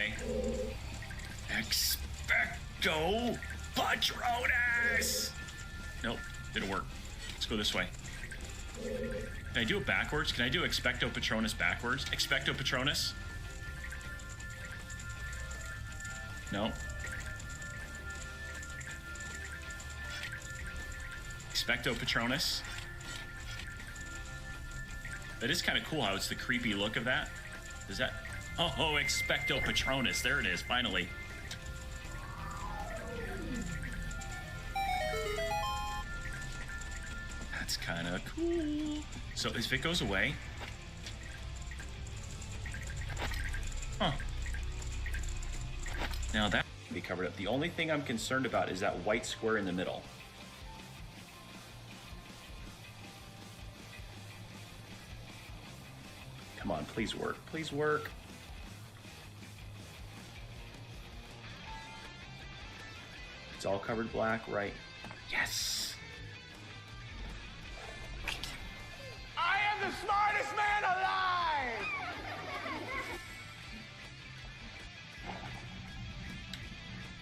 Okay. Expecto Patronus! Nope, didn't work. Let's go this way. Can I do it backwards? Can I do Expecto Patronus backwards? Expecto Patronus? No. Expecto Patronus. That is kind of cool how it's the creepy look of that. Is that... Oh, Expecto Patronus. There it is, finally. That's kind of cool. So if it goes away... Huh. Now that can be covered up. The only thing I'm concerned about is that white square in the middle. Come on, please work. Please work. It's all covered black, right? Yes! I am the smartest man alive!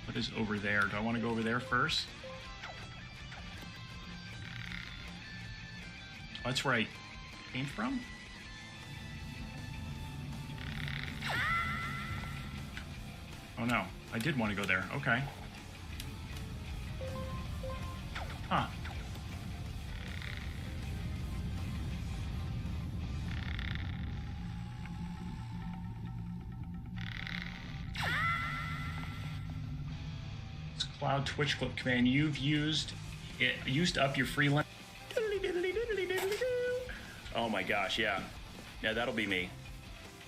What is over there? Do I want to go over there first? Oh, that's where I came from? Oh no, I did want to go there. Okay. Huh. This Cloud Twitch Clip command, you've used up your free lens. Oh my gosh, yeah. Yeah, that'll be me.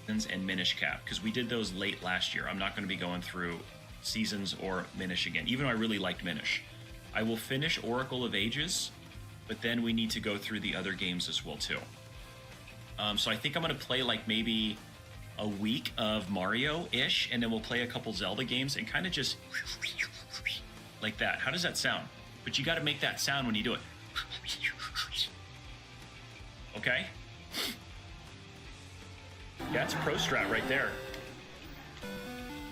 And Minish Cap, because we did those late last year. I'm not going to be going through Seasons or Minish again, even though I really liked Minish. I will finish Oracle of Ages, but then we need to go through the other games as well too. So I think I'm going to play like maybe a week of Mario-ish, and then we'll play a couple Zelda games and kind of just like that. How does that sound? But you got to make that sound when you do it. Okay? Yeah, it's pro strat right there.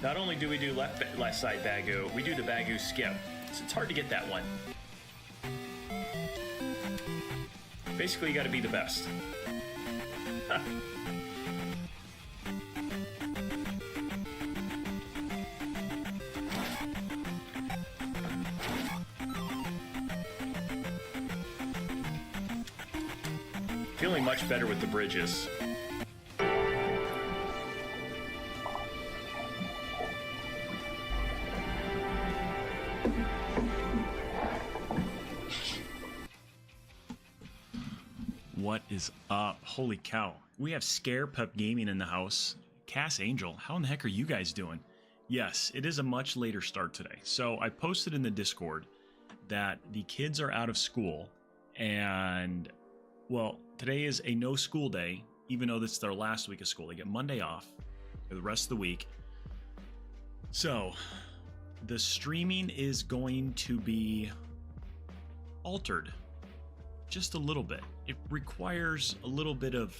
Not only do we do left side Bagoo, we do the Bagoo skip. So it's hard to get that one. Basically, you got to be the best. Huh. Feeling much better with the bridges. What is up? Holy cow. We have Scare Pup Gaming in the house. Cass Angel, how in the heck are you guys doing? Yes, it is a much later start today. So I posted in the Discord that the kids are out of school and, well, today is a no school day, even though this is their last week of school. They get Monday off for the rest of the week. So the streaming is going to be altered just a little bit. It requires a little bit of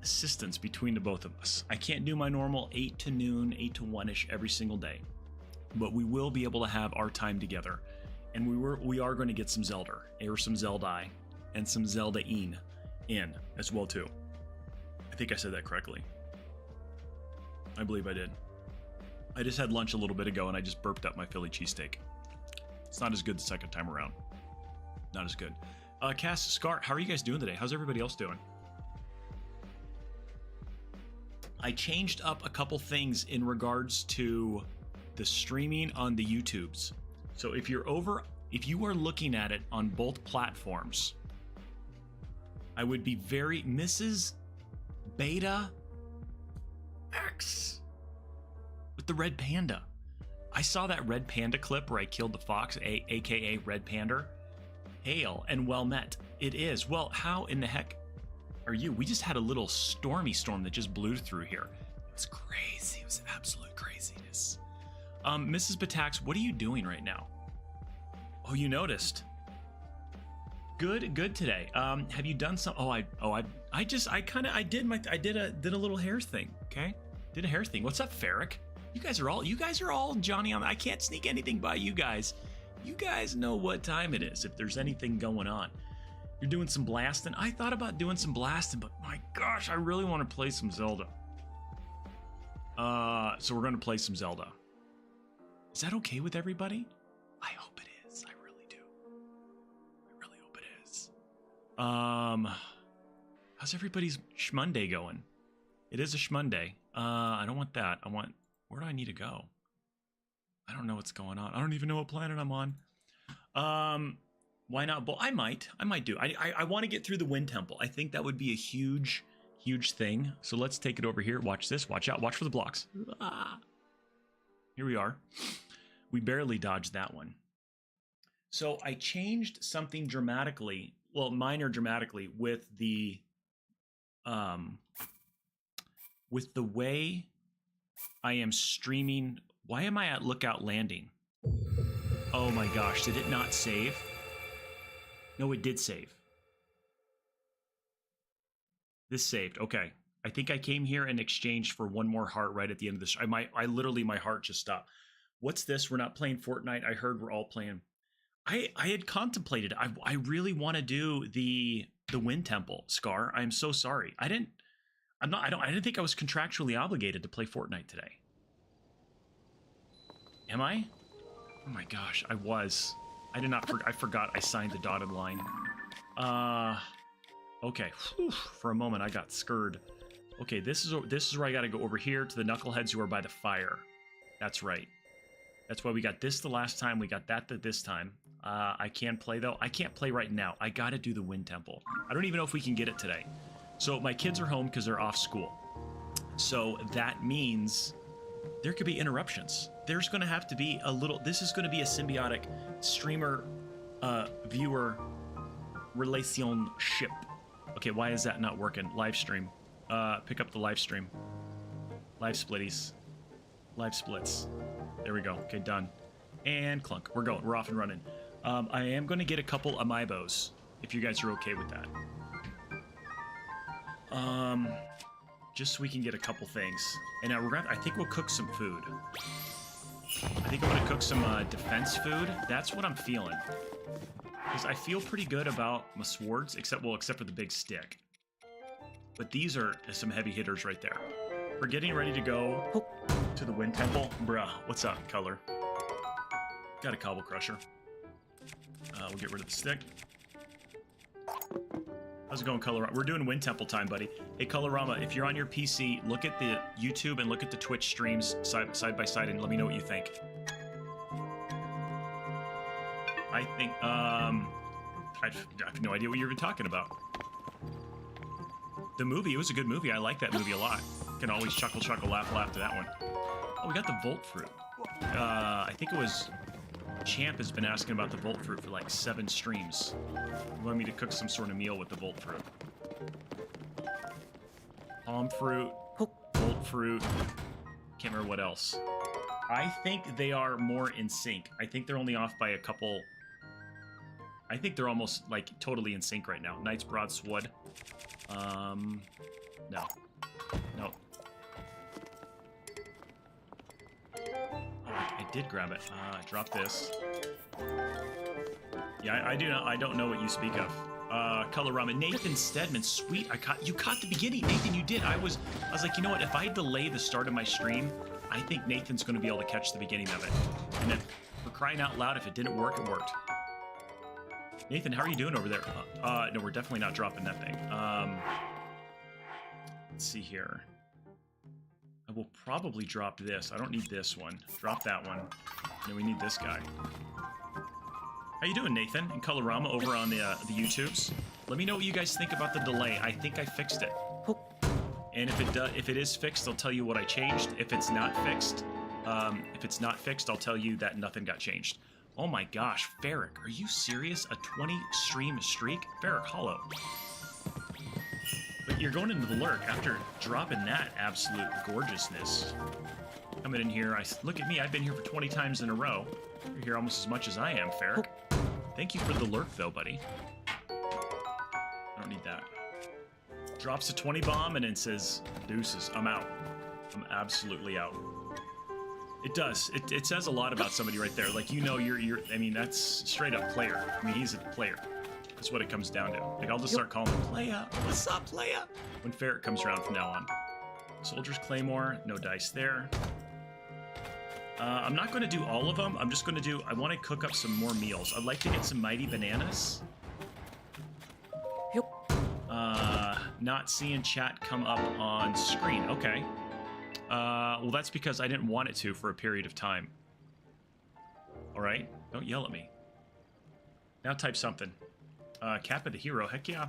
assistance between the both of us. I can't do my normal 8 to noon, 8 to 1-ish every single day, but we will be able to have our time together. And we are going to get some Zelda, or some Zelda, and some Zelda-ine in as well too. I think I said that correctly. I believe I did. I just had lunch a little bit ago and I just burped up my Philly cheesesteak. It's not as good the second time around. Not as good. Cass, Scar, how are you guys doing today? How's everybody else doing? I changed up a couple things in regards to the streaming on the YouTubes. So if you are looking at it on both platforms, I would be very... Mrs. Beta X with the red panda. I saw that red panda clip where I killed the fox, aka Red Panda. Hail and well met. It is. Well, how in the heck are you? We just had a little stormy storm that just blew through here. It was crazy. It was absolute craziness. Mrs. Batax, what are you doing right now? Oh, you noticed. Good today. Have you done some? I did a little hair thing. Okay, Did a hair thing. What's up, Ferric? You guys are all Johnny on. I can't sneak anything by you guys. You guys know what time it is if there's anything going on. You're doing some blasting. I thought about doing some blasting, but my gosh, I really want to play some Zelda. So we're going to play some Zelda. Is that okay with everybody? I hope it is. I really do. I really hope it is. How's everybody's Shmonday going? It is a Shmonday. I don't want that. Where do I need to go? I don't know what's going on. I don't even know what planet I'm on. Why not? Well, I might do. I want to get through the Wind Temple. I think that would be a huge thing. So let's take it over here. Watch this. Watch out. Watch for the blocks. Ah. Here we are. We barely dodged that one. So I changed something dramatically. Well, minor dramatically with the way I am streaming. Why am I at Lookout Landing? Oh my gosh, did it not save? No, it did save. This saved. Okay. I think I came here in exchange for one more heart right at the end of this. I literally, my heart just stopped. What's this? We're not playing Fortnite. I heard we're all playing. I had contemplated. I really want to do the Wind Temple, Scar. I'm so sorry. I didn't think I was contractually obligated to play Fortnite today. Am I? Oh my gosh, I was. I forgot I signed the dotted line. Okay. Whew, for a moment I got scared. Okay, this is where I gotta go over here to the knuckleheads who are by the fire. That's right. That's why we got this the last time. We got that this time. I can play though. I can't play right now. I gotta do the Wind Temple. I don't even know if we can get it today. So my kids are home because they're off school. So that means there could be interruptions. There's going to have to be a little. This is going to be a symbiotic streamer viewer relationship. Okay, why is that not working? Live stream. Pick up the live stream. Live splitties. Live splits. There we go. Okay, done. And clunk. We're going. We're off and running. I am going to get a couple amiibos if you guys are okay with that. Just so we can get a couple things. And now I think we'll cook some food. I think I'm gonna cook some defense food. That's what I'm feeling. Because I feel pretty good about my swords, except for the big stick. But these are some heavy hitters right there. We're getting ready to go to the Wind Temple. Bruh, what's up, Color? Got a Cobble Crusher. We'll get rid of the stick. How's it going, Colorama? We're doing Wind Temple time, buddy. Hey, Colorama, if you're on your PC, look at the YouTube and look at the Twitch streams side by side and let me know what you think. I think, I have no idea what you're even talking about. The movie, it was a good movie. I like that movie a lot. Can always chuckle, laugh to that one. Oh, we got the Volt Fruit. I think it was... Champ has been asking about the Volt Fruit for like 7 streams. He wanted me to cook some sort of meal with the Volt Fruit. Palm fruit, Volt Fruit, can't remember what else. I think they are more in sync. I think they're only off by a couple. I think they're almost like totally in sync right now. Knight's Broadsword. No. I did grab it. Drop this. Yeah, I don't know what you speak of. Colorama. Nathan Stedman, sweet. You caught the beginning, Nathan. You did. I was like, you know what? If I delay the start of my stream, I think Nathan's going to be able to catch the beginning of it. And then, for crying out loud, if it didn't work, it worked. Nathan, how are you doing over there? No, we're definitely not dropping that thing. Let's see here. I will probably drop this. I don't need this one. Drop that one. And then we need this guy. How you doing, Nathan? And Colorama over on the YouTubes. Let me know what you guys think about the delay. I think I fixed it. And if it is fixed, I'll tell you what I changed. If it's not fixed, I'll tell you that nothing got changed. Oh my gosh, Ferric, are you serious? A 20 stream streak? Ferric Hollow. But you're going into the lurk after dropping that absolute gorgeousness. Coming in here, look at me, I've been here for 20 times in a row. You're here almost as much as I am, Ferric. Thank you for the lurk, though, buddy. I don't need that. Drops a 20 bomb and then says, deuces, I'm out. I'm absolutely out. It does. It says a lot about somebody right there. Like, you know, you're I mean, that's straight up player. I mean, he's a player. That's what it comes down to. Like, I'll just start calling him Playa. What's up, Playa? When Ferret comes around from now on. Soldier's Claymore. No dice there. I'm not going to do all of them. I'm just going to do... I want to cook up some more meals. I'd like to get some Mighty Bananas. Not seeing chat come up on screen. Okay. Well, that's because I didn't want it to for a period of time. All right. Don't yell at me. Now type something. Kappa the hero. Heck yeah.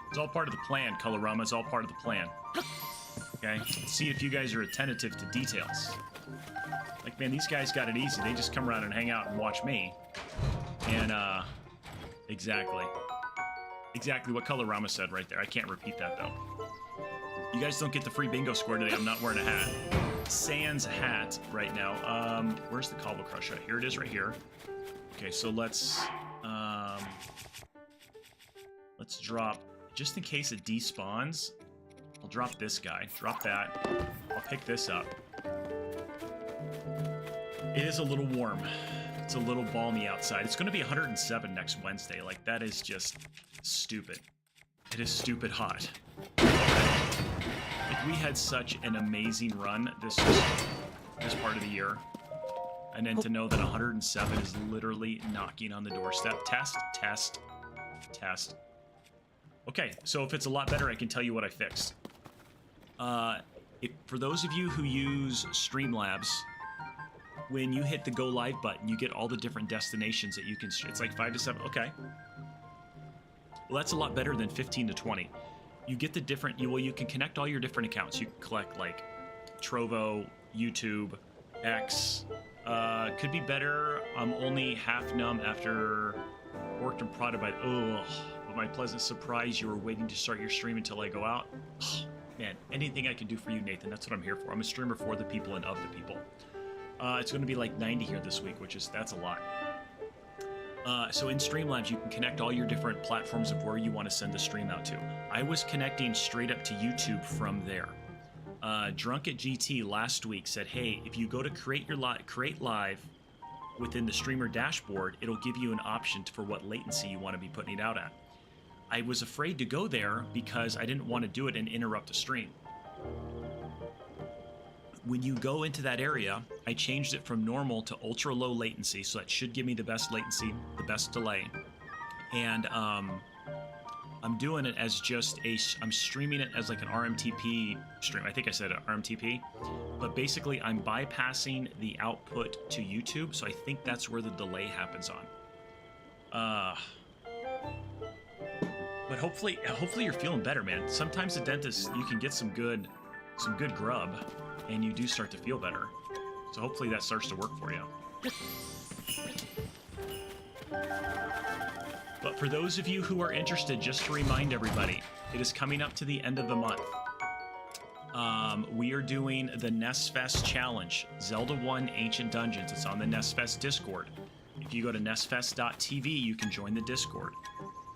It's all part of the plan, Colorama. It's all part of the plan. Okay? Let's see if you guys are attentive to details. Like, man, these guys got it easy. They just come around and hang out and watch me. And, exactly. Exactly what Colorama said right there. I can't repeat that, though. You guys don't get the free bingo score today. I'm not wearing a hat. Sans hat right now. Where's the Cobble Crush at? Here it is right here. Okay, so let's drop, just in case it despawns, I'll drop this guy. Drop that. I'll pick this up. It is a little warm. It's a little balmy outside. It's going to be 107 next Wednesday. Like, that is just stupid. It is stupid hot. Like, we had such an amazing run this part of the year. And then to know that 107 is literally knocking on the doorstep. Test, test, test. Okay, so if it's a lot better, I can tell you what I fixed. For those of you who use Streamlabs, when you hit the go live button, you get all the different destinations that you can... It's like 5 to 7. Okay. Well, that's a lot better than 15 to 20. You get the different... you can connect all your different accounts. You can collect, like, Trovo, YouTube, X. Could be better. I'm only half numb after worked and prodded by... Ugh. With my pleasant surprise, you were waiting to start your stream until I go out. Oh, man, anything I can do for you, Nathan. That's what I'm here for. I'm a streamer for the people and of the people. It's going to be like 90 here this week, that's a lot. So in Streamlabs, you can connect all your different platforms of where you want to send the stream out to. I was connecting straight up to YouTube from there. Drunk at GT last week said, hey, if you go to create live within the streamer dashboard, it'll give you an option for what latency you want to be putting it out at. I was afraid to go there because I didn't want to do it and interrupt the stream. When you go into that area, I changed it from normal to ultra low latency, so that should give me the best latency, the best delay. And I'm doing it as just I'm streaming it as like an RMTP stream. I think I said RMTP, but basically I'm bypassing the output to YouTube, so I think that's where the delay happens on. But hopefully you're feeling better, man. Sometimes the dentist, you can get some good grub, and you do start to feel better. So hopefully that starts to work for you. But for those of you who are interested, just to remind everybody, it is coming up to the end of the month. We are doing the NESFest Challenge, Zelda 1 Ancient Dungeons. It's on the NESFest Discord. If you go to nesfest.tv, you can join the Discord.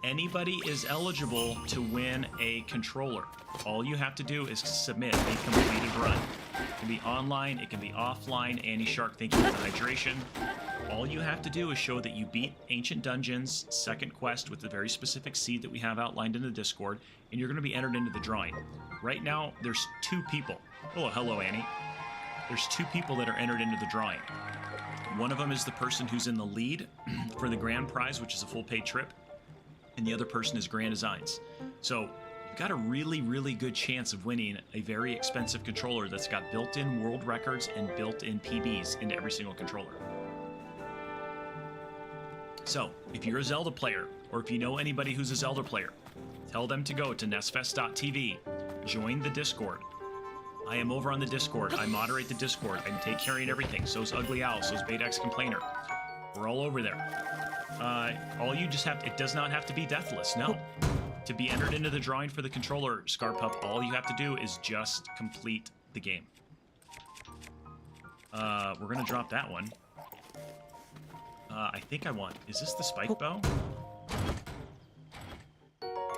Anybody is eligible to win a controller. All you have to do is submit a completed run. It can be online, it can be offline. Annie Shark, thank you for the hydration. All you have to do is show that you beat Ancient Dungeons' second quest with the very specific seed that we have outlined in the Discord, and you're going to be entered into the drawing. Right now, there's 2 people. Oh, hello, Annie. There's 2 people that are entered into the drawing. One of them is the person who's in the lead for the grand prize, which is a full paid trip, and the other person is Grand Designs. So you've got a really, really good chance of winning a very expensive controller that's got built-in world records and built-in PBs into every single controller. So, if you're a Zelda player, or if you know anybody who's a Zelda player, tell them to go to nesfest.tv, join the Discord. I am over on the Discord. I moderate the Discord. I take care of everything. So's Ugly Owl. So's Baydex Complainer. We're all over there. All you just have, it does not have to be Deathless, no. To be entered into the drawing for the controller, Scarpup, all you have to do is just complete the game. We're gonna drop that one. I think I want, is this the spike bow?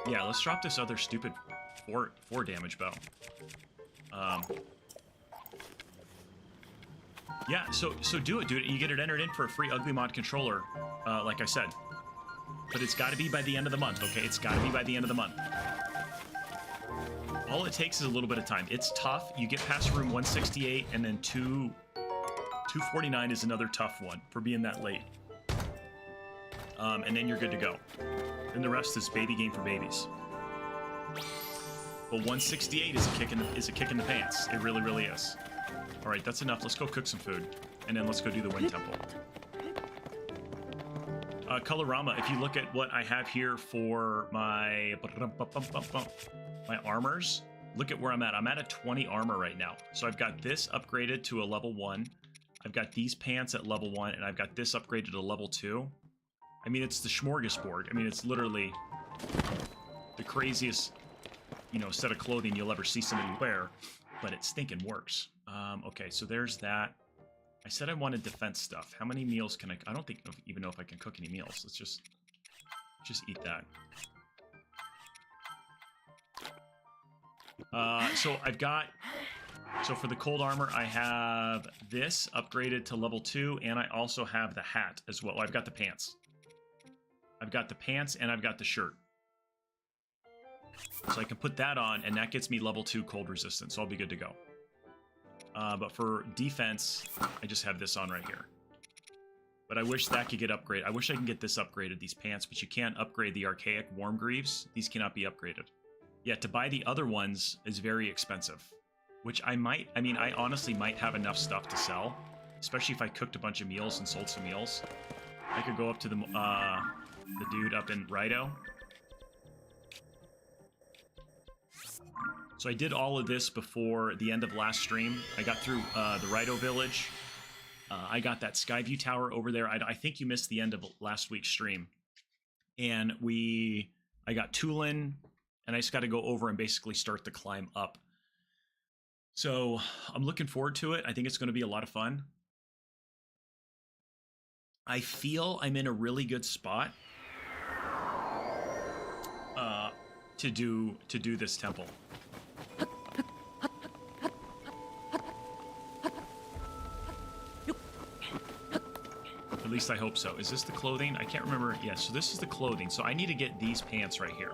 Yeah, let's drop this other stupid four damage bow. Yeah, so do it, dude. You get it entered in for a free Ugly Mod controller, like I said. But it's got to be by the end of the month, okay? It's got to be by the end of the month. All it takes is a little bit of time. It's tough. You get past room 168, and then 249 is another tough one for being that late. And then you're good to go. Then the rest is baby game for babies. But 168 is a kick in the pants. It really, really is. All right, that's enough. Let's go cook some food, and then let's go do the Wind Temple. Colorama, if you look at what I have here for my armors, look at where I'm at. I'm at a 20 armor right now. So I've got this upgraded to a level 1. I've got these pants at level 1, and I've got this upgraded to level 2. I mean, it's the smorgasbord. I mean, it's literally the craziest, you know, set of clothing you'll ever see somebody wear, but it stinking works. Okay, so there's that. I said I wanted defense stuff. How many meals can I don't even know if I can cook any meals. Let's just eat that. So for the cold armor, I have this upgraded to level 2, and I also have the hat as well. I've got the pants. I've got the pants, and I've got the shirt. So I can put that on, and that gets me level 2 cold resistance, so I'll be good to go. But for defense, I just have this on right here. But I wish that could get upgraded. I wish I can get this upgraded, these pants, but you can't upgrade the archaic warm greaves. These cannot be upgraded. Yeah, to buy the other ones is very expensive. Which I honestly might have enough stuff to sell. Especially if I cooked a bunch of meals and sold some meals. I could go up to the dude up in Rido. So I did all of this before the end of last stream. I got through the Rido village. I got that Skyview tower over there. I think you missed the end of last week's stream. And I got Tulin, and I just got to go over and basically start the climb up. So I'm looking forward to it. I think it's going to be a lot of fun. I feel I'm in a really good spot to do this temple. At least I hope so. Is this the clothing? I can't remember. Yeah, so this is the clothing. So I need to get these pants right here.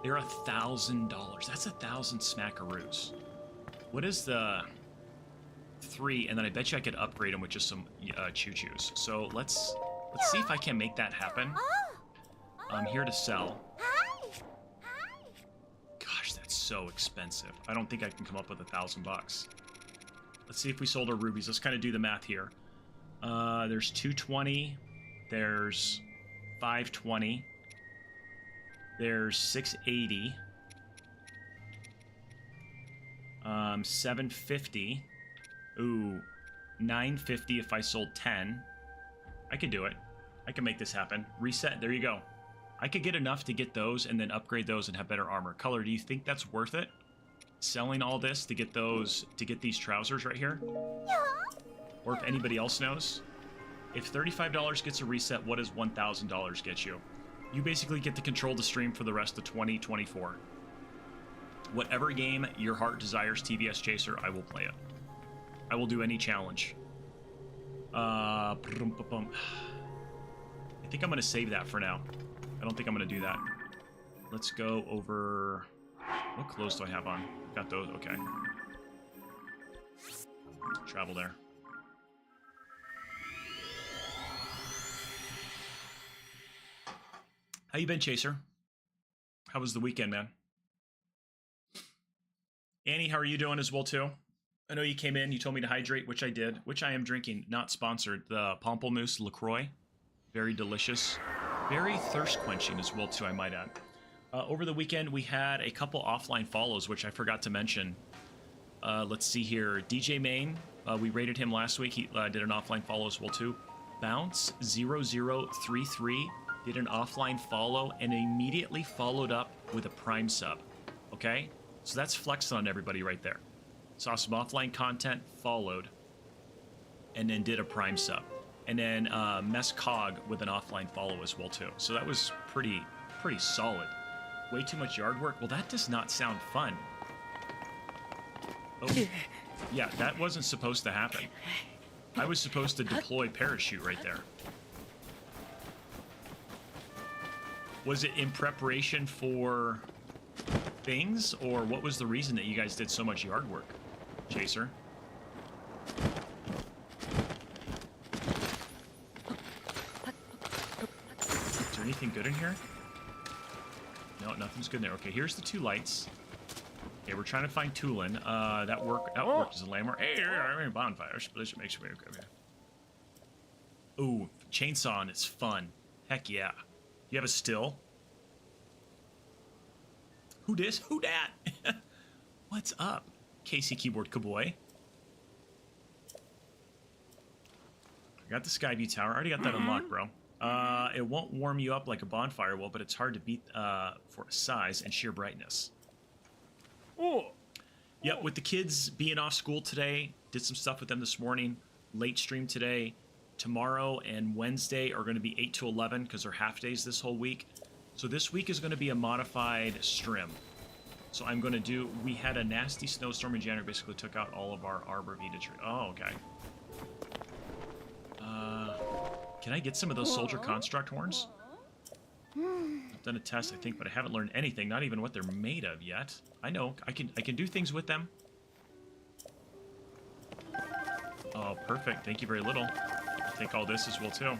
They're $1,000. That's 1,000 smackaroos. What is the 3? And then I bet you I could upgrade them with just some choo-choos. So let's see if I can make that happen. I'm here to sell. Gosh, that's so expensive. I don't think I can come up with $1,000 bucks. Let's see if we sold our rubies. Let's kind of do the math here. There's 220. There's 520. There's 680. 750. Ooh, 950 if I sold 10. I could do it. I can make this happen. Reset. There you go. I could get enough to get those and then upgrade those and have better armor. Color, do you think that's worth it? Selling all this to get these trousers right here? Yeah. Or if anybody else knows? If $35 gets a reset, what does $1,000 get you? You basically get to control the stream for the rest of 2024. Whatever game your heart desires, TVS Chaser, I will play it. I will do any challenge. I think I'm going to save that for now. I don't think I'm going to do that. Let's go over... What clothes do I have on? Got those, okay. Travel there. How you been, Chaser? How was the weekend, man? Annie, how are you doing as well, too? I know you came in, you told me to hydrate, which I did, which I am drinking, not sponsored, the Pamplemousse LaCroix. Very delicious. Very thirst-quenching as well, too, I might add. Over the weekend, we had a couple offline follows, which I forgot to mention. Let's see here. DJ Main, we rated him last week. He did an offline follow as well, too. Bounce0033 did an offline follow and immediately followed up with a Prime sub. Okay? So that's flexing on everybody right there. Saw some offline content, followed, and then did a Prime sub. And then Mess Cog with an offline follow as well, too. So that was pretty solid. Way too much yard work? Well, that does not sound fun. Oh, yeah, that wasn't supposed to happen. I was supposed to deploy parachute right there. Was it in preparation for things, or what was the reason that you guys did so much yard work, Chaser? Is there anything good in here? No, nothing's good in there. Okay, here's the 2 lights. Okay, we're trying to find Tulin. That worked as a landmark. Hey, bonfires. This makes me okay. Ooh, chainsaw and it's fun. Heck yeah. You have a still? Who dis? Who dat? What's up, Casey Keyboard Cowboy? I got the Skyview Tower. I already got that unlocked, bro. It won't warm you up like a bonfire will, but it's hard to beat for size and sheer brightness. Oh. Yep, with the kids being off school today, did some stuff with them this morning. Late stream today. Tomorrow and Wednesday are going to be 8 to 11 because they're half days this whole week. So this week is going to be a modified stream. So I'm going to do... We had a nasty snowstorm in January, basically took out all of our Arbor Vita tree. Oh, okay. Can I get some of those soldier construct horns? I've done a test, I think, but I haven't learned anything. Not even what they're made of yet. I know. I can do things with them. Oh, perfect. Thank you very little. I'll take all this as well, too.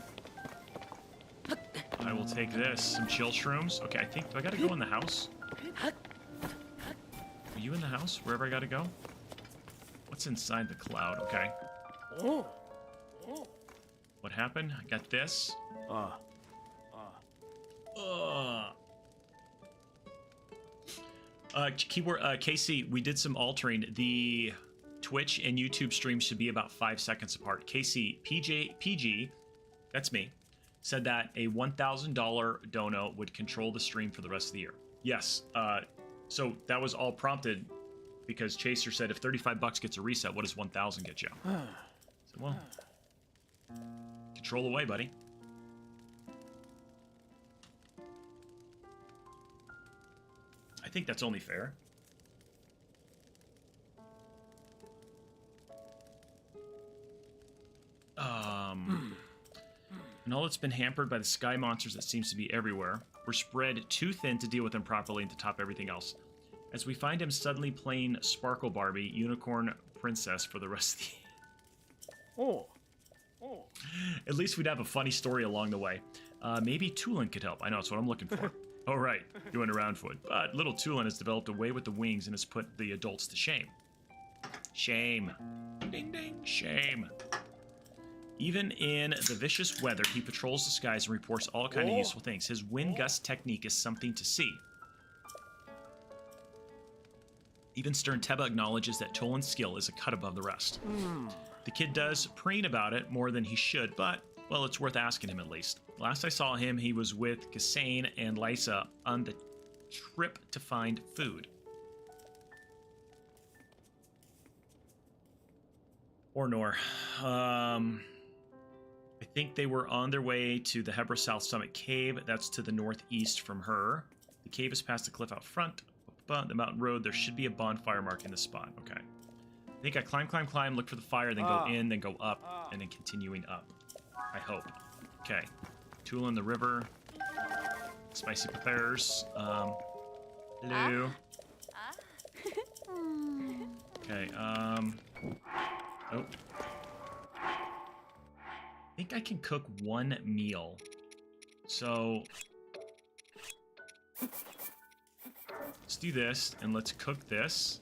I will take this. Some chill shrooms. Okay, I think... Do I gotta go in the house? Are you in the house? Wherever I gotta go? What's inside the cloud? Okay. What happened? I got this. Keyboard, Casey, we did some altering. The Twitch and YouTube streams should be about 5 seconds apart. Casey, PG, that's me, said that a $1,000 dono would control the stream for the rest of the year. Yes, so that was all prompted because Chaser said if 35 bucks gets a reset, what does 1,000 get you? So, well, control away, buddy. I think that's only fair. And all it's been hampered by the sky monsters that seems to be everywhere. We're spread too thin to deal with them properly and to top everything else. As we find him suddenly playing Sparkle Barbie, Unicorn Princess for the rest of the year. At least we'd have a funny story along the way. Maybe Tulin could help. I know, that's what I'm looking for. Oh, right. Doing around for it. But little Tulin has developed a way with the wings and has put the adults to shame. Shame. Ding, ding. Shame. Even in the vicious weather, he patrols the skies and reports all kinds of useful things. His wind gust technique is something to see. Even Stern Teba acknowledges that Tolan's skill is a cut above the rest. The kid does preen about it more than he should, but, well, it's worth asking him at least. Last I saw him, he was with Kassane and Lysa on the trip to find food. Or Nor. I think they were on their way to the Hebra South Summit Cave. That's to the northeast from her. The cave is past the cliff out front. The mountain road, there should be a bonfire marking the spot. Okay. I think I climb, look for the fire, then go in, then go up, and then continuing up. I hope. Okay. Tool in the river. Spicy peppers. Hello. Okay, oh. I think I can cook one meal. So let's do this, and let's cook this.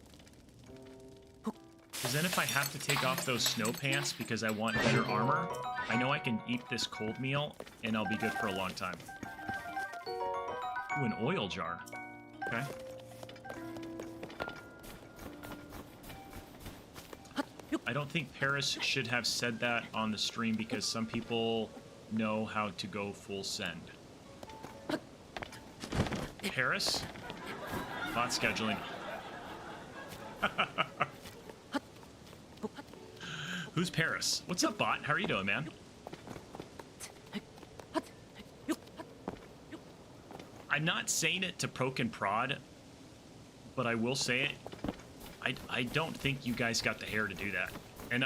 Because then if I have to take off those snow pants because I want better armor, I know I can eat this cold meal, and I'll be good for a long time. Ooh, an oil jar. Okay. I don't think Paris should have said that on the stream because some people know how to go full send. Paris? Bot scheduling. Who's Paris? What's up, bot? How are you doing, I'm not saying it to poke and prod, but I will say it. I don't think you guys got the hair to do that. And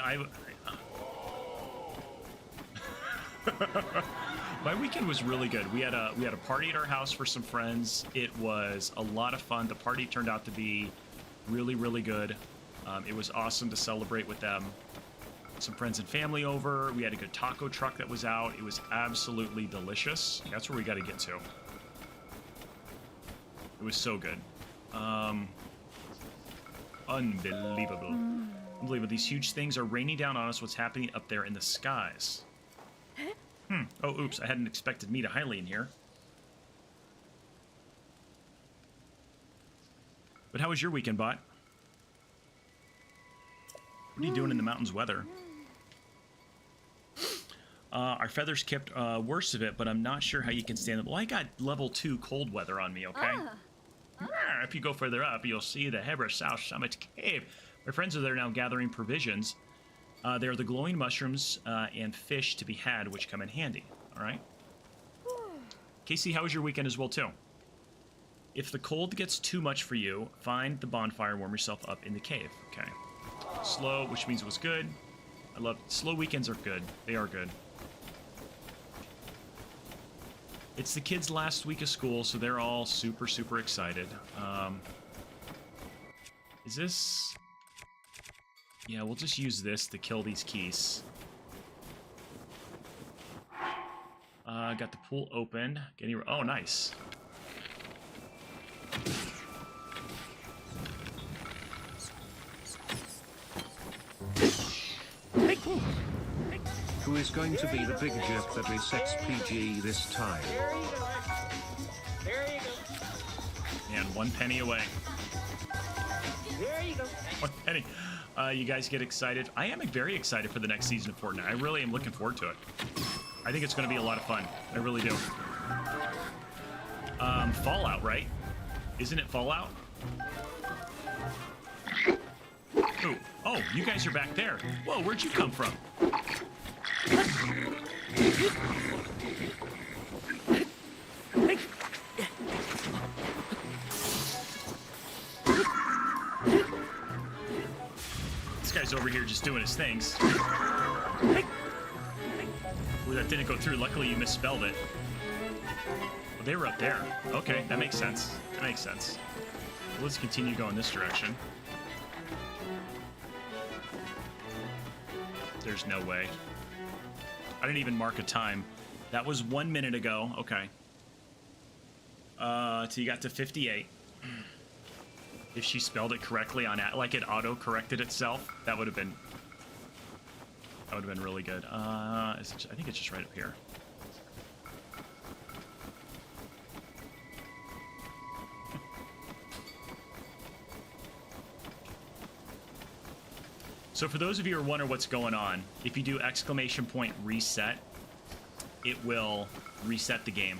my weekend was really good. We had a party at our house for some friends. It was a lot of fun. The party turned out to be really, really good. It was awesome to celebrate with them. Some friends and family over. We had a good taco truck that was out. It was absolutely delicious. That's where we got to get to. It was so good. Unbelievable. Unbelievable. These huge things are raining down on us. What's happening up there in the skies? Oh, oops. I hadn't expected me to Hylian here. But how was your weekend, bot? What are you doing in the mountains weather? Our feathers kept worse of it, but I'm not sure how you can stand them. Well, I got level 2 cold weather on me, okay? If you go further up, you'll see the Hebra South Summit Cave. My friends are there now gathering provisions. They are the glowing mushrooms and fish to be had, which come in handy. All right. Casey, how was your weekend as well, too? If the cold gets too much for you, find the bonfire and warm yourself up in the cave. Okay. Slow, which means it was good. I love slow weekends are good. They are good. It's the kids' last week of school, so they're all super, super excited. Is this... Yeah, we'll just use this to kill these keys. Got the pool open. Oh, nice. Who is going to be the big jerk that resets PG this time? There you go. Man, 1 penny away. There you go. 1 penny. You guys get excited. I am very excited for the next season of Fortnite. I really am looking forward to it. I think it's going to be a lot of fun. I really do. Fallout, right? Isn't it Fallout? Ooh. Oh, you guys are back there. Whoa, where'd you come from? This guy's over here just doing his things. Ooh, that didn't go through. Luckily, you misspelled it. Well, they were up there. Okay, that makes sense. That makes sense. Well, let's continue going this direction. There's no way. I didn't even mark a time. That was 1 minute ago. Okay. So you got to 58. If she spelled it correctly on it, like it auto-corrected itself, that would have been really good. I think it's just right up here. So for those of you who are wondering what's going on, if you do ! reset, it will reset the game.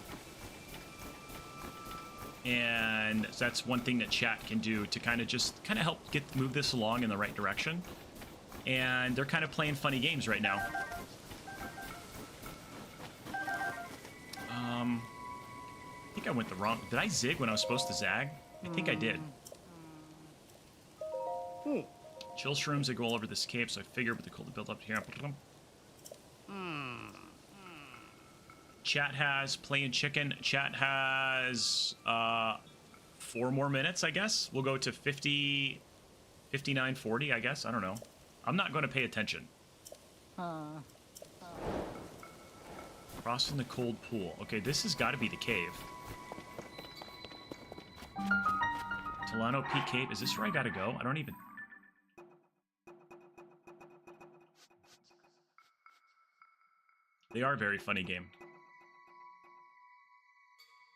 And that's one thing that chat can do to kind of help move this along in the right direction. And they're kind of playing funny games right now. I think I went the wrong... Did I zig when I was supposed to zag? I think I did. Chill shrooms that go all over this cave, so I figured with the cold to build up here. Chat has playing chicken. Chat has 4 more minutes, I guess. We'll go to 50, 59, 40, I guess. I don't know. I'm not going to pay attention. Crossing the cold pool. Okay, this has got to be the cave. Tolano Peak Cave. Is this where I got to go? I don't even... They are a very funny game.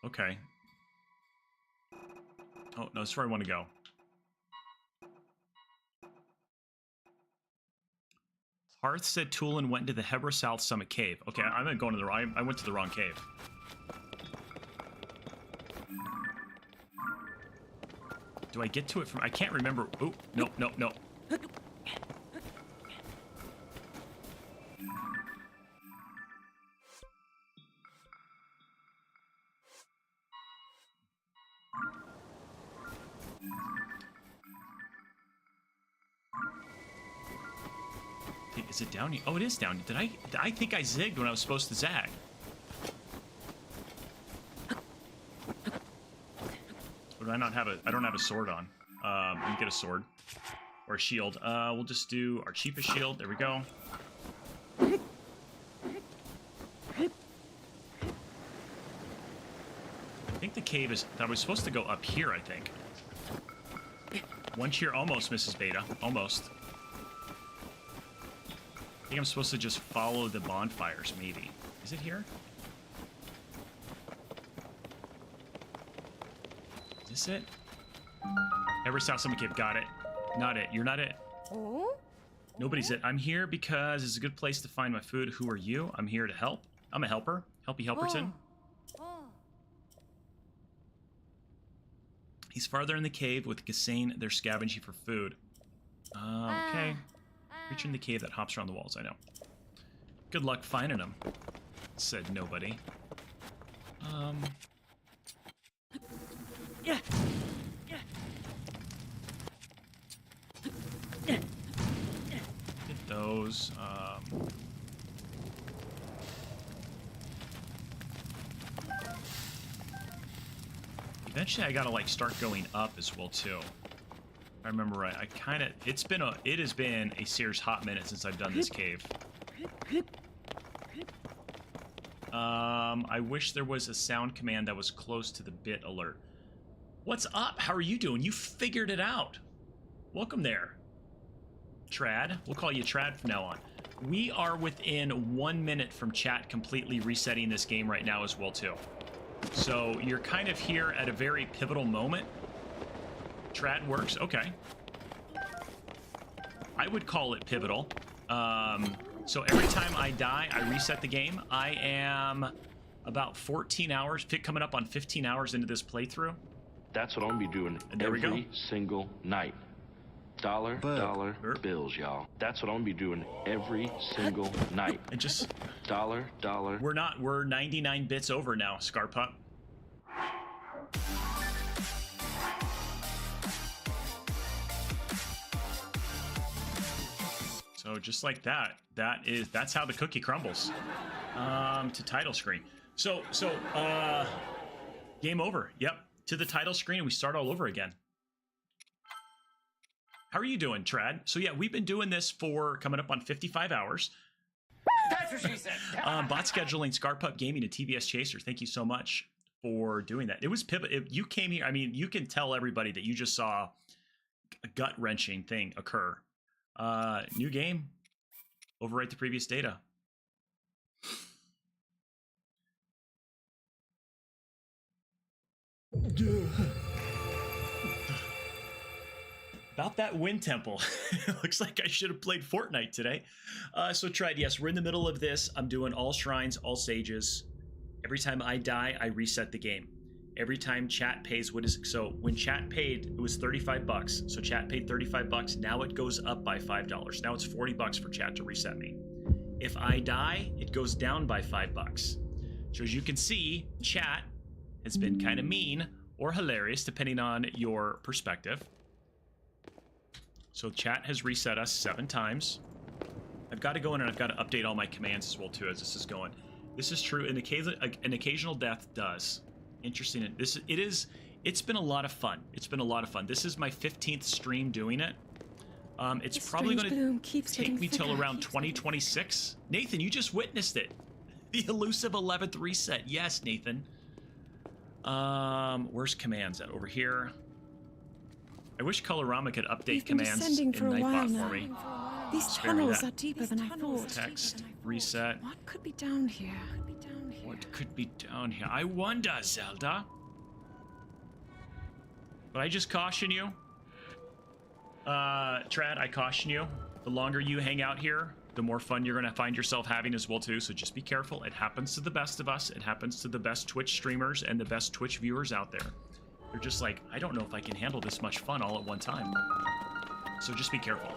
Okay. Oh, no, that's where I want to go. Hearth said Tulin went into the Hebra South Summit Cave. Okay, I'm going to the wrong... I went to the wrong cave. Do I get to it from... I can't remember... Oh, no, no, no. Is it down here? Oh, it is down here. I think I zigged when I was supposed to zag. Or do I not have I don't have a sword on. Let me get a sword. Or a shield. We'll just do our cheapest shield. There we go. I think the cave is... I was supposed to go up here, I think. One cheer. Almost, Mrs. Beta. Almost. I think I'm supposed to just follow the bonfires, maybe. Is it here? Is this it? Every South Summit Cave. Got it. Not it. You're not it. Oh? Nobody's it. I'm here because it's a good place to find my food. Who are you? I'm here to help. I'm a helper. Helpy Helperton. He's farther in the cave with Gassane. They're scavenging for food. Okay. Reaching the cave that hops around the walls, I know. Good luck finding him, said nobody. Yeah. Get those. Eventually I gotta like start going up as well too. If I remember right. It has been a serious hot minute since I've done this cave. I wish there was a sound command that was close to the bit alert. What's up? How are you doing? You figured it out. Welcome there. Trad. We'll call you Trad from now on. We are within 1 minute from chat completely resetting this game right now as well too. So you're kind of here at a very pivotal moment. Trad works. Okay. I would call it pivotal. So every time I die, I reset the game. I am about 14 hours, coming up on 15 hours into this playthrough. That's what I'm gonna be doing every single night. Dollar bills, y'all. That's what I'm gonna be doing every single night. And just dollar. We're 99 bits over now, Scarpup. So just like that, that's how the cookie crumbles. To title screen. So game over. Yep. To the title screen and we start all over again. How are you doing, Trad? So yeah, we've been doing this for coming up on 55 hours. That's what she said. Bot scheduling, Scarpup Gaming, and TBS Chaser. Thank you so much for doing that. It was pivot. You came here. I mean, you can tell everybody that you just saw a gut-wrenching thing occur. New game. Overwrite the previous data. About that wind temple. Looks like I should have played Fortnite today. So Trad, yes, we're in the middle of this. I'm doing all shrines, all sages. Every time I die, I reset the game. Every time chat pays, so when chat paid, it was 35 bucks. So chat paid 35 bucks. Now it goes up by $5. Now it's 40 bucks for chat to reset me. If I die, it goes down by 5 bucks. So as you can see, chat has been kind of mean or hilarious, depending on your perspective. So chat has reset us 7 times. I've got to go in and I've got to update all my commands as well too as this is going. This is true. An occasional death does. Interesting. It's been a lot of fun. It's been a lot of fun. This is my 15th stream doing it. It's probably going to take me till around 2026. Nathan, you just witnessed it. The elusive 11th reset. Yes, Nathan. Where's commands at? Over here. I wish Colorama could update commands in Nightbot for me. These tunnels are deeper than I thought. Text, reset. What could be down here? What could be down here? I wonder, Zelda. But I just caution you. Trad, I caution you. The longer you hang out here, the more fun you're going to find yourself having as well too. So just be careful. It happens to the best of us. It happens to the best Twitch streamers and the best Twitch viewers out there. They're just like, I don't know if I can handle this much fun all at one time. So just be careful.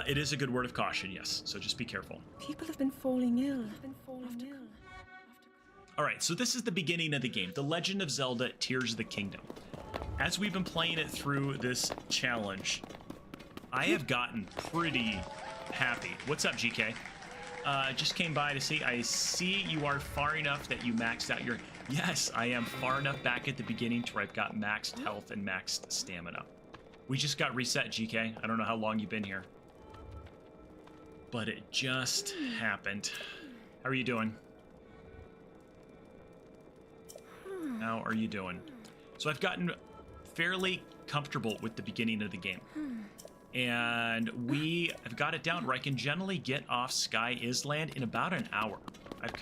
It is a good word of caution, yes. So just be careful. People have been falling ill. All right, so this is the beginning of the game. The Legend of Zelda Tears of the Kingdom. as we've been playing it through this challenge, I have gotten pretty happy. What's up, GK? Just came by to see. I see you are far enough that you maxed out your... Yes, I am far enough back at the beginning to where I've got maxed health and maxed stamina. We just got reset, GK. I don't know how long you've been here. But it just happened. How are you doing? How are you doing? So I've gotten fairly comfortable with the beginning of the game. And we have got it down where I can generally get off Sky Island in about an hour.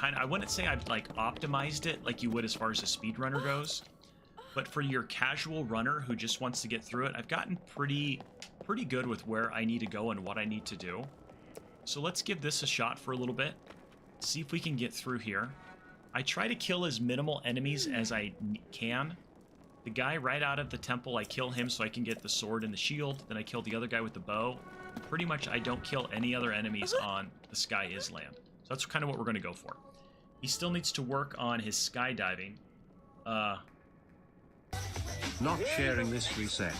I wouldn't say I've like optimized it like you would as far as a speedrunner goes. But for your casual runner who just wants to get through it, I've gotten pretty good with where I need to go and what I need to do. So let's give this a shot for a little bit. See if we can get through here. I try to kill as minimal enemies as I can. The guy right out of the temple, I kill him so I can get the sword and the shield. Then I kill the other guy with the bow. And pretty much I don't kill any other enemies on the Sky Island. So that's kind of what we're going to go for. He still needs to work on his skydiving. Not sharing this reset.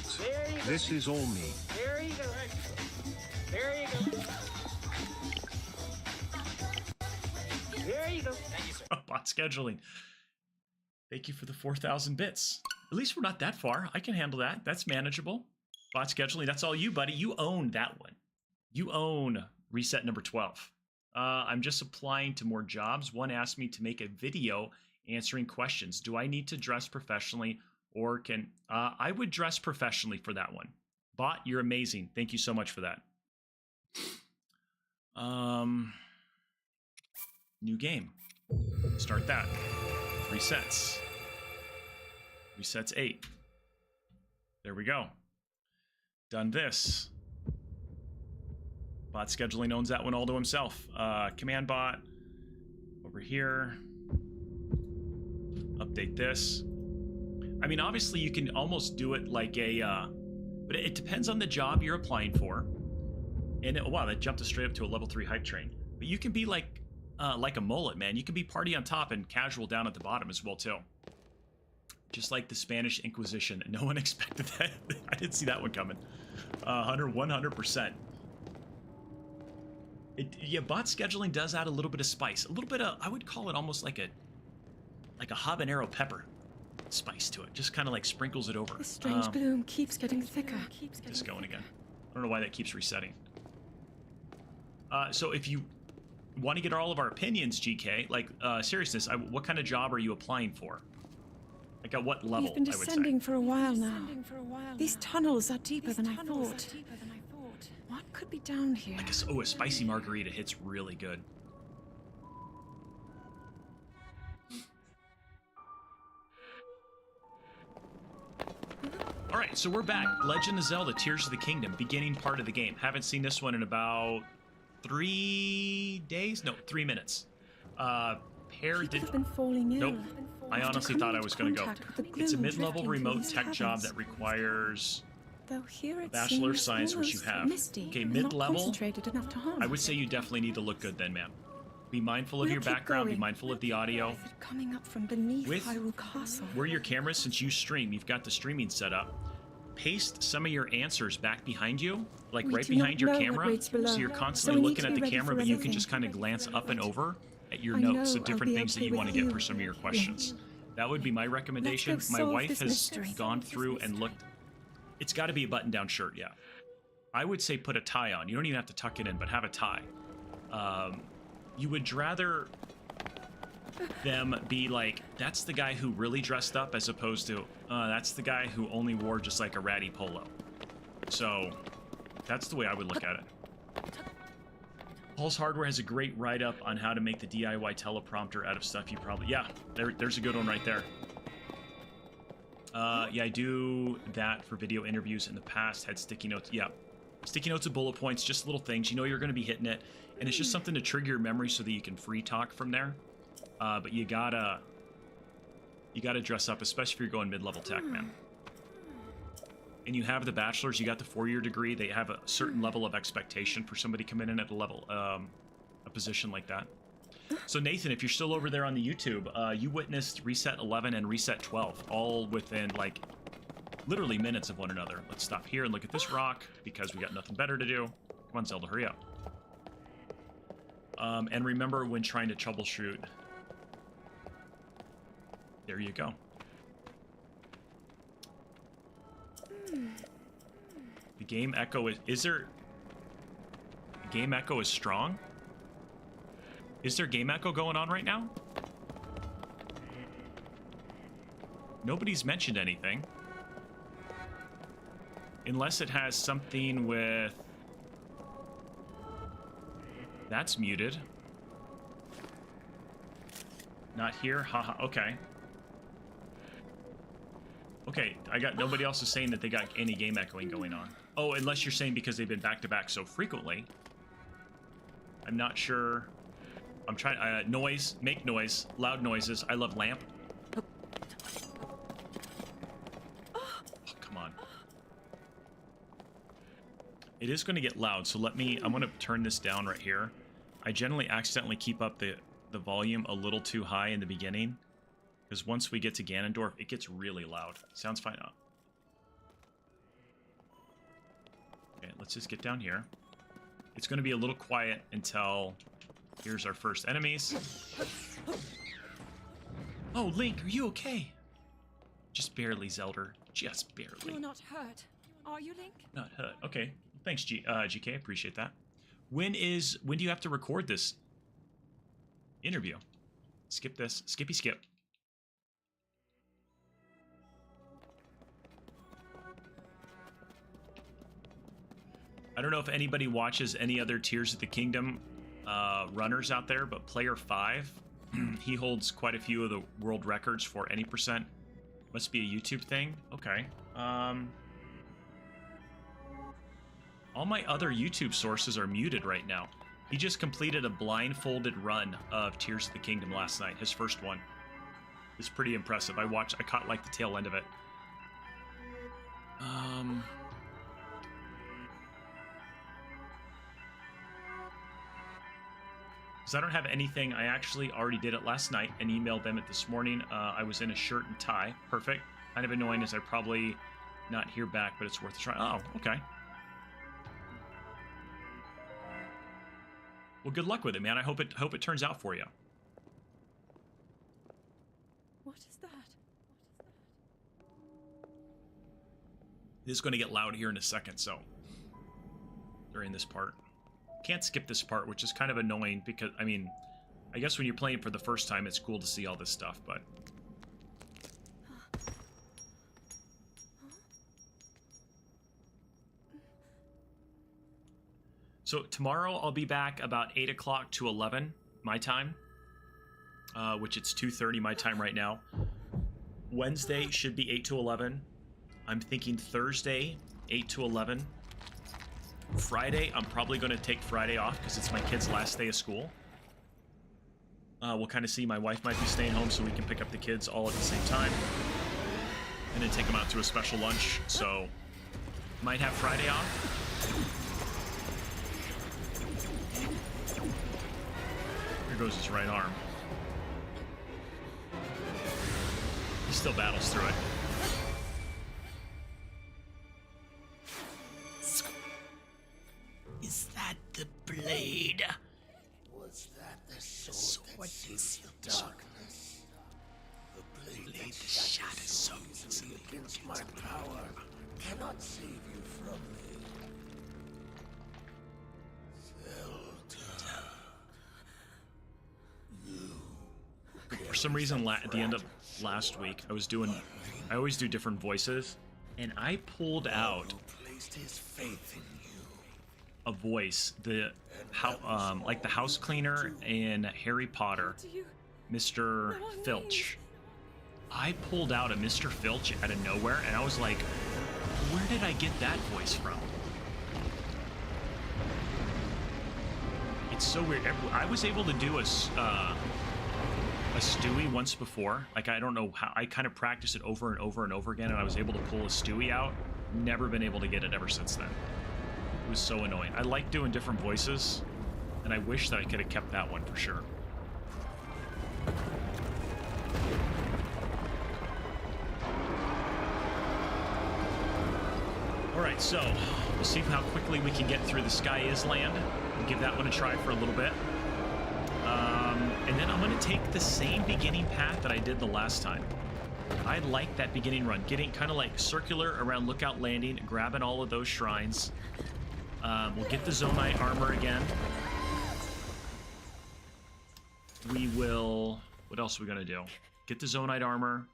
This is all me. There you go. There you go. There you go. Thank you, sir. Bot scheduling. Thank you for the 4,000 bits. At least we're not that far. I can handle that. That's manageable. Bot scheduling, that's all you, buddy. You own that one. You own reset number 12. I'm just applying to more jobs. One asked me to make a video answering questions. Do I need to dress professionally or can... I would dress professionally for that one. Bot, you're amazing. Thank you so much for that. New game. Start that. Resets. Resets 8. There we go. Done this. Bot scheduling owns that one all to himself. Command bot. Over here. Update this. I mean, obviously you can almost do it like a... but it depends on the job you're applying for. And it, wow, that jumped us straight up to a level 3 hype train. But you can be like a mullet, man. You can be party on top and casual down at the bottom as well, too. Just like the Spanish Inquisition. No one expected that. I didn't see that one coming. 100%. Yeah, bot scheduling does add a little bit of spice. A little bit of, I would call it almost like a habanero pepper spice to it. Just kind of like sprinkles it over. The strange gloom keeps getting thicker. Just going again. I don't know why that keeps resetting. So if you want to get all of our opinions, GK, like, seriousness, what kind of job are you applying for? Like, at what level, We've been I would say? descending for a while now. These tunnels are deeper than I thought. What could be down here? Like a spicy margarita hits really good. Alright, so we're back. Legend of Zelda Tears of the Kingdom, beginning part of the game. Haven't seen this one in about 3 days? No, 3 minutes. Pear did... Been falling ill. Nope. I honestly thought I was going to go. It's a mid-level remote tech job that requires a Bachelor of Science, which you have. Okay, mid-level, I would say you definitely need to look good then, ma'am. Be mindful of your background, be mindful of the audio. Coming up from beneath With Hyrule Castle. where your camera, since you stream, you've got the streaming set up. Paste some of your answers back behind you, like right behind your camera, so you're constantly looking at the camera, but you can just kind of glance up and over at your notes of different things that you want to get for some of your questions. That would be my recommendation. My wife has gone through and looked. It's got to be a button-down shirt, yeah. I would say put a tie on. You don't even have to tuck it in, but have a tie. You would rather them be like, that's the guy who really dressed up, as opposed to, that's the guy who only wore just like a ratty polo. So that's the way I would look at it. Paul's Hardware has a great write-up on how to make the DIY teleprompter out of stuff you probably... Yeah, there's a good one right there. Yeah, I do that for video interviews in the past. Had sticky notes. Yeah, sticky notes of bullet points, just little things. You know you're going to be hitting it. And it's just something to trigger your memory so that you can free talk from there. But you gotta dress up, especially if you're going mid-level tech, man. And you have the bachelor's, you got the 4-year degree. They have a certain level of expectation for somebody coming in at a level, a position like that. So Nathan, if you're still over there on the YouTube, you witnessed Reset 11 and Reset 12, all within like literally minutes of one another. Let's stop here and look at this rock because we got nothing better to do. Come on, Zelda, hurry up. And remember when trying to troubleshoot. There you go. The game echo is there... Game echo is strong? Is there game echo going on right now? Nobody's mentioned anything. Unless it has something with... That's muted. Not here? Haha, okay. Okay, I got... Nobody else is saying that they got any game echoing going on. Oh, unless you're saying because they've been back-to-back so frequently. I'm not sure... I'm trying... noise. Make noise. Loud noises. I love lamp. It is going to get loud, so let me... I'm going to turn this down right here. I generally accidentally keep up the volume a little too high in the beginning, because once we get to Ganondorf, it gets really loud. Sounds fine. Okay, let's just get down here. It's going to be a little quiet until... Here's our first enemies. Oh, Link, are you okay? Just barely, Zelda. Just barely. You're not hurt, are you, Link? Not hurt. Okay. Thanks, GK. Appreciate that. When do you have to record this interview? Skip this. Skippy skip. I don't know if anybody watches any other Tears of the Kingdom runners out there, but Player 5, he holds quite a few of the world records for any percent. Must be a YouTube thing. Okay. All my other YouTube sources are muted right now. He just completed a blindfolded run of Tears of the Kingdom last night, his first one. It's pretty impressive. I caught like the tail end of it. Because I don't have anything. I actually already did it last night and emailed them it this morning. I was in a shirt and tie. Perfect. Kind of annoying as I probably not hear back, but it's worth a try. Oh, okay. Well, good luck with it, man. I hope it turns out for you. What is that? This is going to get loud here in a second, so during this part. Can't skip this part, which is kind of annoying because, I mean, I guess when you're playing for the first time, it's cool to see all this stuff, but... So tomorrow I'll be back about 8 o'clock to 11 my time, which it's 2:30 my time right now. Wednesday should be 8 to 11. I'm thinking Thursday 8 to 11. Friday, I'm probably going to take Friday off because it's my kid's last day of school. We'll kind of see. My wife might be staying home so we can pick up the kids all at the same time. And then take them out to a special lunch. So, might have Friday off. Here goes his right arm. He still battles through it. Is that the blade? Was that the sword that sees the darkness? The blade that shatters so easily against my power cannot save you from me. Zelda. For some reason, at the end of last week, I always do different voices, and I pulled out Placed his faith in you. a voice, like the house cleaner in Harry Potter, Mr. Filch. I pulled out a Mr. Filch out of nowhere, and I was like, where did I get that voice from? It's so weird. I was able to do a Stewie once before. Like, I don't know how. I kind of practiced it over and over and over again, and I was able to pull a Stewie out. Never been able to get it ever since then. It was so annoying. I like doing different voices, and I wish that I could have kept that one for sure. Alright, so we'll see how quickly we can get through the Sky Is land. We'll give that one a try for a little bit. And then I'm going to take the same beginning path that I did the last time. I like that beginning run, getting kind of like circular around Lookout Landing, grabbing all of those shrines. We'll get the Zonite armor again. We will... What else are we going to do? Get the Zonite armor.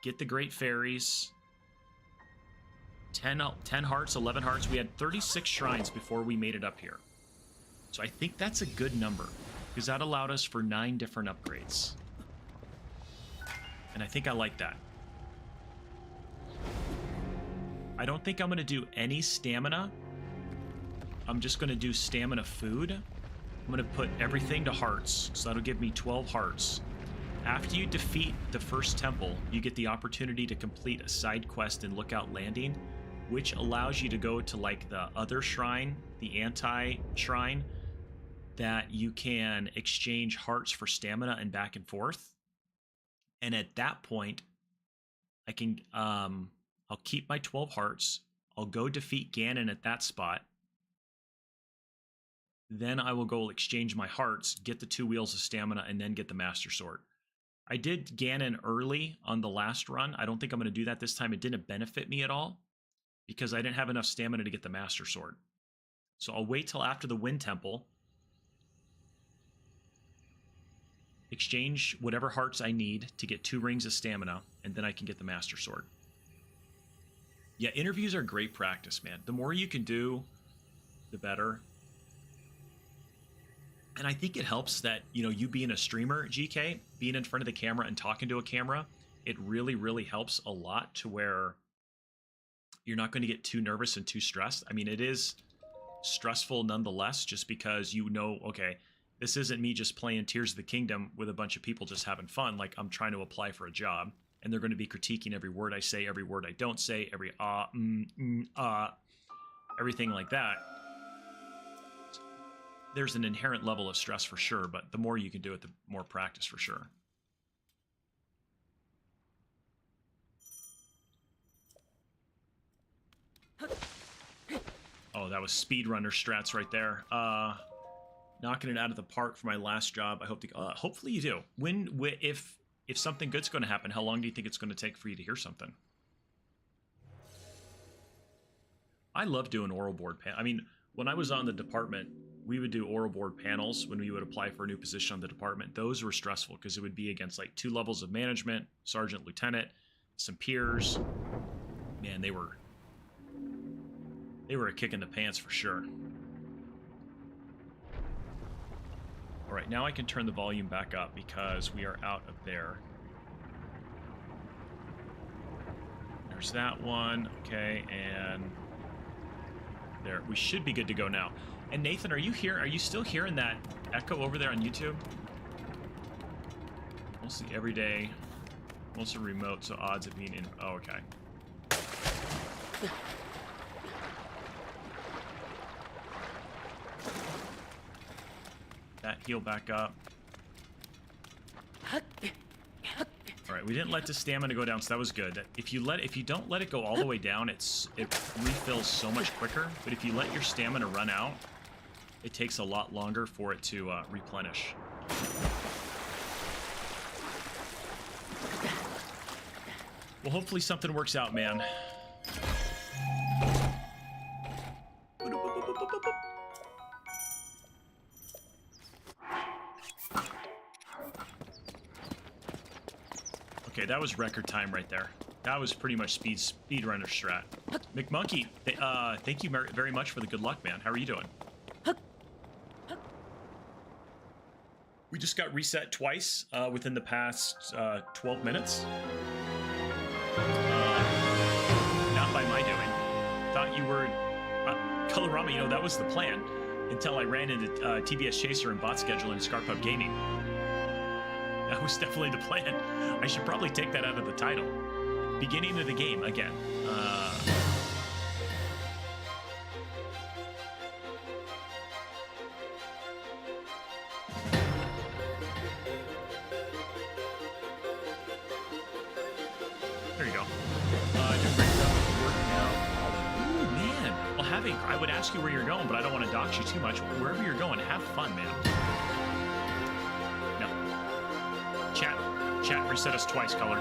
Get the Great Fairies. 10 hearts, 11 hearts. We had 36 shrines before we made it up here. So I think that's a good number, because that allowed us for 9 different upgrades. And I think I like that. I don't think I'm going to do any stamina. I'm just going to do stamina food. I'm going to put everything to hearts, so that'll give me 12 hearts. After you defeat the first temple, you get the opportunity to complete a side quest in Lookout Landing, which allows you to go to like the other shrine, the anti-shrine, that you can exchange hearts for stamina and back and forth. And at that point, I can, I'll keep my 12 hearts. I'll go defeat Ganon at that spot. Then I will go exchange my hearts, get the 2 wheels of stamina, and then get the Master Sword. I did Ganon early on the last run. I don't think I'm going to do that this time. It didn't benefit me at all because I didn't have enough stamina to get the Master Sword. So I'll wait till after the Wind Temple, exchange whatever hearts I need to get 2 rings of stamina, and then I can get the Master Sword. Yeah, interviews are great practice, man. The more you can do, the better. And I think it helps that, you know, you being a streamer, GK, being in front of the camera and talking to a camera, it really, really helps a lot to where you're not going to get too nervous and too stressed. I mean, it is stressful nonetheless, just because you know, okay, this isn't me just playing Tears of the Kingdom with a bunch of people just having fun. Like, I'm trying to apply for a job, and they're going to be critiquing every word I say, every word I don't say, every everything like that. There's an inherent level of stress for sure, but the more you can do it, the more practice for sure. Oh, that was speedrunner strats right there. Knocking it out of the park for my last job. I hope to. Hopefully you do. If something good's going to happen, how long do you think it's going to take for you to hear something? I love doing oral board panel. I mean, when I was on the department, we would do oral board panels when we would apply for a new position on the department. Those were stressful because it would be against like 2 levels of management, sergeant, lieutenant, some peers. Man, they were a kick in the pants for sure. All right, now I can turn the volume back up because we are out of there. There's that one. Okay, and there. We should be good to go now. And Nathan, are you here? Are you still hearing that echo over there on YouTube? Mostly every day, mostly remote, so odds of being in. Oh, okay. That heal back up. All right, we didn't let the stamina go down, so that was good. If you don't let it go all the way down, it refills so much quicker. But if you let your stamina run out, it takes a lot longer for it to replenish. Well, hopefully something works out, man. Okay, that was record time right there. That was pretty much speedrunner strat. McMonkey, thank you very much for the good luck, man. How are you doing? We just got reset twice within the past 12 minutes. Not by my doing. Thought you were... Colorama, you know, that was the plan. Until I ran into TBS Chaser and Bot Schedule and Scarpub Gaming. That was definitely the plan. I should probably take that out of the title. Beginning of the game, again. There you go. Doing great stuff. Working out. I would ask you where you're going, but I don't want to dox you too much. Wherever you're going, have fun, man. No. Chat, reset us twice, color.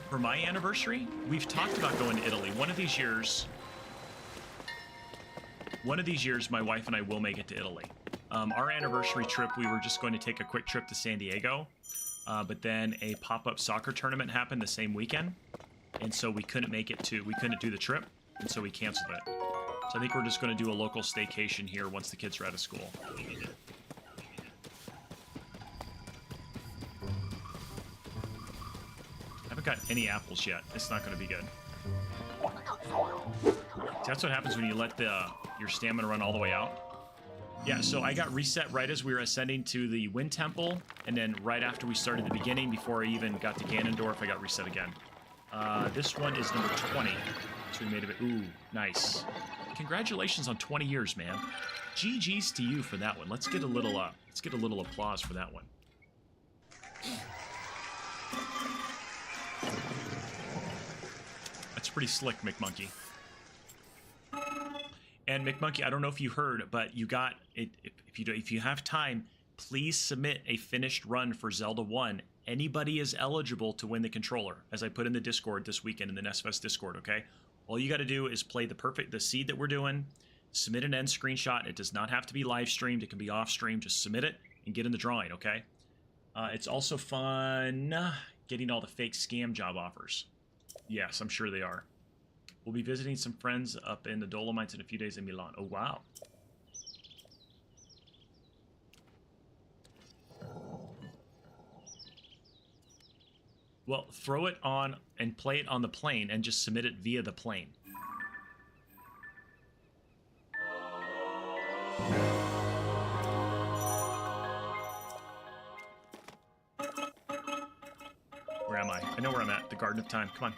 For my anniversary, we've talked about going to Italy. One of these years, my wife and I will make it to Italy. Our anniversary trip, we were just going to take a quick trip to San Diego, but then a pop-up soccer tournament happened the same weekend, and so we couldn't do the trip, and so we canceled it. So I think we're just going to do a local staycation here once the kids are out of school. Got any apples yet. It's not going to be good. That's what happens when you let your stamina run all the way out. Yeah, so I got reset right as we were ascending to the Wind Temple, and then right after we started the beginning, before I even got to Ganondorf, I got reset again. This one is number 20. So we made a bit. Ooh, nice. Congratulations on 20 years, man. GG's to you for that one. Let's get a little applause for that one. That's pretty slick, McMonkey. And McMonkey, I don't know if you heard, but you got it. If you have time, please submit a finished run for Zelda 1. Anybody is eligible to win the controller, as I put in the Discord this weekend in the NestFest Discord. Okay, all you got to do is play the seed that we're doing. Submit an end screenshot. It does not have to be live streamed. It can be off stream. Just submit it and get in the drawing. Okay. It's also fun getting all the fake scam job offers. Yes, I'm sure they are. We'll be visiting some friends up in the Dolomites in a few days in Milan. Oh, wow. Well, throw it on and play it on the plane and just submit it via the plane. Where am I? I know where I'm at. The Garden of Time. Come on.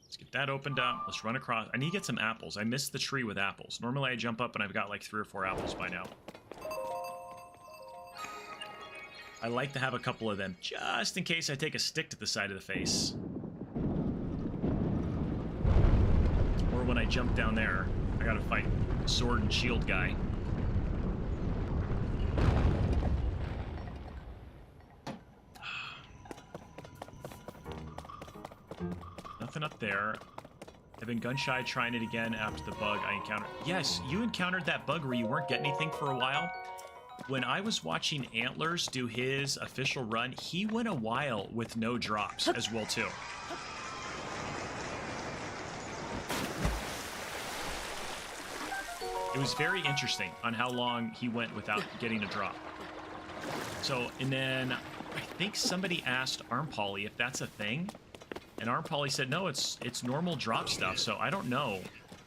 Let's get that opened up. Let's run across. I need to get some apples. I missed the tree with apples. Normally I jump up and I've got like 3 or 4 apples by now. I like to have a couple of them just in case I take a stick to the side of the face. Or when I jump down there, I gotta fight sword and shield guy. Nothing up there. I've been gun-shy trying it again after the bug I encountered. Yes, you encountered that bug where you weren't getting anything for a while. When I was watching Antlers do his official run, he went a while with no drops as well, too. It was very interesting on how long he went without getting a drop. So, and then I think somebody asked Arm Polly if that's a thing. And Arm Polly said, no, it's normal drop stuff, so I don't know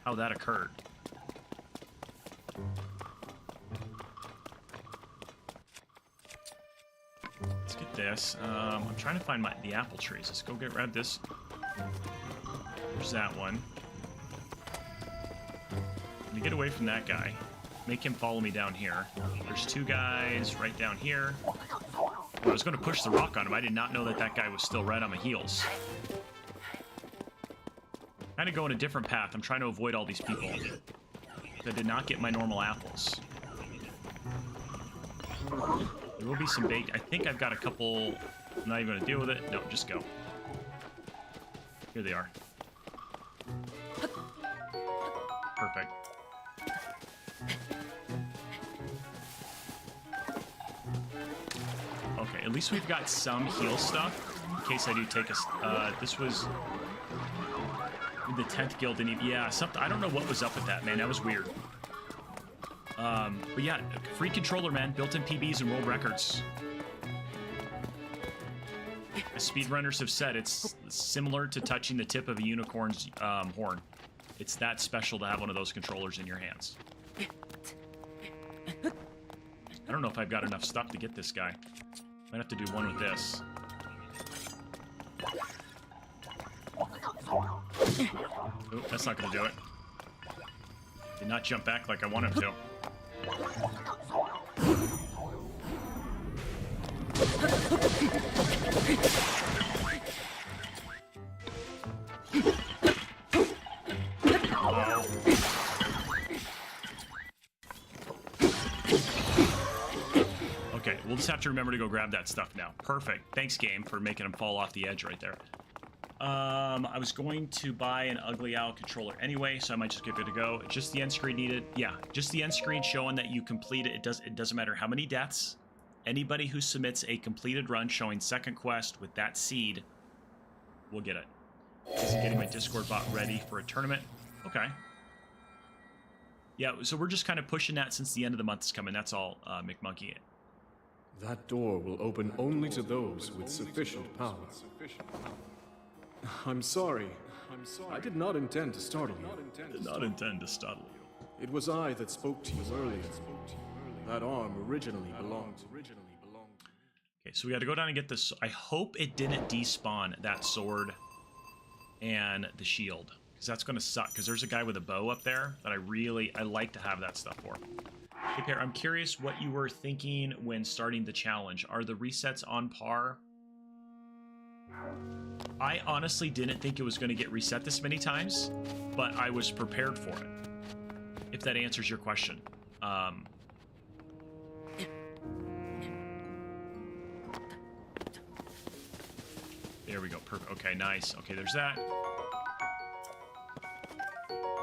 how that occurred. Let's get this. I'm trying to find the apple trees. Let's go grab this. There's that one. Let me get away from that guy. Make him follow me down here. There's 2 guys right down here. I was going to push the rock on him. I did not know that that guy was still right on my heels. Kind of going a different path. I'm trying to avoid all these people that did not get my normal apples. There will be some bait. I think I've got a couple. I'm not even going to deal with it. No, just go. Here they are. Perfect. Okay, at least we've got some heal stuff in case I do take a. This was the 10th guild. Didn't even, yeah, something. I don't know what was up with that, man. That was weird. But yeah, free controller, man. Built-in PBs and world records. As speedrunners have said, it's similar to touching the tip of a unicorn's horn. It's that special to have one of those controllers in your hands. I don't know if I've got enough stuff to get this guy. Might have to do one with this. Oop, that's not gonna do it. Did not jump back like I want him to. Okay, we'll just have to remember to go grab that stuff now. Perfect. Thanks, game, for making him fall off the edge right there. I was going to buy an Ugly Owl controller anyway, so I might just get good to go. Just the end screen needed. Yeah, just the end screen showing that you completed. It doesn't matter how many deaths. Anybody who submits a completed run showing second quest with that seed will get it. This is getting my Discord bot ready for a tournament. Okay. Yeah, so we're just kind of pushing that since the end of the month is coming. That's all, McMonkey. That door will open only to those with sufficient power. I'm sorry. I did not intend to startle you. Did not intend to startle you. It was I that spoke to you earlier. That arm originally belonged. Okay, so we got to go down and get this. I hope it didn't despawn that sword and the shield, because that's going to suck, because there's a guy with a bow up there that I like to have that stuff for. Hey, Pear, I'm curious what you were thinking when starting the challenge. Are the resets on par? I honestly didn't think it was going to get reset this many times, but I was prepared for it, if that answers your question. There we go. Perfect. Okay, nice. Okay, there's that.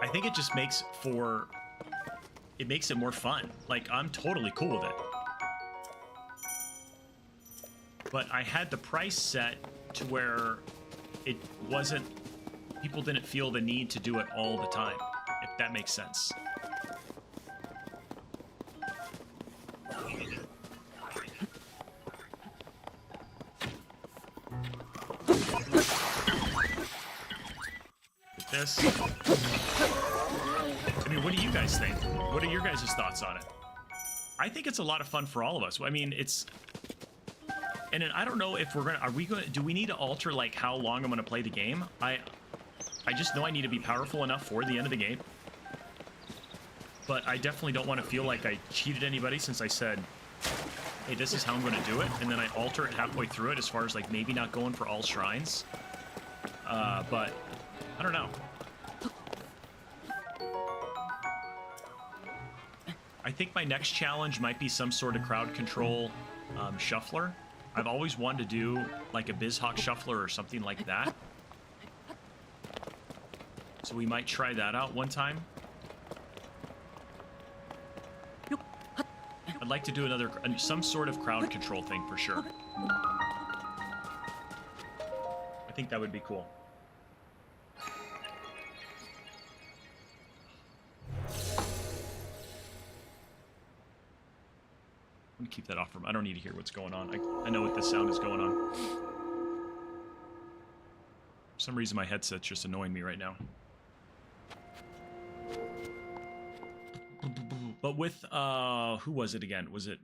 I think it just makes for... It makes it more fun. Like, I'm totally cool with it. But I had the price set to where it wasn't... People didn't feel the need to do it all the time, if that makes sense. This. I mean, what do you guys think? What are your guys' thoughts on it? I think it's a lot of fun for all of us. I mean, it's... And then I don't know if we're gonna... Are we gonna... Do we need to alter, like, how long I'm gonna play the game? I just know I need to be powerful enough for the end of the game. But I definitely don't want to feel like I cheated anybody since I said, hey, this is how I'm gonna do it. And then I alter it halfway through it as far as, like, maybe not going for all shrines. But... I don't know. I think my next challenge might be some sort of crowd control shuffler. I've always wanted to do like a BizHawk shuffler or something like that. So we might try that out one time. I'd like to do some sort of crowd control thing for sure. I think that would be cool. Keep that off from... I don't need to hear what's going on. I know what this sound is going on. For some reason my headset's just annoying me right now. But with who was it again? Was it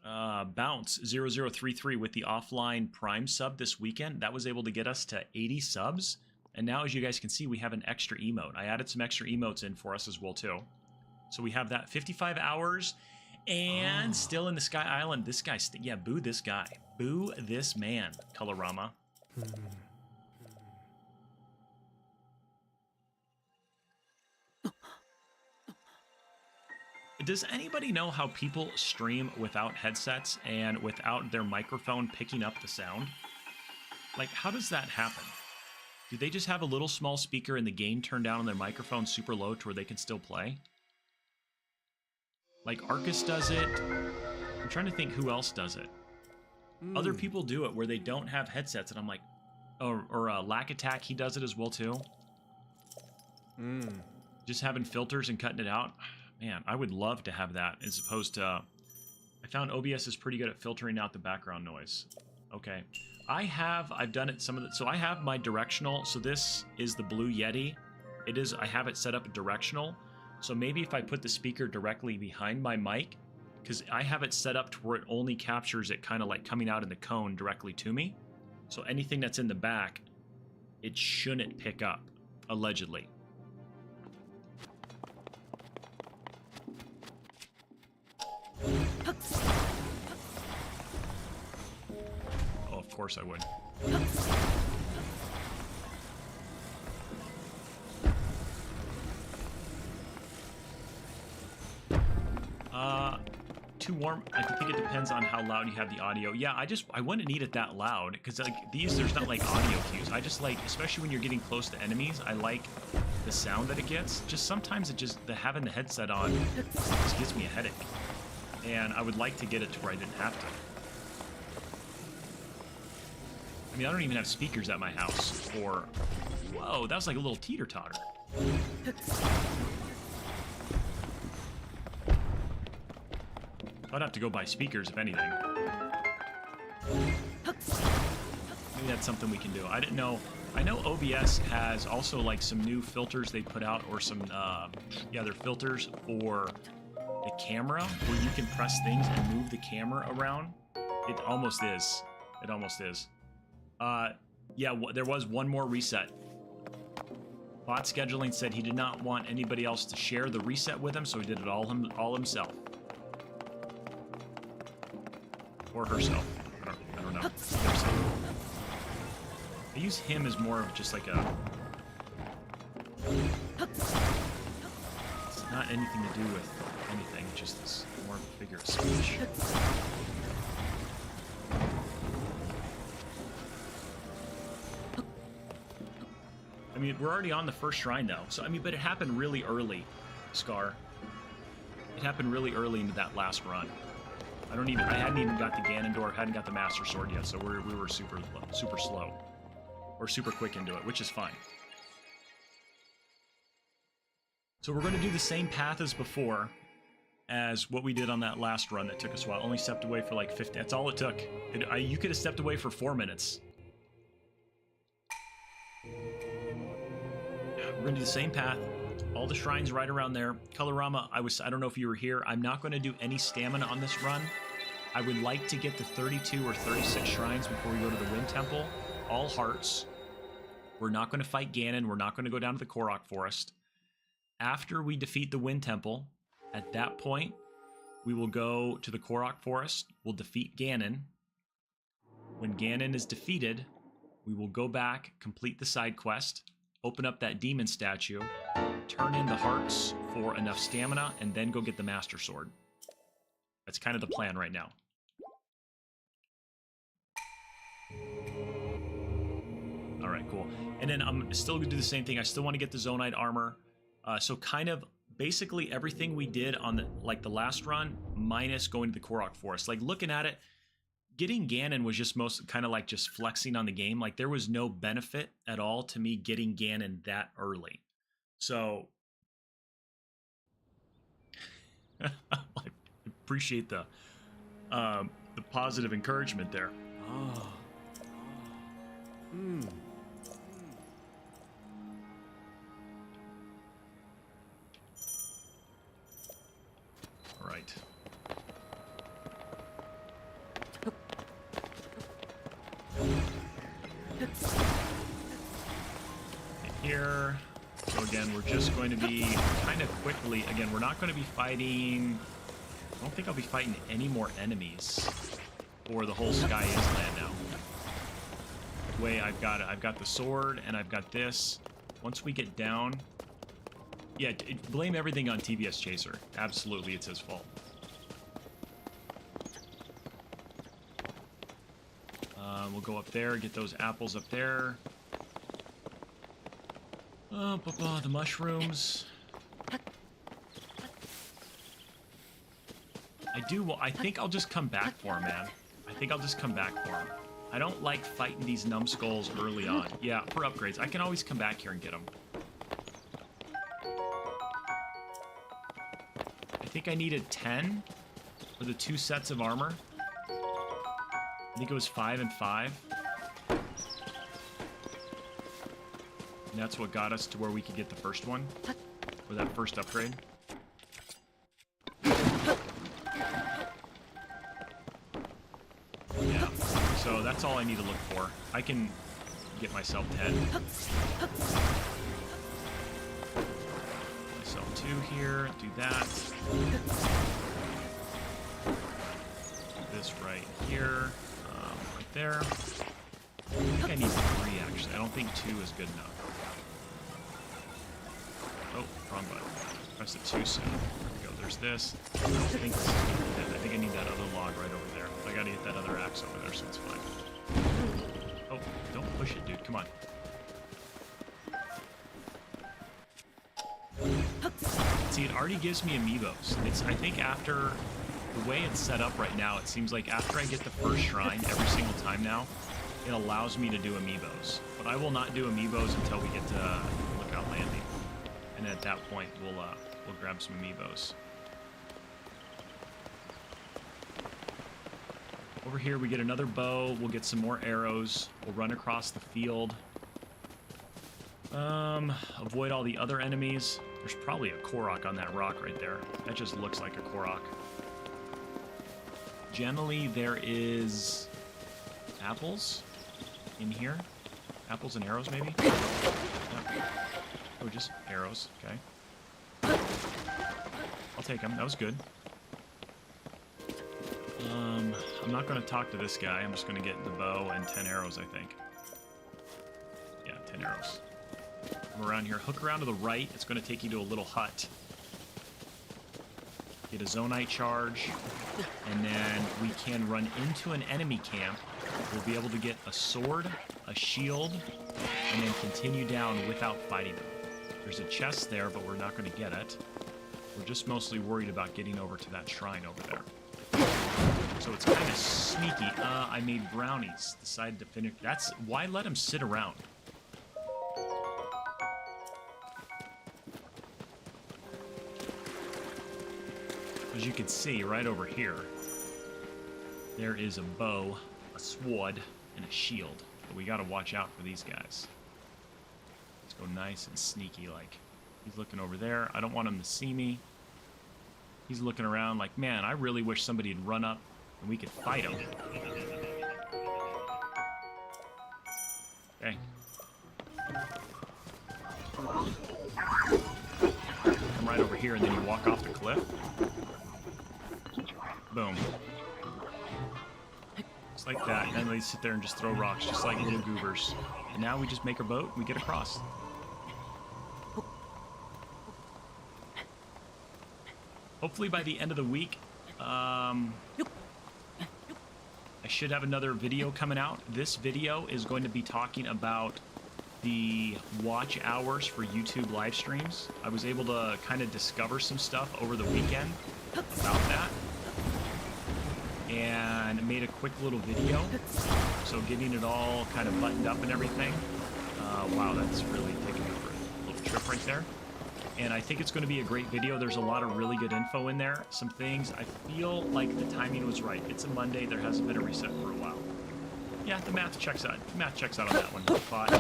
Bounce 0033 with the offline Prime sub this weekend? That was able to get us to 80 subs. And now, as you guys can see, we have an extra emote. I added some extra emotes in for us as well too. So we have that 55 hours. And still in the Sky Island, this guy, yeah, boo this guy. Boo this man, Colorama. Does anybody know how people stream without headsets and without their microphone picking up the sound? Like, how does that happen? Do they just have a little small speaker and the gain turned down on their microphone super low to where they can still play? Like, Arcus does it. I'm trying to think who else does it. Other people do it where they don't have headsets, and I'm like... Or Lack Attack, he does it as well, too. Just having filters and cutting it out. Man, I would love to have that, as opposed to... I found OBS is pretty good at filtering out the background noise. Okay. I've done it some of the... So I have my directional. So this is the Blue Yeti. I have it set up directional. So maybe if I put the speaker directly behind my mic, because I have it set up to where it only captures it kind of like coming out in the cone directly to me. So anything that's in the back, it shouldn't pick up. Allegedly. Oh, of course I would. Too warm. I think it depends on how loud you have the audio. Yeah, I wouldn't need it that loud because like there's not like audio cues. I just like, especially when you're getting close to enemies, I like the sound that it gets. Just sometimes having the headset on just gives me a headache, and I would like to get it to where I didn't have to. I mean, I don't even have speakers at my house. Or, whoa, that was like a little teeter-totter. I'd have to go buy speakers, if anything. Maybe that's something we can do. I didn't know. I know OBS has also like some new filters they put out, or some, yeah, they're filters for the camera where you can press things and move the camera around. It almost is. It almost is. Yeah, there was one more reset. Bot scheduling said he did not want anybody else to share the reset with him, so he did it all himself. Or herself. I don't know. I use him as more of just like a... It's not anything to do with anything, just this more of a figure of speech. I mean, we're already on the first shrine though, so I mean, but it happened really early, Scar. It happened really early into that last run. I hadn't even got the Ganondorf, hadn't got the Master Sword yet, so we were super slow. Or super quick into it, which is fine. So we're going to do the same path as before, as what we did on that last run that took us a while. Only stepped away for like 50, that's all it took. You could have stepped away for 4 minutes. We're going to do the same path. All the shrines right around there. Colorama, I don't know if you were here. I'm not going to do any stamina on this run. I would like to get to 32 or 36 shrines before we go to the Wind Temple. All hearts. We're not going to fight Ganon. We're not going to go down to the Korok Forest. After we defeat the Wind Temple, at that point, we will go to the Korok Forest. We'll defeat Ganon. When Ganon is defeated, we will go back, complete the side quest, open up that demon statue, turn in the hearts for enough stamina, and then go get the Master Sword. That's kind of the plan right now. All right, cool. And then I'm still going to do the same thing. I still want to get the Zonite armor. So kind of basically everything we did on the last run, minus going to the Korok Forest. Like looking at it, getting Ganon was just kind of like just flexing on the game. Like there was no benefit at all to me getting Ganon that early. So I appreciate the positive encouragement there. All right. Here. So again, we're just going to be kind of quickly, again, we're not going to be fighting, I don't think I'll be fighting any more enemies for the whole Sky Is land now. The way I've got the sword and I've got this. Once we get down, yeah, blame everything on TBS Chaser. Absolutely, it's his fault. We'll go up there, get those apples up there. The mushrooms. I think I'll just come back for him, man. I think I'll just come back for him. I don't like fighting these numbskulls early on. Yeah, for upgrades. I can always come back here and get them. I think I needed 10 for the 2 sets of armor. I think it was 5 and 5. And that's what got us to where we could get the first one. Or that first upgrade. Yeah. So that's all I need to look for. I can get myself 10. 2 here. Do that. This right here. Right there. I think I need 3, actually. I don't think 2 is good enough. Oh, wrong button. Pressed it too soon. There we go. There's this. I don't think this is good. I think I need that other log right over there. I gotta get that other axe over there, so it's fine. Oh, don't push it, dude. Come on. See, it already gives me amiibos. It's, I think after, the way it's set up right now, it seems like after I get the first shrine every single time now, it allows me to do amiibos. But I will not do amiibos until we get to Lookout Landing. And at that point, we'll grab some amiibos. Over here, we get another bow. We'll get some more arrows. We'll run across the field. Avoid all the other enemies. There's probably a Korok on that rock right there. That just looks like a Korok. Generally, there is apples in here. Apples and arrows, maybe? Yep. Oh, just arrows. Okay. I'll take them. That was good. I'm not going to talk to this guy. I'm just going to get the bow and 10 arrows, I think. Yeah, 10 arrows. Come around here. Hook around to the right. It's going to take you to a little hut. Get a Zonite charge. And then we can run into an enemy camp. We'll be able to get a sword, a shield, and then continue down without fighting them. There's a chest there, but we're not going to get it. We're just mostly worried about getting over to that shrine over there. So it's kind of sneaky. I made brownies. Decided to finish. That's why let them sit around. As you can see right over here, there is a bow, a sword, and a shield. But we got to watch out for these guys. Let's go nice and sneaky like. He's looking over there. I don't want him to see me. He's looking around like, man, I really wish somebody had run up and we could fight him. Okay. Come right over here and then you walk off the cliff. Boom. Just like that. And then they sit there and just throw rocks, just like little goobers. And now we just make our boat and we get across. Hopefully by the end of the week, I should have another video coming out. This video is going to be talking about the watch hours for YouTube live streams. I was able to kind of discover some stuff over the weekend about that. And made a quick little video. So getting it all kind of buttoned up and everything. Wow, that's really taking me for a little trip right there. And I think it's going to be a great video. There's a lot of really good info in there. Some things, I feel like the timing was right. It's a Monday. There hasn't been a reset for a while. Yeah, the math checks out. The math checks out on that one. But...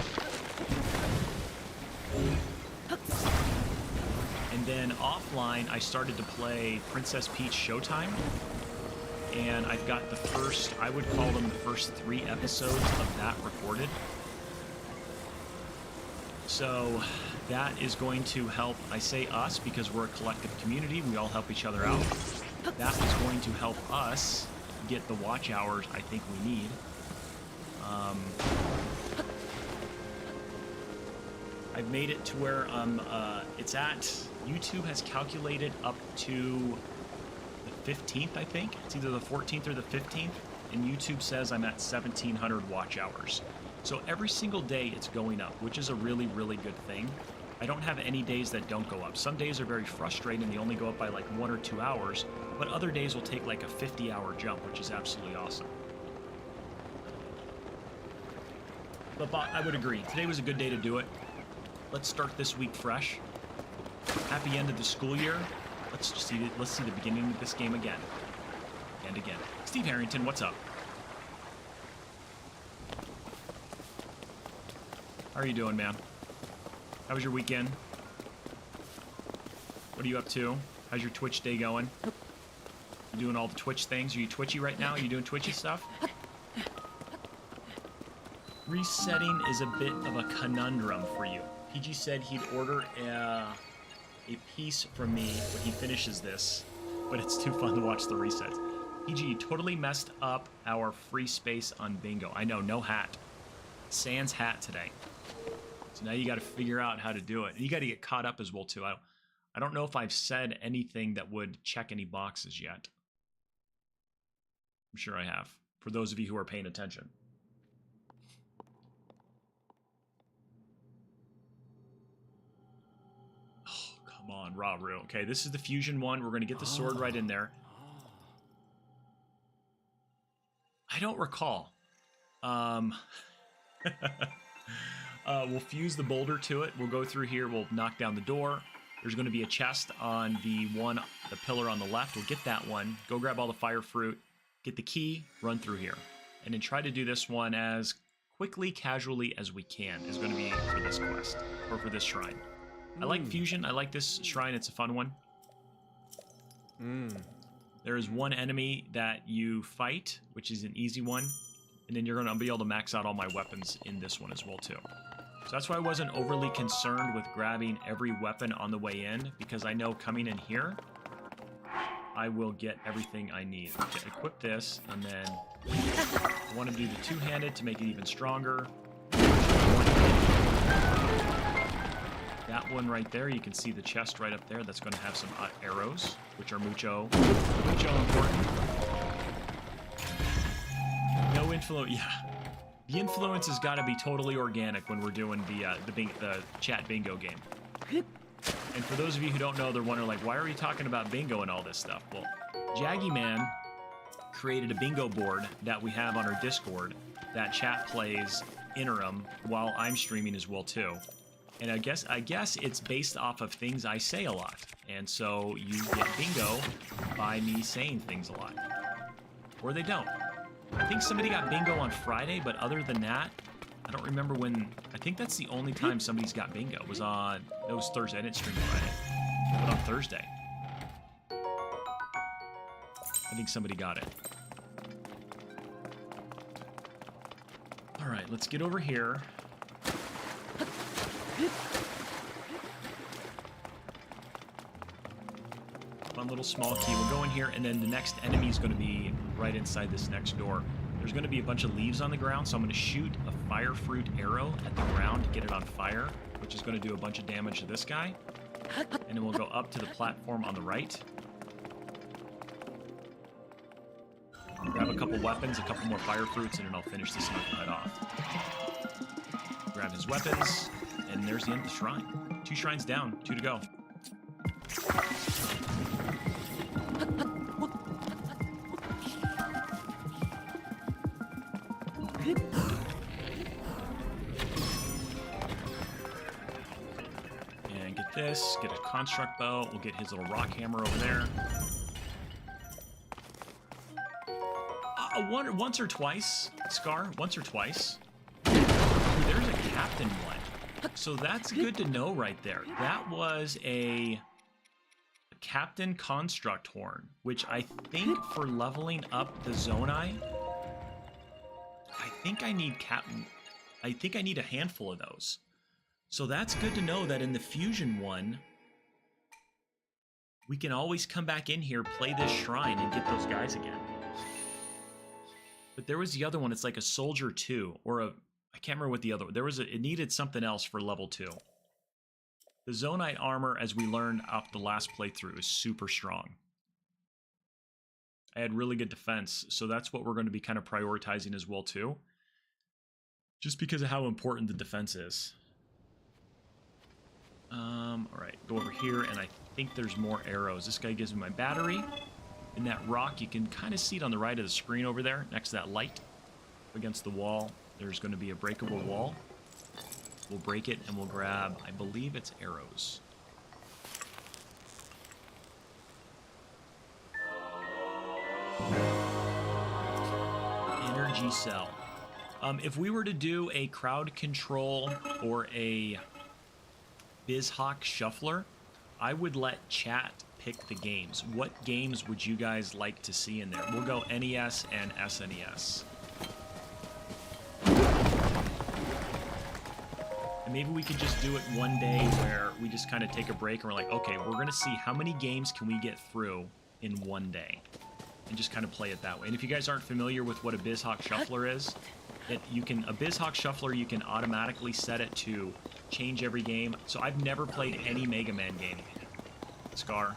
And then offline, I started to play Princess Peach Showtime. And I've got the first, I would call them the first 3 episodes of that recorded. So that is going to help, I say us because we're a collective community, we all help each other out. That is going to help us get the watch hours I think we need. I've made it to where it's at, YouTube has calculated up to the 15th, I think. It's either the 14th or the 15th, and YouTube says I'm at 1,700 watch hours. So every single day it's going up, which is a really, really good thing. I don't have any days that don't go up. Some days are very frustrating and they only go up by like 1 or 2 hours, but other days will take like a 50-hour jump, which is absolutely awesome. But I would agree. Today was a good day to do it. Let's start this week fresh. Happy end of the school year. Let's see the beginning of this game again. And again. Steve Harrington, what's up? How are you doing, man? How was your weekend? What are you up to? How's your Twitch day going? You doing all the Twitch things? Are you twitchy right now? Are you doing twitchy stuff? Resetting is a bit of a conundrum for you. PG said he'd order a piece from me when he finishes this, but it's too fun to watch the resets. PG, totally messed up our free space on bingo. I know, no hat. Sans hat today. So now you got to figure out how to do it. And you got to get caught up as well, too. I don't know if I've said anything that would check any boxes yet. I'm sure I have, for those of you who are paying attention. Oh, come on, Raru. Okay, this is the fusion one. We're going to get the sword right in there. I don't recall. We'll fuse the boulder to it. We'll go through here. We'll knock down the door. There's going to be a chest on the pillar on the left. We'll get that one. Go grab all the fire fruit. Get the key. Run through here. And then try to do this one as quickly, casually as we can is going to be for this quest. Or for this shrine. I like fusion. I like this shrine. It's a fun one. There is one enemy that you fight, which is an easy one. And then you're going to be able to max out all my weapons in this one as well, too. So that's why I wasn't overly concerned with grabbing every weapon on the way in, because I know coming in here, I will get everything I need. Okay, equip this, and then I want to do the two-handed to make it even stronger. That one right there, you can see the chest right up there. That's going to have some arrows, which are mucho important. No influence, yeah. The influence has got to be totally organic when we're doing the chat bingo game. And for those of you who don't know, they're wondering, like, why are you talking about bingo and all this stuff? Well, Jaggy Man created a bingo board that we have on our Discord that chat plays interim while I'm streaming as well, too. And I guess it's based off of things I say a lot. And so you get bingo by me saying things a lot. Or they don't. I think somebody got bingo on Friday, but other than that, I don't remember when. I think that's the only time somebody's got bingo. It was Thursday. I didn't stream Friday, but on Thursday. I think somebody got it. All right, let's get over here. Fun little small key. We'll go in here, and then the next enemy is going to be right inside this next door. There's going to be a bunch of leaves on the ground, so I'm going to shoot a fire fruit arrow at the ground to get it on fire, which is going to do a bunch of damage to this guy. And then we'll go up to the platform on the right. Grab a couple weapons, a couple more fire fruits, and then I'll finish this right off. Grab his weapons, and there's the end of the shrine. 2 shrines down, 2 to go. And get this, get a construct bow. We'll get his little rock hammer over there. Once or twice, Scar, once or twice. Ooh, there's a captain one. So that's good to know right there. That was a captain construct horn, which I think for leveling up the Zonai, I think I need a handful of those. So that's good to know that in the fusion one, we can always come back in here, play this shrine, and get those guys again. But there was the other one. It's like a soldier 2, or I can't remember what the other one. It needed something else for level 2. The Zonite armor, as we learned off the last playthrough, is super strong. I had really good defense, so that's what we're going to be kind of prioritizing as well too. Just because of how important the defense is. Alright, go over here, and I think there's more arrows. This guy gives me my battery. And that rock, you can kind of see it on the right of the screen over there, next to that light. Against the wall, there's going to be a breakable wall. We'll break it, and we'll grab, I believe it's arrows. Energy cell. If we were to do a crowd control or a BizHawk shuffler, I would let chat pick the games. What games would you guys like to see in there? We'll go NES and SNES. And maybe we could just do it one day where we just kind of take a break and we're like, okay, we're going to see how many games can we get through in one day. And just kind of play it that way. And if you guys aren't familiar with what a BizHawk Shuffler is, a BizHawk Shuffler, you can automatically set it to change every game. So I've never played any Mega Man game. Scar.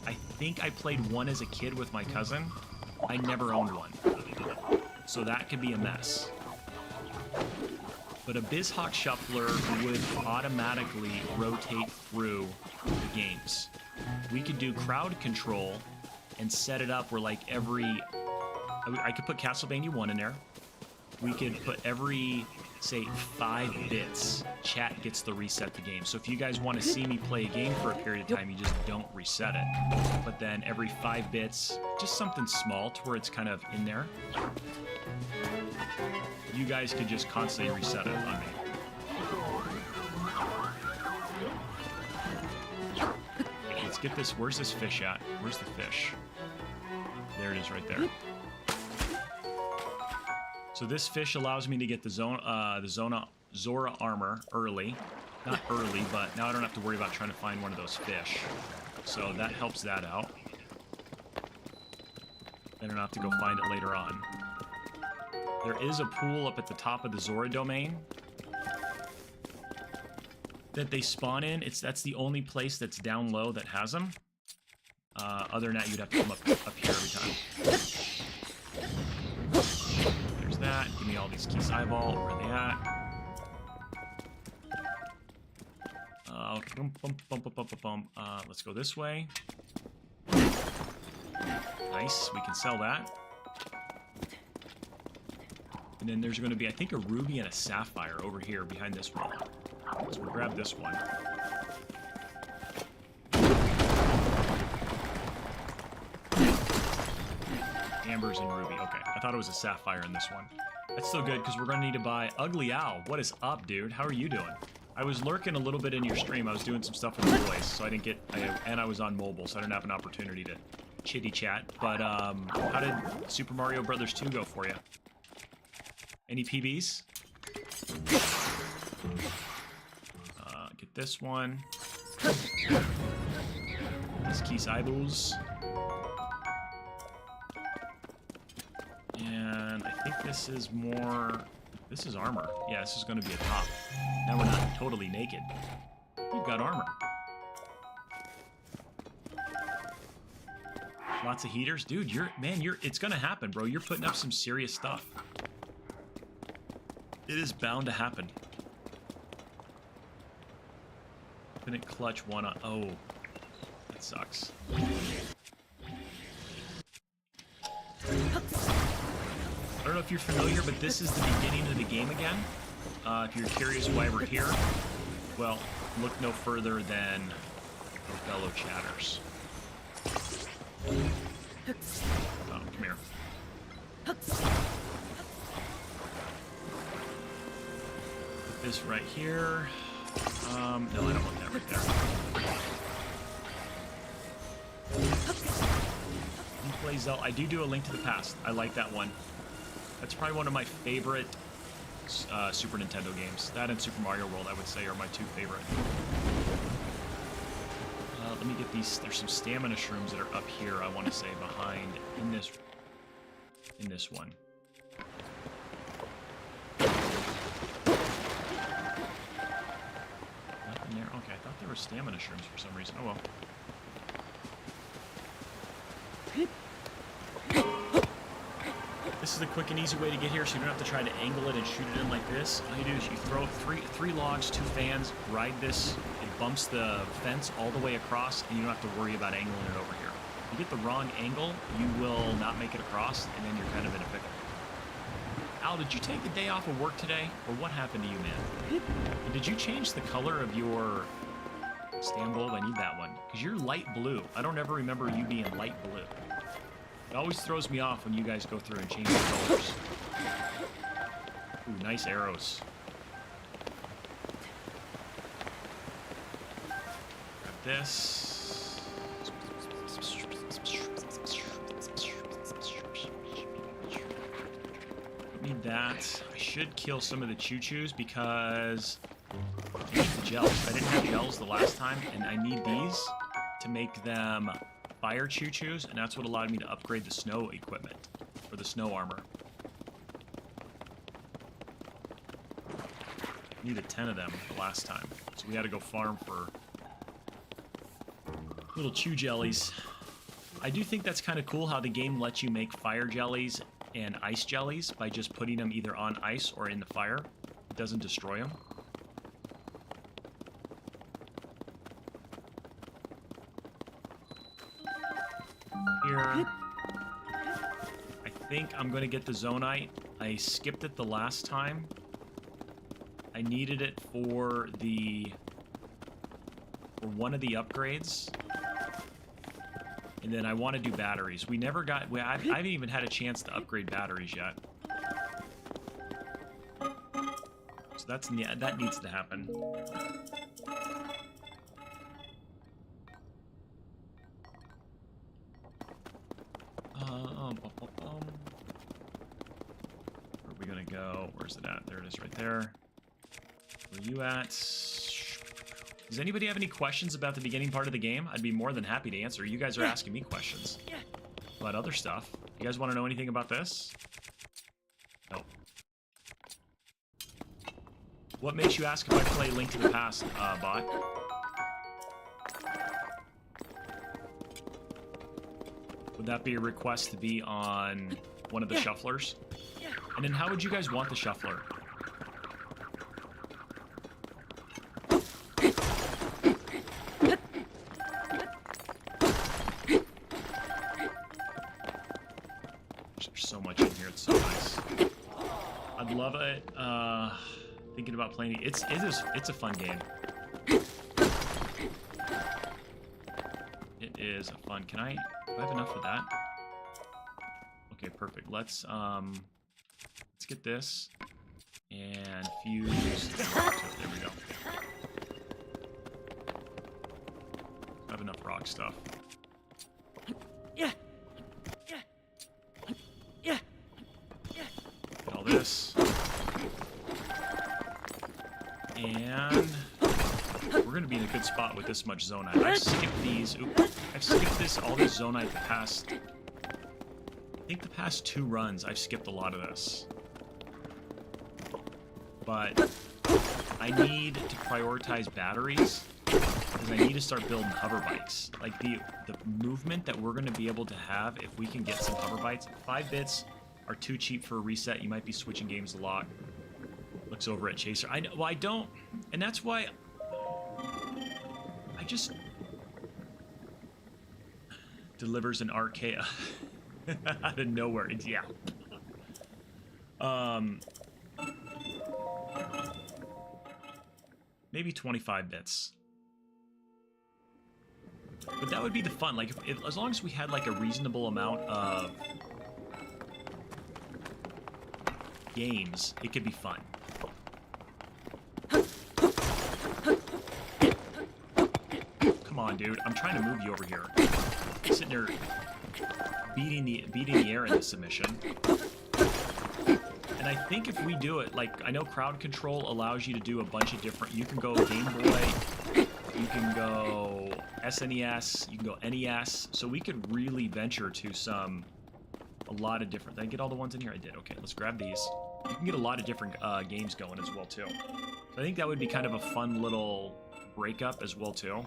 I think I played one as a kid with my cousin. I never owned one. So that could be a mess. But a BizHawk Shuffler would automatically rotate through the games. We could do crowd control and set it up where like I could put Castlevania 1 in there. We could put every, say, 5 bits, chat gets to reset the game. So if you guys want to see me play a game for a period of time, you just don't reset it. But then every 5 bits, just something small to where it's kind of in there. You guys could just constantly reset it on me. Let's get this. Where's this fish at? Where's the fish? There it is right there. So this fish allows me to get the Zora armor early. Not early, but now I don't have to worry about trying to find one of those fish. So that helps that out. I don't have to go find it later on. There is a pool up at the top of the Zora domain that they spawn in. That's the only place that's down low that has them. Other than that, you'd have to come up here every time. There's that. Give me all these keys eyeball. Where are they at? Let's go this way. Nice. We can sell that. And then there's going to be, I think, a ruby and a sapphire over here behind this wall. So we'll grab this one. Ambers and ruby. Okay, I thought it was a sapphire in this one. That's still good because we're going to need to buy Ugly Owl. What is up, dude? How are you doing? I was lurking a little bit in your stream. I was doing some stuff with the boys, so I didn't get... and I was on mobile, so I didn't have an opportunity to chitty-chat. But, how did Super Mario Brothers 2 go for you? Any PBs? Get this one. These keys eyeballs. And I think this is more... This is armor. Yeah, this is going to be a top. Now we're not totally naked. We've got armor. Lots of heaters. Dude, it's going to happen, bro. You're putting up some serious stuff. It is bound to happen. Infinite clutch one on... Oh. That sucks. I don't know if you're familiar, but this is the beginning of the game again. If you're curious why we're here, well, look no further than our fellow chatters. Oh, come here. Put this right here. No, I don't want that right there. Play Zelda. I do a Link to the Past. I like that one. That's probably one of my favorite Super Nintendo games. That and Super Mario World, I would say, are my 2 favorite. Let me get these. There's some stamina shrooms that are up here, I want to say, behind in this one. Nothing there. Okay, I thought there were stamina shrooms for some reason. Oh well. This is the quick and easy way to get here, so you don't have to try to angle it and shoot it in like this. All you do is you throw three logs, 2 fans, ride this, it bumps the fence all the way across, and you don't have to worry about angling it over here. If you get the wrong angle, you will not make it across, and then you're kind of in a pickle. Al, did you take the day off of work today, or what happened to you, man? And did you change the color of your stand bulb? I need that one, because you're light blue. I don't ever remember you being light blue. It always throws me off when you guys go through and change the colors. Ooh, nice arrows. Grab this. Don't need that. I should kill some of the choo-choos because I need the gels. I didn't have gels the last time, and I need these to make them fire choo-choos, and that's what allowed me to upgrade the snow equipment, or the snow armor. Needed 10 of them the last time, so we had to go farm for little chew jellies. I do think that's kind of cool how the game lets you make fire jellies and ice jellies by just putting them either on ice or in the fire. It doesn't destroy them. Here. I think I'm going to get the Zonite. I skipped it the last time. I needed it for one of the upgrades. And then I want to do batteries. We never got... I haven't even had a chance to upgrade batteries yet. So that needs to happen. Where are we gonna go? Where's it at? There it is right there. Where are you at? Does anybody have any questions about the beginning part of the game? I'd be more than happy to answer. You guys are asking me questions about other stuff. You guys want to know anything about this? Nope. What makes you ask if I play Link to the Past, bot? Would that be a request to be on one of the shufflers? And then how would you guys want the shuffler? So much in here, it's so nice. I'd love it. Thinking about playing it's a fun game. It is a fun. Do I have enough for that? Okay, perfect. Let's get this and fuse. There we go. I have enough rock stuff. This. And we're going to be in a good spot with this much Zonite. I've skipped these. I've skipped all this Zonite the past... I think the past 2 runs, I've skipped a lot of this. But I need to prioritize batteries because I need to start building hover bikes. Like the movement that we're going to be able to have if we can get some hover bikes. 5 bits are too cheap for a reset. You might be switching games a lot. Looks over at Chaser. I know. Well, I don't, and that's why I just delivers an RK out of nowhere. Yeah. Maybe 25 bits. But that would be the fun. Like, as long as we had like a reasonable amount of games, it could be fun. Come on, dude. I'm trying to move you over here. Sitting there beating the air in the submission. And I think if we do it, like, I know crowd control allows you to do a bunch of different... You can go Game Boy, you can go SNES, you can go NES. So we could really venture to a lot of different... Did I get all the ones in here? I did. Okay, let's grab these. You can get a lot of different games going as well, too. So I think that would be kind of a fun little breakup as well, too.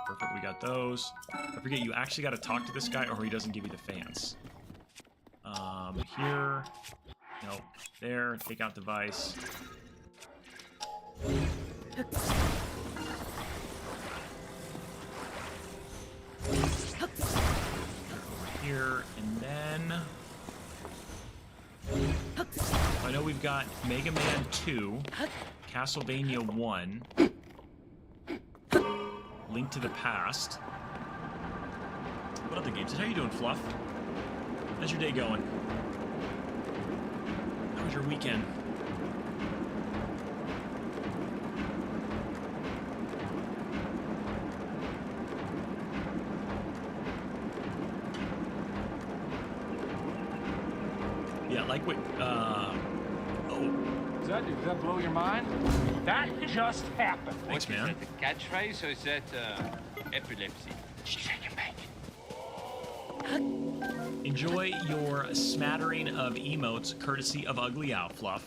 Perfect, we got those. I forget, you actually got to talk to this guy or he doesn't give you the fans. Here. Nope. There. Take out device. Here, and then I know we've got Mega Man 2, Castlevania 1, Link to the Past. What other games? How you doing, Fluff? How's your day going? How was your weekend? Yeah, like what, Did that blow your mind? That just happened. Thanks, man. Is that the catchphrase or is that epilepsy? Shake and bake. Enjoy your smattering of emotes courtesy of Ugly Owl Fluff.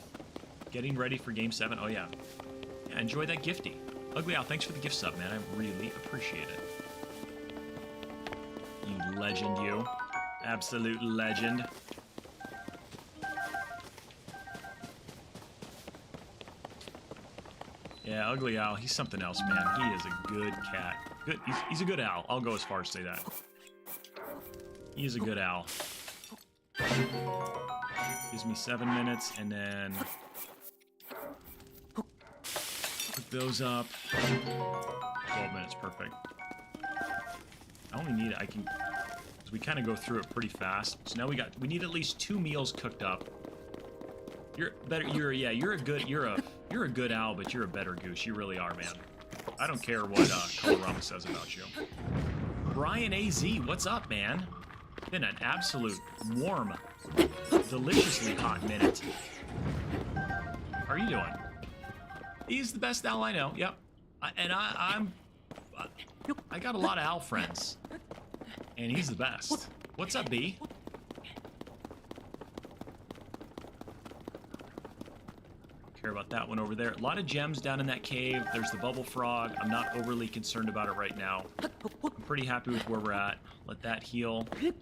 Getting ready for Game 7. Oh, yeah. Yeah, enjoy that gifty. Ugly Owl, thanks for the gift sub, man. I really appreciate it. You legend, you. Absolute legend. Yeah, Ugly Owl, he's something else, man. He is a good cat. Good. He's a good owl. I'll go as far as to say that. He is a good owl. Gives me 7 minutes, and then put those up. 12 minutes, perfect. I only need, I can, we kind of go through it pretty fast. So now we need at least 2 meals cooked up. You're better, you're a good owl, but you're a better goose. You really are, man. I don't care what Colorama says about you. Brian AZ, what's up, man? Been an absolute warm, deliciously hot minute. How are you doing? He's the best owl I know. Yep. I got a lot of owl friends, and he's the best. What's up, B? Care about that one over there. A lot of gems down in that cave. There's the bubble frog. I'm not overly concerned about it right now. I'm pretty happy with where we're at. Let that heal. As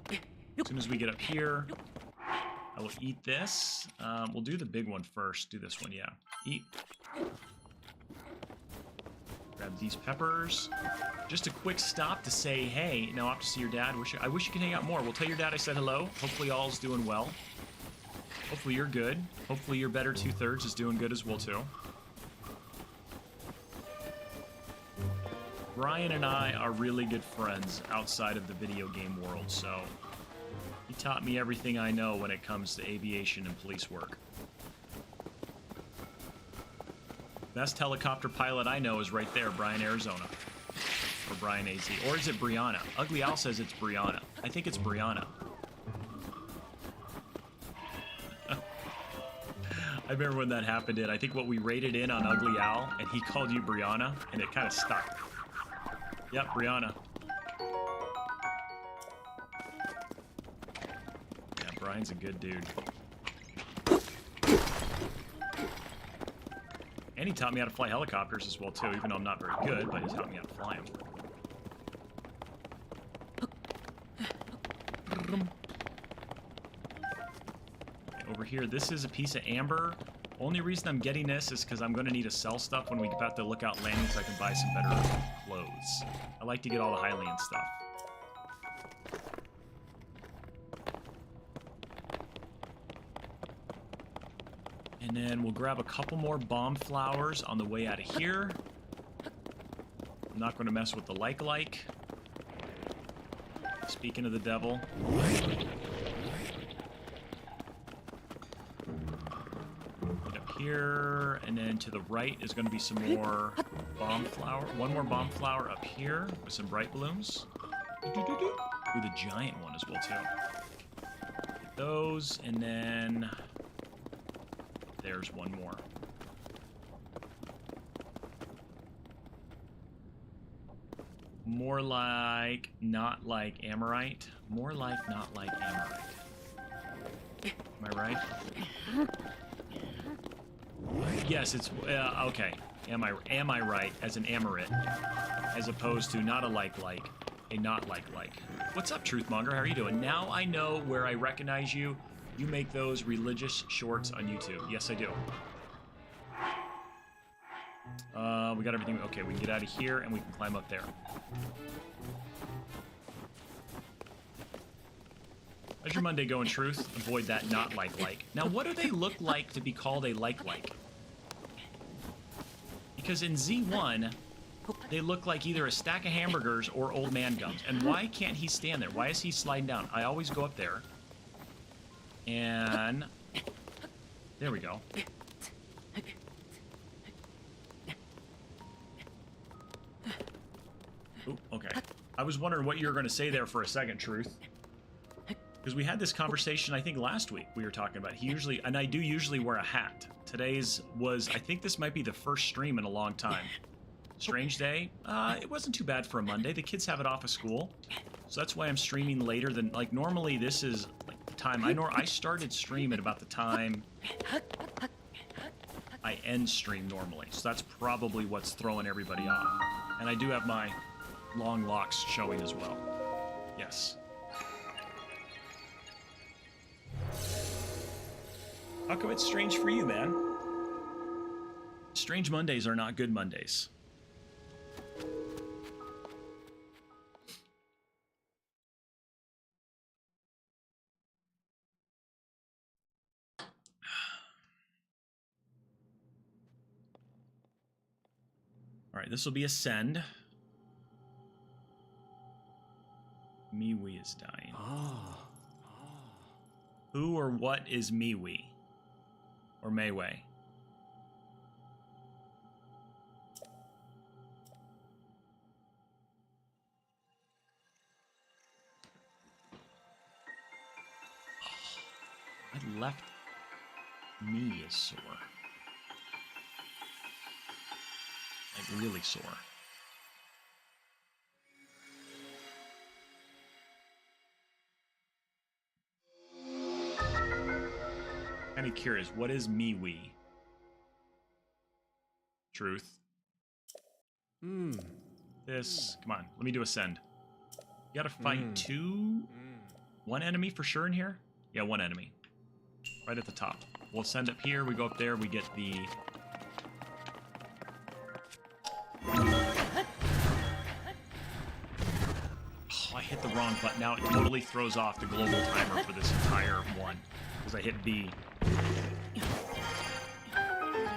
soon as we get up here, I will eat this. We'll do the big one first. Do this one, yeah. Eat. Grab these peppers. Just a quick stop to say, hey, now off to see your dad. I wish you could hang out more. We'll tell your dad I said hello. Hopefully all's doing well. Hopefully you're good. Hopefully your better 2/3 is doing good as well, too. Brian and I are really good friends outside of the video game world, so he taught me everything I know when it comes to aviation and police work. Best helicopter pilot I know is right there, Brian, Arizona. Or Brian AZ. Or is it Brianna? Ugly Owl says it's Brianna. I think it's Brianna. I remember when that happened. I think what we rated in on Ugly Owl, and he called you Brianna, and it kind of stuck. Yep, Brianna. Yeah, Brian's a good dude. And he taught me how to fly helicopters as well, too, even though I'm not very good, but he taught me how to fly them. Over here, this is a piece of amber. Only reason I'm getting this is because I'm going to need to sell stuff when we get back to Lookout Landing so I can buy some better clothes. I like to get all the Hylian stuff. And then we'll grab a couple more bomb flowers on the way out of here. I'm not going to mess with the like. Speaking of the devil. Here, and then to the right is going to be some more bomb flower. One more bomb flower up here with some bright blooms. Ooh, the giant one as well, too. Get those, and then there's one more. More like, not like Amorite. More like, not like Amorite. Am I right? Yes, it's okay. Am I right as an Amorite, as opposed to not a like, a not like. What's up, Truthmonger? How are you doing? Now I know where I recognize you. You make those religious shorts on YouTube. Yes, I do. We got everything. Okay, we can get out of here and we can climb up there. How's your Monday going, Truth? Avoid that not like. Now, what do they look like to be called a like? Because in Z1, they look like either a stack of hamburgers or old man gums. And why can't he stand there? Why is he sliding down? I always go up there. And there we go. Ooh, okay. I was wondering what you were going to say there for a second, Truth. Because we had this conversation, I think last week we were talking about. I do usually wear a hat. Today's was, I think this might be the first stream in a long time. Strange day. It wasn't too bad for a Monday. The kids have it off of school, so that's why I'm streaming later than like normally. This is like the time I started stream at about the time I end stream normally. So that's probably what's throwing everybody off. And I do have my long locks showing as well. Yes. How come it's strange for you, man? Strange Mondays are not good Mondays. All right, this will be a send. MeWe is dying. Who or what is MeWe? Or Mayway? My left knee is sore. Like really sore. Kind of curious, what is MeWe? Truth. This, come on, let me do a send. You gotta fight one enemy for sure in here? Yeah, one enemy. Right at the top. We'll send up here, we go up there, we get the... Oh, I hit the wrong button. Now it totally throws off the global timer for this entire one. Because I hit B.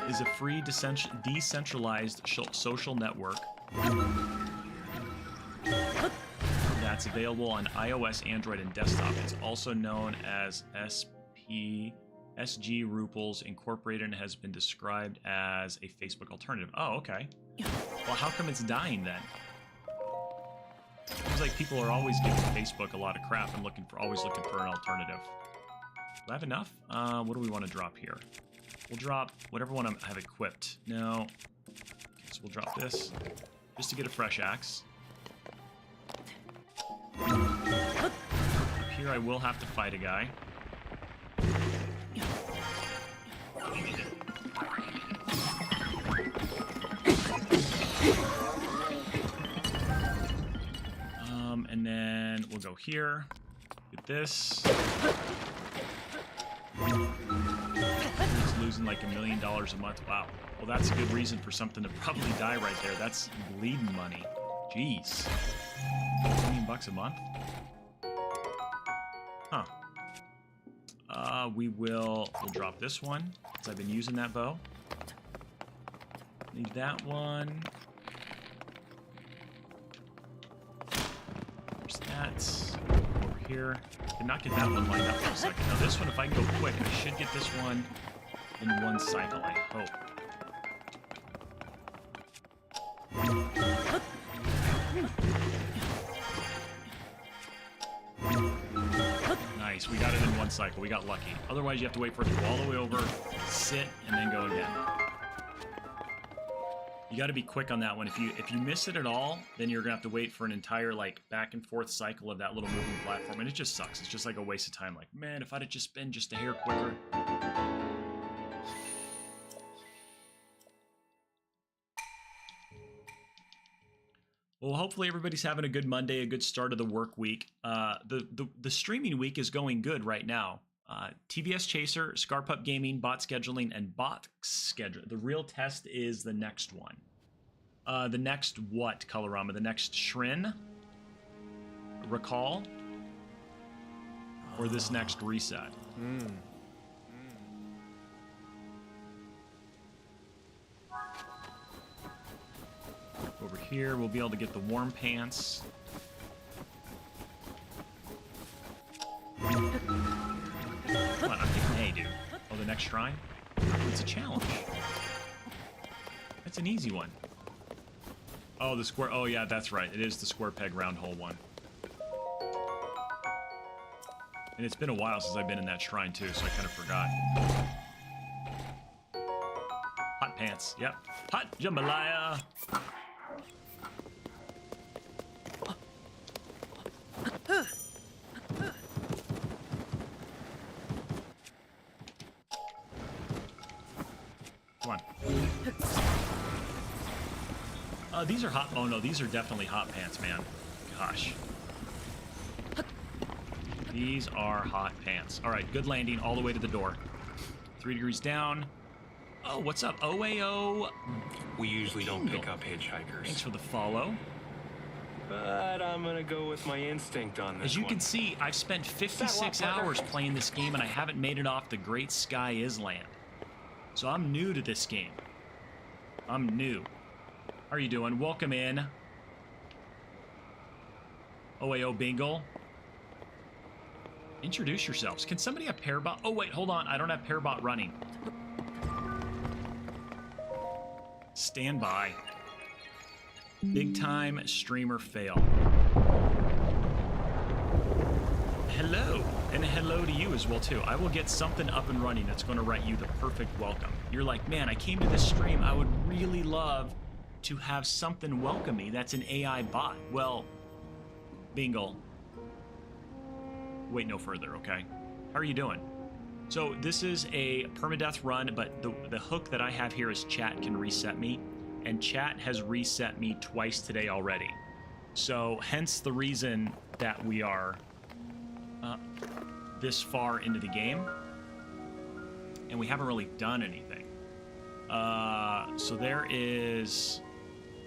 Is a free decentralized social network that's available on iOS, Android, and desktop. It's also known as SG Ruples Incorporated and has been described as a Facebook alternative. Oh, okay. Well, how come it's dying then? Seems like people are always giving Facebook a lot of crap and always looking for an alternative. Do I have enough? What do we want to drop here? We'll drop whatever one I have equipped. No. Okay, so we'll drop this just to get a fresh axe. Up here I will have to fight a guy. And then we'll go here. Get this. It's losing like $1 million a month. Wow. Well, that's a good reason for something to probably die right there. That's bleeding money. Jeez. $1 million a month? Huh. We'll drop this one, because I've been using that bow. Need that one. There's that. Over here. Did not get that one lined up for a second. Now this one, if I can go quick, I should get this one in one cycle, I hope. Nice, we got it in one cycle. We got lucky. Otherwise, you have to wait for it to go all the way over, sit, and then go again. You got to be quick on that one. If you miss it at all, then you're gonna have to wait for an entire like back and forth cycle of that little moving platform, and it just sucks. It's just like a waste of time. Like, man, if I'd have just been just a hair quicker. Well, hopefully everybody's having a good Monday, a good start of the work week. The streaming week is going good right now. TVS Chaser, Scarpup Gaming, bot scheduling, and bot schedule. The real test is the next one. The next what, Colorama? The next Shrin? Recall? Or this next reset? Over here, we'll be able to get the warm pants. Come on, I'm thinking A, dude. Oh, the next shrine? It's a challenge. That's an easy one. Oh, the square. Oh, yeah, that's right. It is the square peg round hole one. And it's been a while since I've been in that shrine too, so I kind of forgot. Hot pants, yep. Hot jambalaya. Come on. These are hot. Oh no, these are definitely hot pants, man. Gosh. These are hot pants. All right, good landing all the way to the door. 3 degrees down. Oh, what's up? OAO. We usually don't pick up hitchhikers. Thanks for the follow. But I'm gonna go with my instinct on this. As you can see, I've spent 56 hours playing this game and I haven't made it off the Great Sky Island. So I'm new to this game. I'm new. How are you doing? Welcome in. OAO Bingle. Introduce yourselves. Can somebody have Parabot? Oh, wait, hold on. I don't have Parabot running. Stand by. Big time streamer fail. Hello, and hello to you as well too. I will get something up and running that's going to write you the perfect welcome. You're like, man, I came to this stream. I would really love to have something welcome me that's an AI bot. Well, Bingle, wait no further, okay? How are you doing? So this is a permadeath run, but the hook that I have here is chat can reset me, and chat has reset me twice today already. So hence the reason that we are this far into the game, and we haven't really done anything. So there is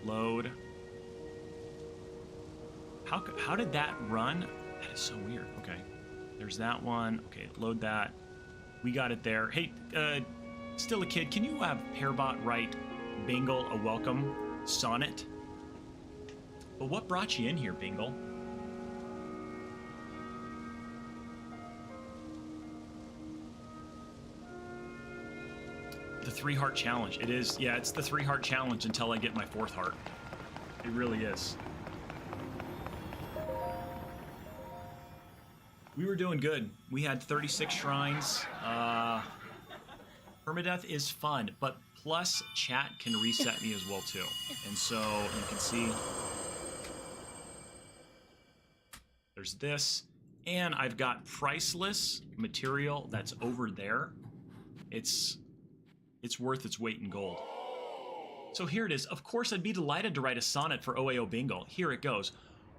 load. How did that run? That is so weird. Okay, there's that one. Okay, load that. We got it there. Hey, still a kid. Can you have Pearbot write Bingle a welcome sonnet? But what brought you in here, Bingle? The 3-heart challenge. It is, yeah, it's the 3-heart challenge until I get my 4th heart. It really is. We were doing good. We had 36 shrines. Permadeath is fun, but plus chat can reset me as well too. And so you can see there's this, and I've got priceless material that's over there. It's worth its weight in gold. So here it is. Of course, I'd be delighted to write a sonnet for OAO Bingle. Here it goes.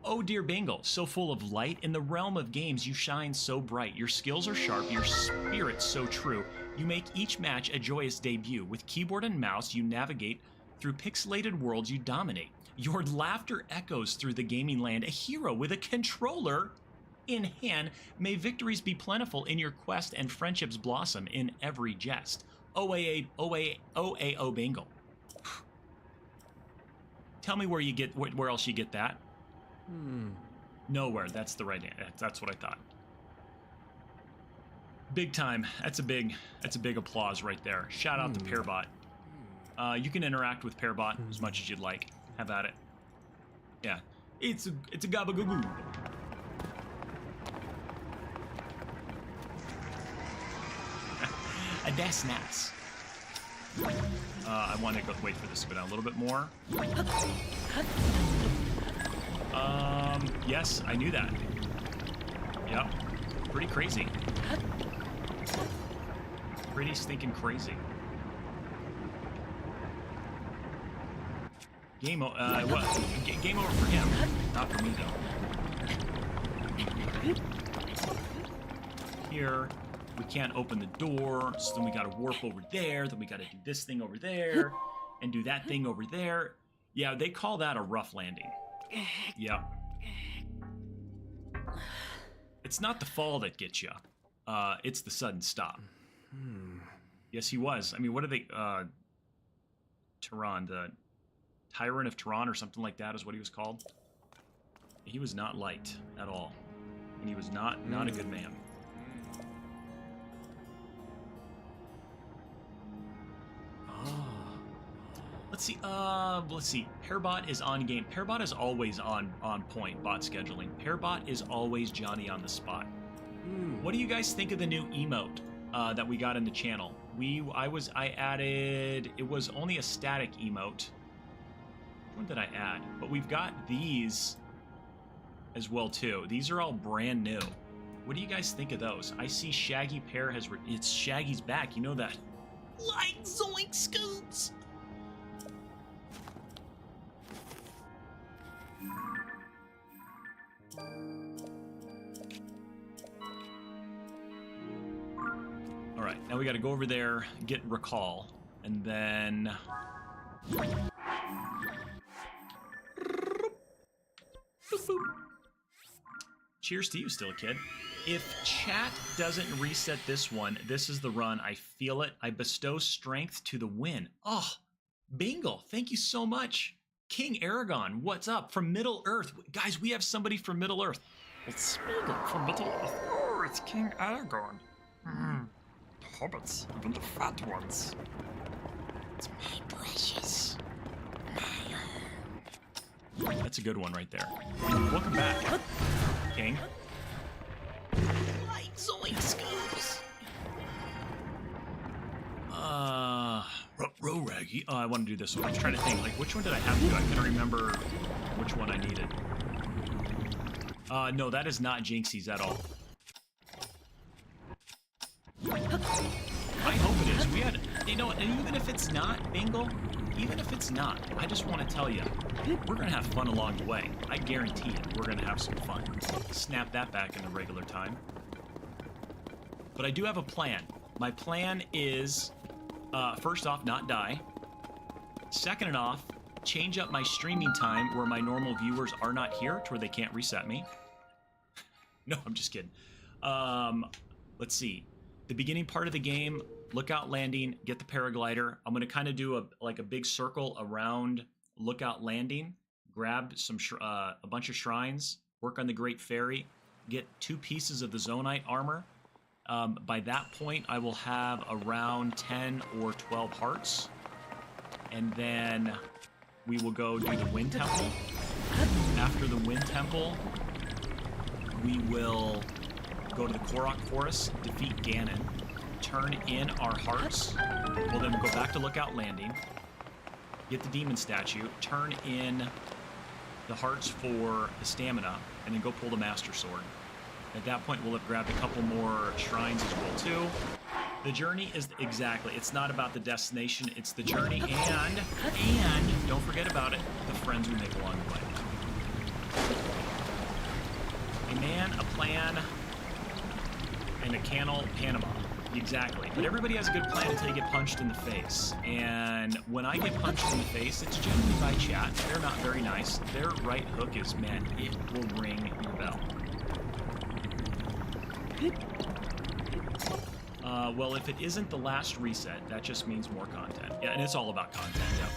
Oh dear Bingle, so full of light, in the realm of games you shine so bright. Your skills are sharp, your spirit so true. You make each match a joyous debut. With keyboard and mouse you navigate through pixelated worlds you dominate. Your laughter echoes through the gaming land, a hero with a controller in hand. May victories be plentiful in your quest and friendships blossom in every jest. OAO Bingle. Tell me where else you get that. Nowhere. That's the right answer. That's what I thought. Big time. That's a big applause right there. Shout out to Pearbot. You can interact with Pearbot as much as you'd like. Have at it. Yeah. It's a gabagoo. That's nice. I want to wait for this to go down a little bit more. Yes, I knew that. Yep. Pretty crazy. Pretty stinking crazy. Game over for him. Not for me, though. Here, we can't open the door, so then we gotta warp over there, then we gotta do this thing over there, and do that thing over there. Yeah, they call that a rough landing. Yeah. It's not the fall that gets you. It's the sudden stop. Yes, he was. I mean, what are they? Tehran, the Tyrant of Tehran or something like that is what he was called. He was not liked at all. And he was not a good man. Let's see. Pearbot is on game. Pearbot is always on point, bot scheduling. Pearbot is always Johnny on the spot. What do you guys think of the new emote that we got in the channel? I added, it was only a static emote. What did I add? But we've got these as well too. These are all brand new. What do you guys think of those? I see Shaggy Pear has, it's Shaggy's back, you know that. Like Zoink Scoops! Alright, now we gotta go over there, get Recall, and then... Cheers to you, still a kid. If chat doesn't reset this one, this is the run. I feel it. I bestow strength to the win. Oh, Bingle, thank you so much. King Aragon, what's up? From Middle Earth. Guys, we have somebody from Middle Earth. It's Bingle from Middle Earth. Oh, it's King Aragon. The hobbits, even the fat ones. It's my precious. That's a good one right there. Welcome back, King. Like Zoink Scoops. Raggy. Oh, I want to do this one. I was trying to think, like, which one did I have to do? I couldn't remember which one I needed. No, that is not Jinxie's at all. I hope it is. We had, you know, and even if it's not, Bingle, even if it's not, I just want to tell you, we're going to have fun along the way. I guarantee it. We're going to have some fun. Snap that back into regular time. But I do have a plan. My plan is, first off, not die. Second off, change up my streaming time where my normal viewers are not here to where they can't reset me. No, I'm just kidding. Let's see. The beginning part of the game, Lookout Landing, get the paraglider. I'm going to kind of do a big circle around Lookout Landing, grab some a bunch of shrines, work on the Great Fairy, get 2 pieces of the Zonite armor. By that point, I will have around 10 or 12 hearts. And then we will go do the Wind Temple. After the Wind Temple, we will go to the Korok Forest, defeat Ganon, turn in our hearts. We'll then go back to Lookout Landing, get the Demon Statue, turn in the hearts for the stamina, and then go pull the Master Sword. At that point, we'll have grabbed a couple more shrines as well, too. The journey is exactly, it's not about the destination, it's the journey, and don't forget about it, the friends we make along the way. A man, a plan, and a canal, Panama. Exactly. But everybody has a good plan until you get punched in the face. And when I get punched in the face, it's generally by chat. They're not very nice. Their right hook is, man, it will ring your bell. Well, if it isn't the last reset, that just means more content. Yeah, and it's all about content, yeah.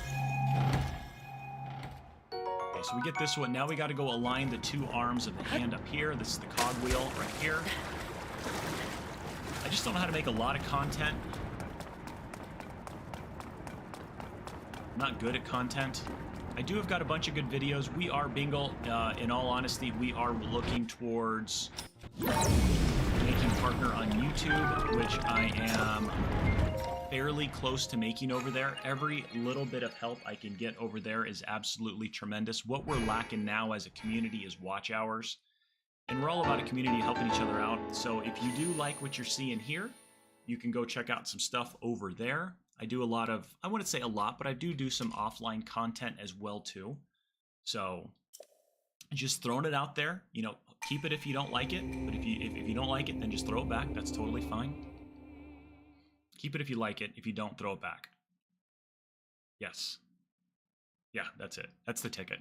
Okay, so we get this one. Now we got to go align the 2 arms of the hand up here. This is the cogwheel right here. I just don't know how to make a lot of content. I'm not good at content. I do have got a bunch of good videos. We are, Bingle, in all honesty, we are looking towards making partner on YouTube, which I am fairly close to making over there. Every little bit of help I can get over there is absolutely tremendous. What we're lacking now as a community is watch hours. And we're all about a community helping each other out. So if you do like what you're seeing here, you can go check out some stuff over there. I do a lot of, I wouldn't say a lot, but I do some offline content as well too. So just throwing it out there, you know, keep it if you don't like it. But if you don't like it, then just throw it back. That's totally fine. Keep it if you like it. If you don't, throw it back. Yes. Yeah, that's it. That's the ticket.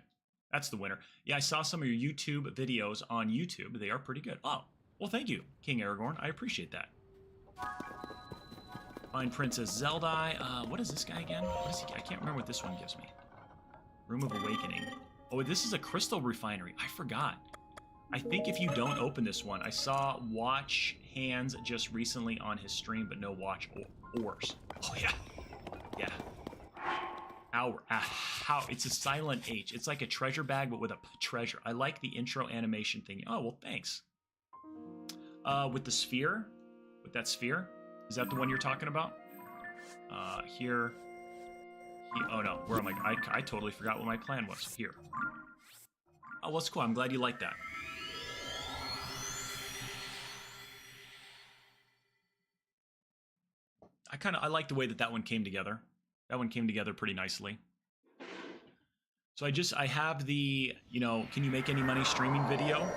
That's the winner. Yeah, I saw some of your YouTube videos on YouTube. They are pretty good. Oh, well, thank you, King Aragorn. I appreciate that. Find Princess Zelda. What is this guy again? What is he? I can't remember what this one gives me. Room of Awakening. Oh, this is a crystal refinery. I forgot. I think if you don't open this one, I saw Watch Hands just recently on his stream, but no Watch Ores. Oh, yeah. Yeah. How it's a silent H. It's like a treasure bag, but with a treasure. I like the intro animation thing. Oh, well, thanks. With the sphere? With that sphere? Is that the one you're talking about? Here. Oh no, where am I? I totally forgot what my plan was. Here. Oh, well, that's cool. I'm glad you like that. I like the way that one came together. That one came together pretty nicely. So I have the, can you make any money streaming video?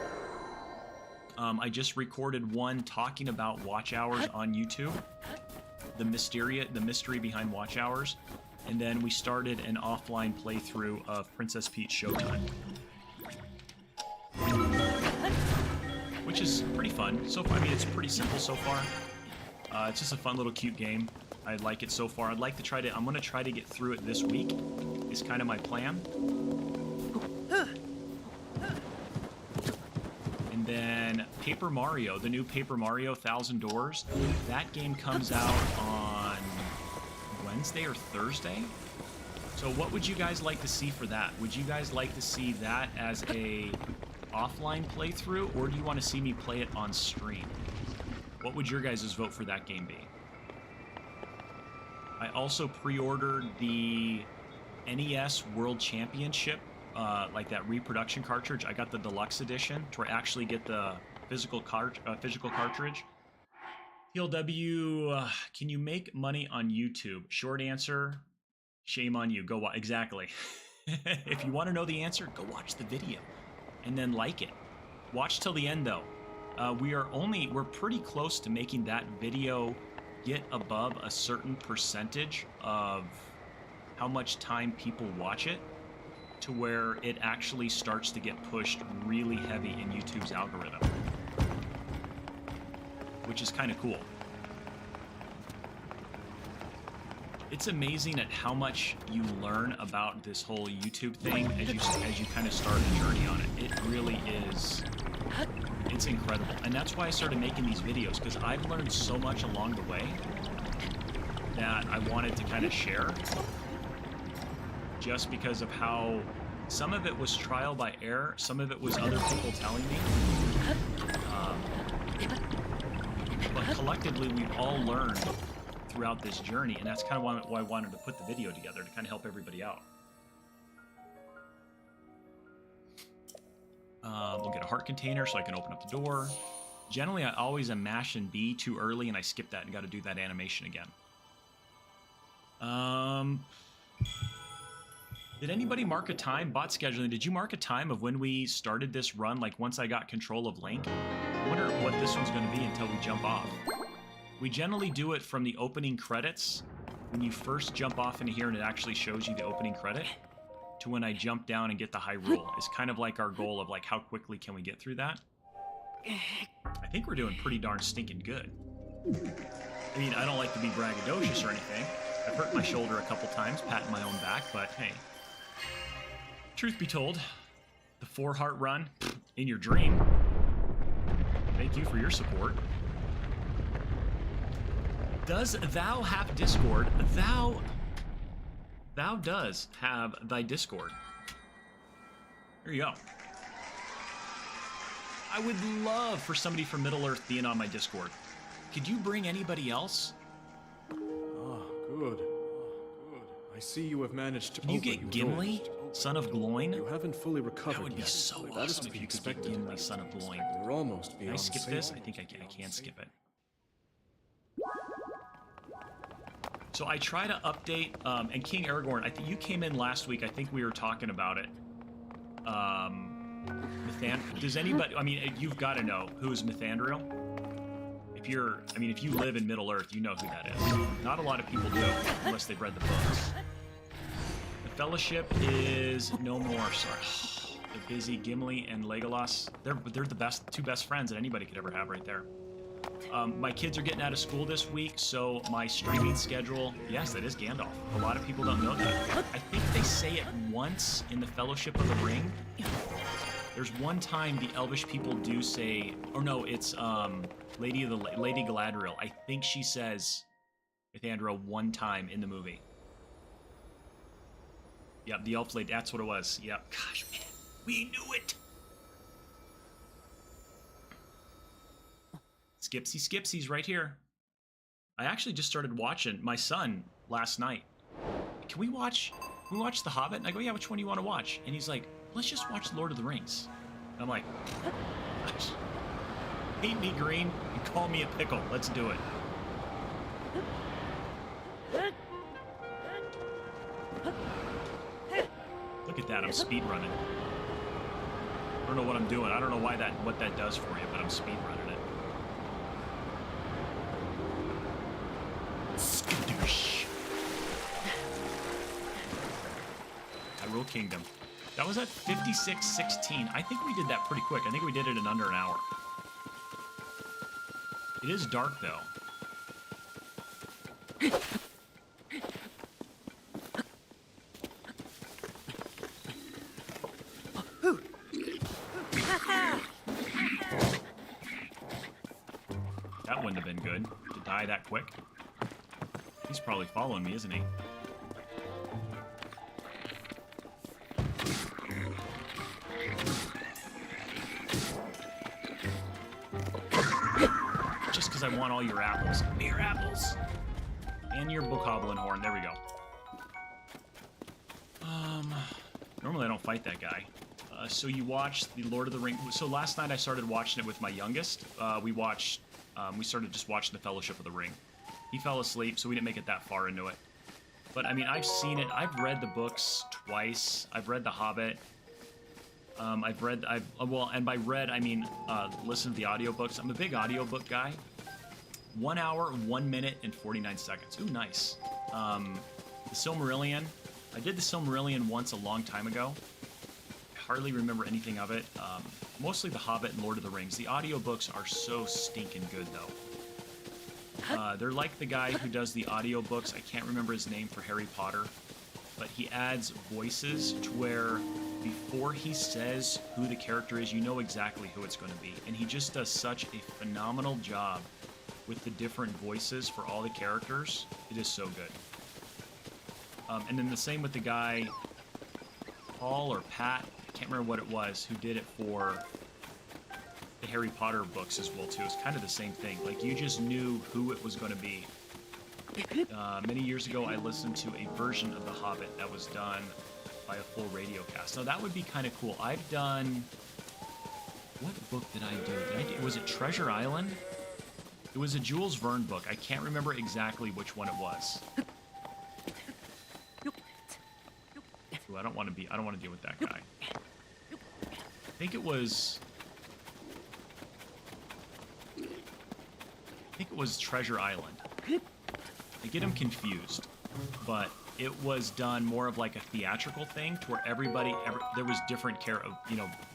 I just recorded one talking about watch hours on YouTube. The mystery behind watch hours. And then we started an offline playthrough of Princess Peach Showtime. Which is pretty fun. So far, I mean, it's pretty simple so far. It's just a fun little cute game. I like it so far. I'm going to try to get through it this week, is kind of my plan. And then Paper Mario, the new Paper Mario 1000 Doors. That game comes out on Wednesday or Thursday. So what would you guys like to see for that? Would you guys like to see that as a offline playthrough, or do you want to see me play it on stream? What would your guys' vote for that game be? I also pre-ordered the NES World Championship, like that reproduction cartridge. I got the deluxe edition to actually get the physical cartridge. PLW, can you make money on YouTube? Short answer, shame on you. Go watch. Exactly. If you want to know the answer, go watch the video and then like it. Watch till the end though. We're pretty close to making that video get above a certain percentage of how much time people watch it to where it actually starts to get pushed really heavy in YouTube's algorithm, which is kind of cool. It's amazing at how much you learn about this whole YouTube thing as you kind of start a journey on it. It really is. It's incredible. And that's why I started making these videos, because I've learned so much along the way that I wanted to kind of share, just because of how some of it was trial by error, some of it was other people telling me. But collectively, we've all learned throughout this journey, and that's kind of why I wanted to put the video together, to kind of help everybody out. We'll get a heart container so I can open up the door. Generally, I always am mashing B too early, and I skip that and got to do that animation again. Did anybody mark a time? Bot scheduling, did you mark a time of when we started this run, like once I got control of Link? I wonder what this one's going to be until we jump off. We generally do it from the opening credits. When you first jump off into here and it actually shows you the opening credit, to when I jump down and get the Hyrule. It's kind of like our goal of like how quickly can we get through that. I think we're doing pretty darn stinking good. I mean, I don't like to be braggadocious or anything. I've hurt my shoulder a couple times, patting my own back, but hey. Truth be told, the 4-heart run in your dream. Thank you for your support. Does thou have Discord? Thou does have thy Discord. There you go. I would love for somebody from Middle-earth being on my Discord. Could you bring anybody else? Ah, good. Good. I see you have managed to. Can you get Gimli, son of Gloin? You haven't fully recovered. That would be yet. so That is awesome to if be you could get expected. Gimli, son of Gloin. We're almost beyond. Can I skip safe. this? I think I can skip it. So I try to update, and King Aragorn, I think you came in last week. I think we were talking about it. Does anybody, I mean, you've got to know who's Mithandriel. If you live in Middle-earth, you know who that is. Not a lot of people do, unless they've read the books. The Fellowship is no more, sorry. They're busy. Gimli and Legolas, they're the two best friends that anybody could ever have right there. My kids are getting out of school this week, so my streaming schedule, yes, that is Gandalf. A lot of people don't know that. I think they say it once in the Fellowship of the Ring. There's one time the Elvish people do say, or no, it's Lady Galadriel. I think she says Mithandriel one time in the movie. Yep, the elf lady, that's what it was. Yep, gosh, man, we knew it. Skipsy's right here. I actually just started watching my son last night. Can we watch The Hobbit? And I go, yeah, which one do you want to watch? And he's like, let's just watch Lord of the Rings. And I'm like, paint me green and call me a pickle. Let's do it. Look at that, I'm speed running. I don't know what I'm doing. I don't know what that does for you, but I'm speed running it. Skadoosh. Hyrule Kingdom. That was at 56:16. I think we did that pretty quick. I think we did it in under an hour. It is dark though. That wouldn't have been good to die that quick. He's probably following me, isn't he? Just because I want all your apples. Give me your apples. And your bokoblin horn. There we go. Normally I don't fight that guy. So you watched the Lord of the Rings. So last night I started watching it with my youngest. We started just watching the Fellowship of the Ring. He fell asleep, so we didn't make it that far into it. But I mean, I've seen it. I've read the books twice. I've read The Hobbit. Well, and by read I mean listen to the audiobooks. I'm a big audiobook guy. 1 hour, 1 minute, and 49 seconds. Ooh, nice. The Silmarillion. I did the Silmarillion once a long time ago. I hardly remember anything of it. Mostly The Hobbit and Lord of the Rings. The audiobooks are so stinking good, though. They're like the guy who does the audiobooks. I can't remember his name for Harry Potter. But he adds voices to where before he says who the character is, you know exactly who it's going to be. And he just does such a phenomenal job with the different voices for all the characters. It is so good. And then the same with the guy, Paul or Pat, I can't remember what it was, who did it for the Harry Potter books as well too. It's kind of the same thing. Like you just knew who it was going to be. Many years ago, I listened to a version of The Hobbit that was done by a full radio cast. Now that would be kind of cool. I've done... What book did I do? Was it Treasure Island? It was a Jules Verne book. I can't remember exactly which one it was. Ooh, I don't want to deal with that guy. I think it was Treasure Island. I get them confused, but it was done more of like a theatrical thing to where there was different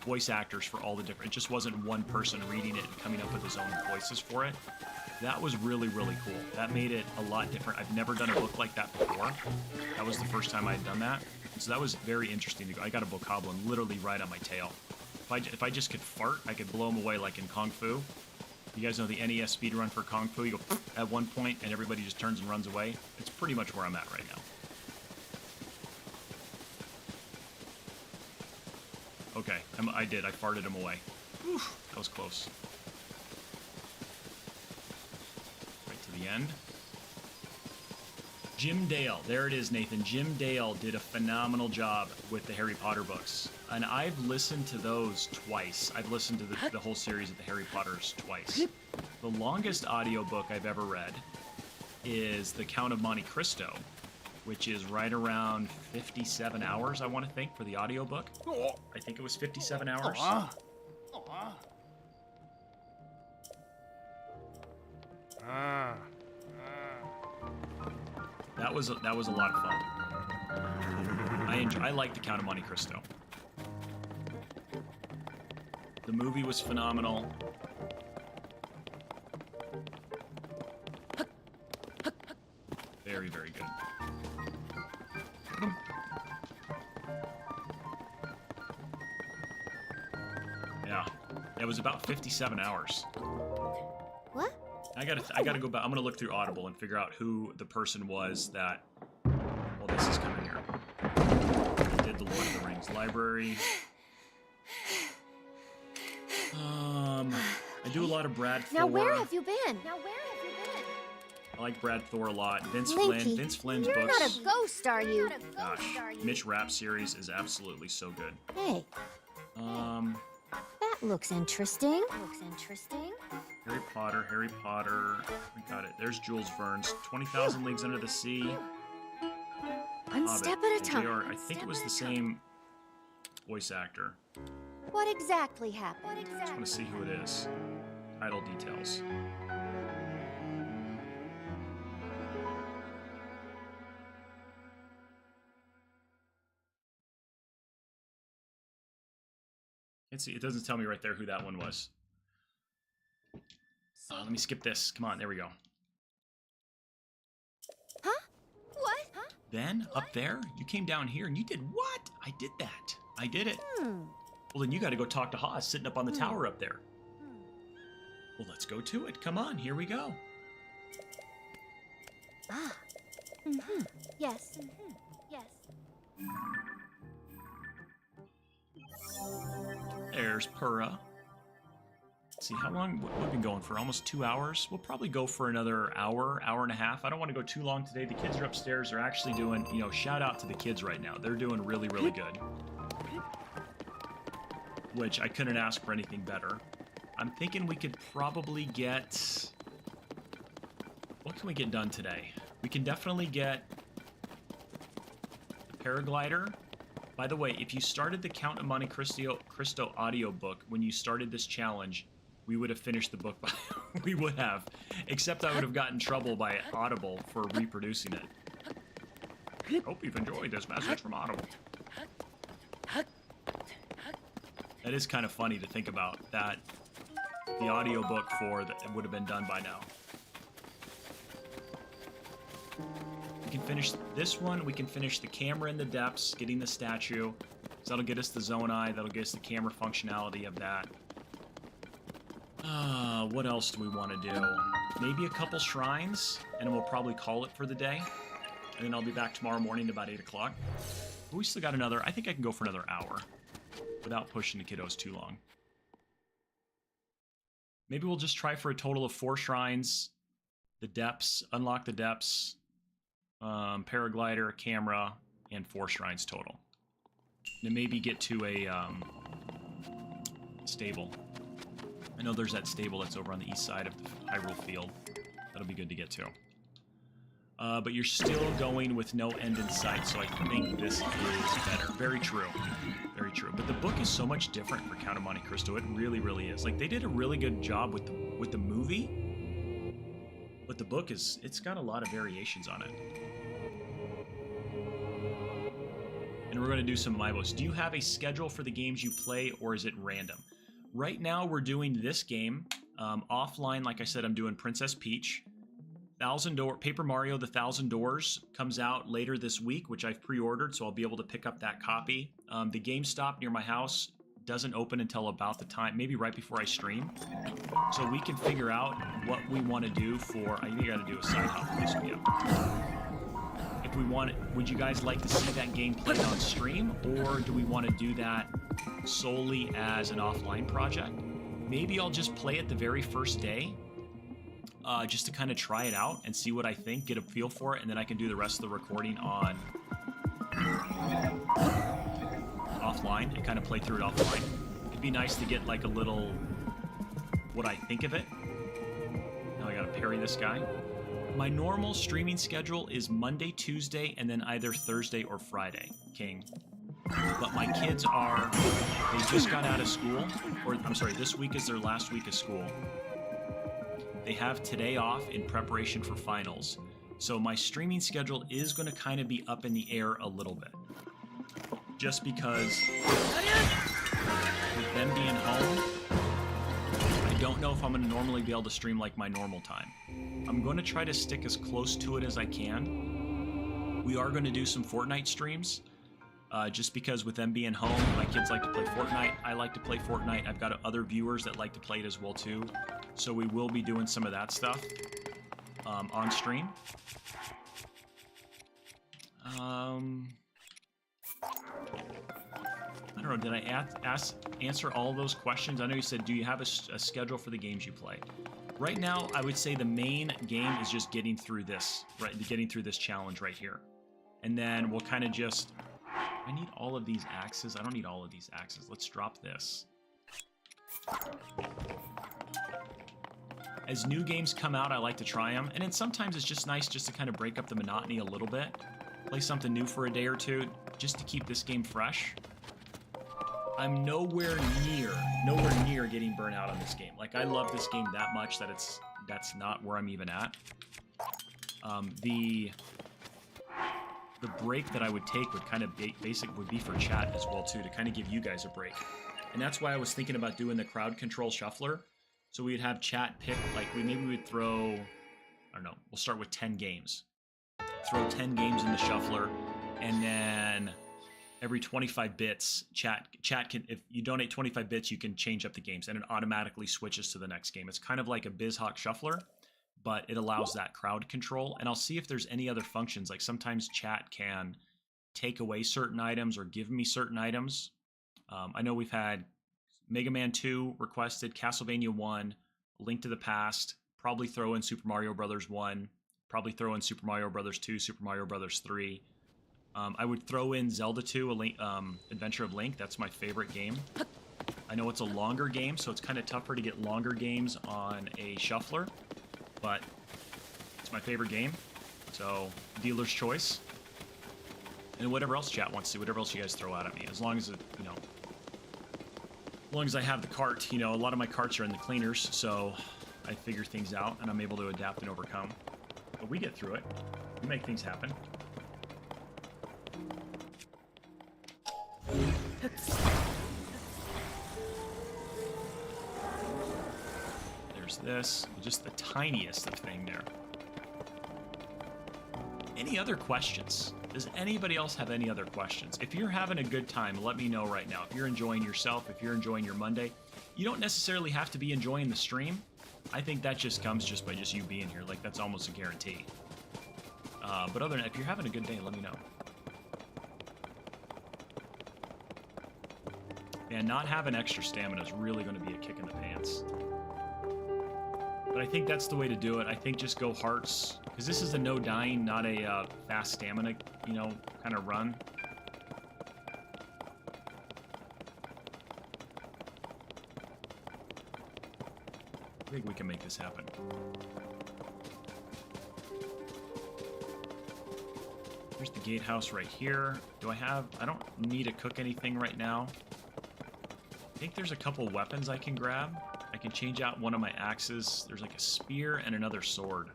voice actors for all the different. It just wasn't one person reading it and coming up with his own voices for it. That was really, really cool. That made it a lot different. I've never done a book like that before. That was the first time I'd done that. And so that was very interesting to go. I got a bokoblin literally right on my tail. If I just could fart, I could blow him away like in Kung Fu. You guys know the NES speedrun for Kung Fu? You go at one point and everybody just turns and runs away. It's pretty much where I'm at right now. Okay, I farted him away. Whew, that was close. Right to the end. Jim Dale, there it is, Nathan. Jim Dale did a phenomenal job with the Harry Potter books. And I've listened to those twice. I've listened to the whole series of the Harry Potters twice. The longest audiobook I've ever read is The Count of Monte Cristo, which is right around 57 hours, I want to think, for the audiobook. I think it was 57 hours. That was a lot of fun. I like The Count of Monte Cristo. The movie was phenomenal. Very, very good. Yeah, it was about 57 hours. What? I gotta go back. I'm gonna look through Audible and figure out who the person was that. Well, this is coming here. Did the Lord of the Rings library. I do a lot of Brad Thor. Now where have you been? I like Brad Thor a lot. Vince Blinky, Flynn. Vince Flynn's you're books. not a ghost, are you? Gosh, Mitch Rapp series is absolutely so good. Hey, that looks interesting. Harry Potter, Harry Potter. We got it. There's Jules Verne's 20,000 Leagues Under the Sea. One Hobbit, step at a time. JR. I think it was the same voice actor. What exactly happened? I just want to see who it is. Title details. Can't see. It doesn't tell me right there who that one was. Let me skip this. Come on, there we go. Huh? What? Huh? Then, up there, you came down here and you did what? I did that. I did it. Well, then you got to go talk to Haas sitting up on the tower up there. Well, let's go to it. Come on, here we go. Ah. Yes. Yes. There's Pura. Let's see, how long? We've been going for almost 2 hours. We'll probably go for another hour, hour and a half. I don't want to go too long today. The kids are upstairs. They're actually doing, you know, shout out to the kids right now. They're doing really, really good. Which I couldn't ask for anything better. I'm thinking we could probably get... What can we get done today? We can definitely get the paraglider. By the way, if you started the Count of Monte Cristo audiobook when you started this challenge, we would have finished the book by... we would have. Except I would have gotten in trouble by Audible for reproducing it. Hope you've enjoyed this message from Audible. That is kind of funny to think about, that the audiobook for that would have been done by now. We can finish this one. We can finish the camera in the depths, getting the statue. So that'll get us the zone eye. That'll get us the camera functionality of that. What else do we want to do? Maybe a couple shrines, and we'll probably call it for the day. And then I'll be back tomorrow morning at about 8 o'clock. We still got another... I think I can go for another hour without pushing the kiddos too long. Maybe we'll just try for a total of 4 shrines. The depths, unlock the depths, paraglider, camera, and 4 shrines total. And maybe get to a stable. I know there's that stable that's over on the east side of the Hyrule field. That'll be good to get to. But you're still going with no end in sight, so I think this is better. Very true. Very true. But the book is so much different for Count of Monte Cristo. It really, really is. Like, they did a really good job with the movie, but the book is... It's got a lot of variations on it. And we're going to do some MyBos. Do you have a schedule for the games you play, or is it random? Right now, we're doing this game. Offline, like I said, I'm doing Princess Peach. Paper Mario The 1,000 Doors comes out later this week, which I've pre-ordered, so I'll be able to pick up that copy. The GameStop near my house doesn't open until about the time, maybe right before I stream. So we can figure out what we want to do for... I think I got to do a side hop for this video. If we want it, would you guys like to see that game played on stream, or do we want to do that solely as an offline project? Maybe I'll just play it the very first day, just to kind of try it out and see what I think, get a feel for it, and then I can do the rest of the recording on offline and kind of play through it offline. It'd be nice to get like a little what I think of it. Now I gotta parry this guy. My normal streaming schedule is Monday, Tuesday, and then either Thursday or Friday, King. But my kids are, they just got out of school, or I'm sorry, this week is their last week of school. They have today off in preparation for finals. So my streaming schedule is going to kind of be up in the air a little bit. Just because with them being home, I don't know if I'm going to normally be able to stream like my normal time. I'm going to try to stick as close to it as I can. We are going to do some Fortnite streams. Just because with them being home, my kids like to play Fortnite. I like to play Fortnite. I've got other viewers that like to play it as well too. So we will be doing some of that stuff on stream. I don't know. know, did I answer all those questions? I know you said, do you have a schedule for the games you play? Right now, I would say the main game is just getting through this, right? Getting through this challenge right here. And then we'll kind of just... I need all of these axes. I don't need all of these axes. Let's drop this. As new games come out, I like to try them. And then sometimes it's just nice just to kind of break up the monotony a little bit. Play something new for a day or two, just to keep this game fresh. I'm nowhere near getting burnt out on this game. Like, I love this game that much that that's not where I'm even at. The break that I would take would kind of would be for chat as well too, to kind of give you guys a break. And that's why I was thinking about doing the crowd control shuffler. So we'd have chat pick, like maybe we would throw, I don't know, we'll start with 10 games. Throw 10 games in the shuffler, and then every 25 bits, chat can, if you donate 25 bits, you can change up the games, and it automatically switches to the next game. It's kind of like a BizHawk shuffler, but it allows that crowd control. And I'll see if there's any other functions. Like sometimes chat can take away certain items or give me certain items. I know we've had Mega Man 2 requested, Castlevania 1, Link to the Past, probably throw in Super Mario Brothers 1, probably throw in Super Mario Brothers 2, Super Mario Brothers 3. I would throw in Zelda 2, Adventure of Link. That's my favorite game. I know it's a longer game, so it's kind of tougher to get longer games on a shuffler, but it's my favorite game. So, dealer's choice. And whatever else chat wants to, whatever else you guys throw out at me, as long as it, you know, as long as I have the cart. You know, a lot of my carts are in the cleaners, so I figure things out and I'm able to adapt and overcome. But we get through it. We make things happen. There's this, just the tiniest of thing there. Any other questions? Does anybody else have any other questions? If you're having a good time, let me know right now. If you're enjoying yourself, if you're enjoying your Monday, you don't necessarily have to be enjoying the stream. I think that just comes just by just you being here. Like, that's almost a guarantee. But other than that, if you're having a good day, let me know. And not having extra stamina is really going to be a kick in the pants. But I think that's the way to do it. I think just go hearts, because this is a no dying, not a fast stamina, you know, kind of run. I think we can make this happen. Here's the gatehouse right here. I don't need to cook anything right now. I think there's a couple weapons I can grab. I can change out one of my axes. There's like a spear and another sword.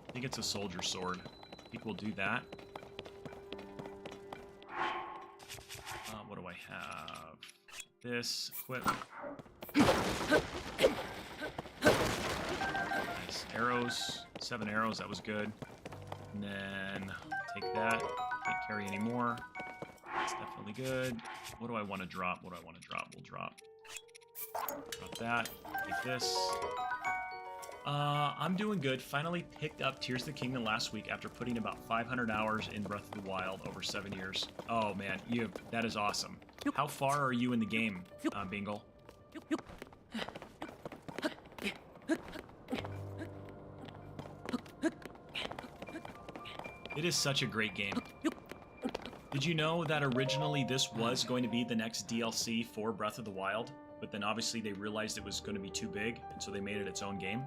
I think it's a soldier sword. I think we'll do that. What do I have? This, equip. Nice. Arrows. 7 arrows, that was good. And then take that. Can't carry any more. That's definitely good. What do I want to drop? What do I want to drop? We'll drop. Drop that. Take this. I'm doing good. Finally picked up Tears of the Kingdom last week after putting about 500 hours in Breath of the Wild over 7 years. Oh man, that is awesome. How far are you in the game, Bingle? It is such a great game. Did you know that originally this was going to be the next DLC for Breath of the Wild? But then obviously they realized it was going to be too big, and so they made it its own game.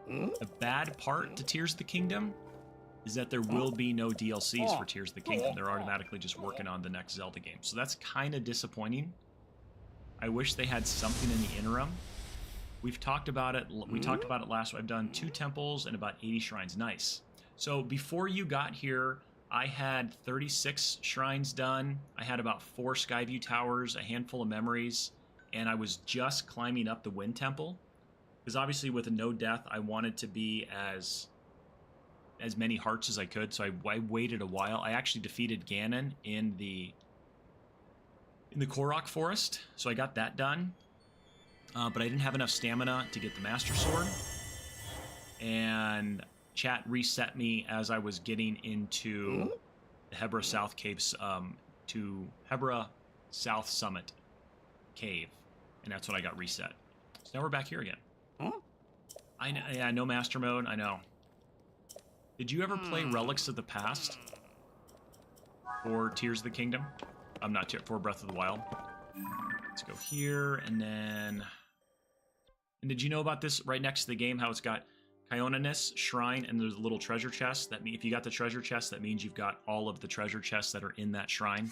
The bad part to Tears of the Kingdom is that there will be no DLCs for Tears of the Kingdom. They're automatically just working on the next Zelda game. So that's kind of disappointing. I wish they had something in the interim. We've talked about it. We talked about it last week. I've done 2 temples and about 80 shrines. Nice. So before you got here, I had 36 shrines done. I had about 4 Skyview towers, a handful of memories, and I was just climbing up the Wind Temple. Because obviously with a no death, I wanted to be as many hearts as I could, so I waited a while. I actually defeated Ganon in the Korok Forest, so I got that done. But I didn't have enough stamina to get the Master Sword. And chat reset me as I was getting into the Hebra South Caves, to Hebra South Summit Cave. And that's when I got reset. So now we're back here again. Huh? I know, yeah, no master mode, I know. Did you ever play Relics of the Past? Or Tears of the Kingdom? I'm not for Breath of the Wild. Let's go here, and then... And did you know about this right next to the game, how it's got Kyonanis Shrine, and there's a little treasure chest? That means if you got the treasure chest, that means you've got all of the treasure chests that are in that shrine.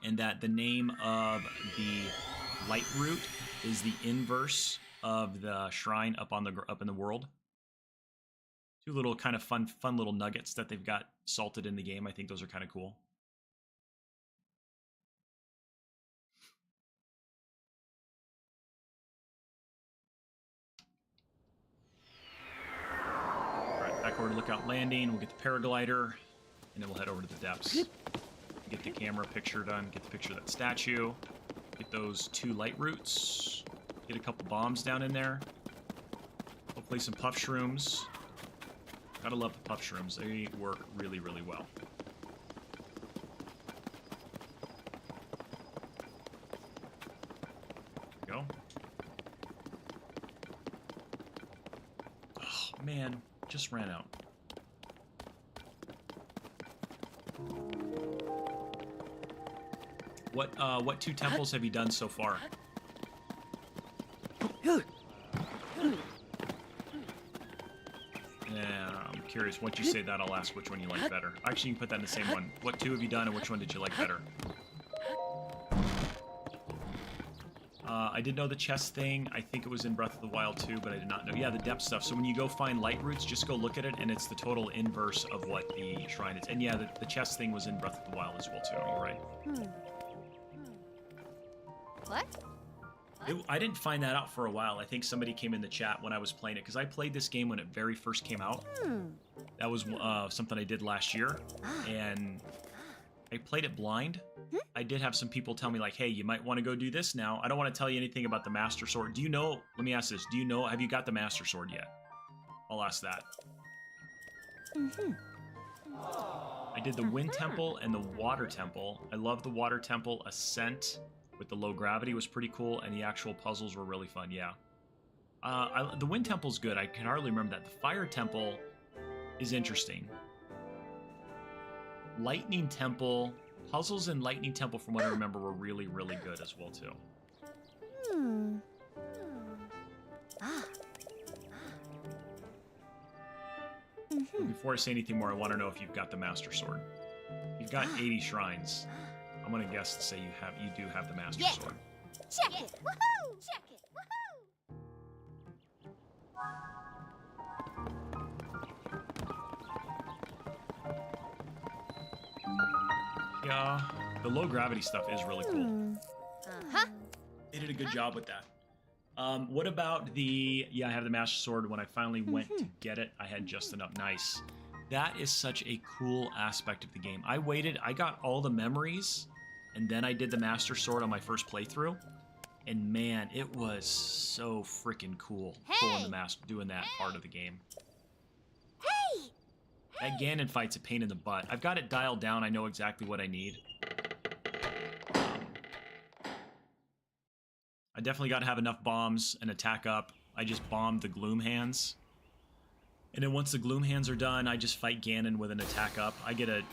And that the name of the light root is the inverse of the shrine up in the world. Two little kind of fun little nuggets that they've got salted in the game. I think those are kind of cool. All right, back over to Lookout Landing. We'll get the paraglider, and then we'll head over to the depths. Get the camera picture done. Get the picture of that statue. Get those 2 light roots. Get a couple bombs down in there. Hopefully some puff shrooms. Gotta love the puff shrooms. They work really, really well. There we go. Oh, man. Just ran out. What 2 temples have you done so far? Yeah, I'm curious. Once you say that, I'll ask which one you like better. Actually, you can put that in the same one. What 2 have you done, and which one did you like better? I did know the chest thing. I think it was in Breath of the Wild too, but I did not know. Yeah, the depth stuff. So when you go find light roots, just go look at it, and it's the total inverse of what the shrine is. And yeah, the chest thing was in Breath of the Wild as well too. You're right. What? I didn't find that out for a while. I think somebody came in the chat when I was playing it, because I played this game when it very first came out. That was something I did last year, and I played it blind. I did have some people tell me, like, hey, you might want to go do this now. I don't want to tell you anything about the Master Sword. Do you know, let me ask this, do you know, have you got the Master Sword yet? I'll ask that. I did the Wind Temple and the Water Temple. I love the Water Temple. Ascent with the low gravity was pretty cool, and the actual puzzles were really fun, yeah. The Wind Temple's good. I can hardly remember that. The Fire Temple is interesting. Lightning Temple, puzzles in Lightning Temple, from what I remember, were really, really good as well, too. Before I say anything more, I want to know if you've got the Master Sword. You've got 80 shrines. I'm gonna guess to say you do have the Master Sword. Check it! Woohoo! Check it! Woohoo! Yeah, the low gravity stuff is really cool. They did a good job with that. What about the... Yeah, I have the Master Sword. When I finally went to get it, I had just enough. Nice. That is such a cool aspect of the game. I waited. I got all the memories, and then I did the Master Sword on my first playthrough. And man, it was so freaking cool pulling the master, doing that part of the game. That Ganon fight's a pain in the butt. I've got it dialed down. I know exactly what I need. I definitely got to have enough bombs and attack up. I just bombed the Gloom Hands. And then once the Gloom Hands are done, I just fight Ganon with an attack up. I get a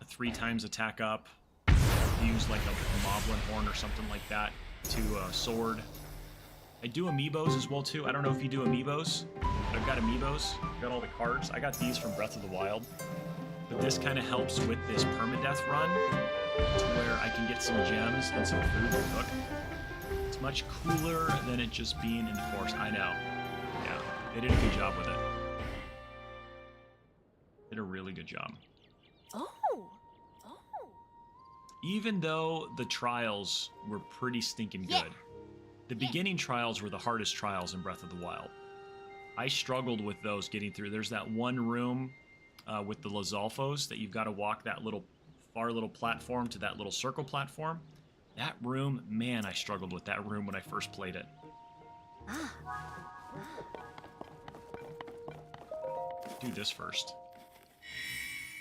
3 times attack up. Use like a Moblin Horn or something like that to sword. I do amiibos as well too. I don't know if you do amiibos, but I've got amiibos. I've got all the cards. I got these from Breath of the Wild. But this kind of helps with this Perma-Death run to where I can get some gems and some food to cook. It's much cooler than it just being in the forest. I know. Yeah, they did a good job with it. Did a really good job. Even though the trials were pretty stinking good. The beginning trials were the hardest trials in Breath of the Wild. I struggled with those getting through. There's that one room with the Lizalfos that you've got to walk that far little platform to that little circle platform. That room, man, I struggled with that room when I first played it. Do this first.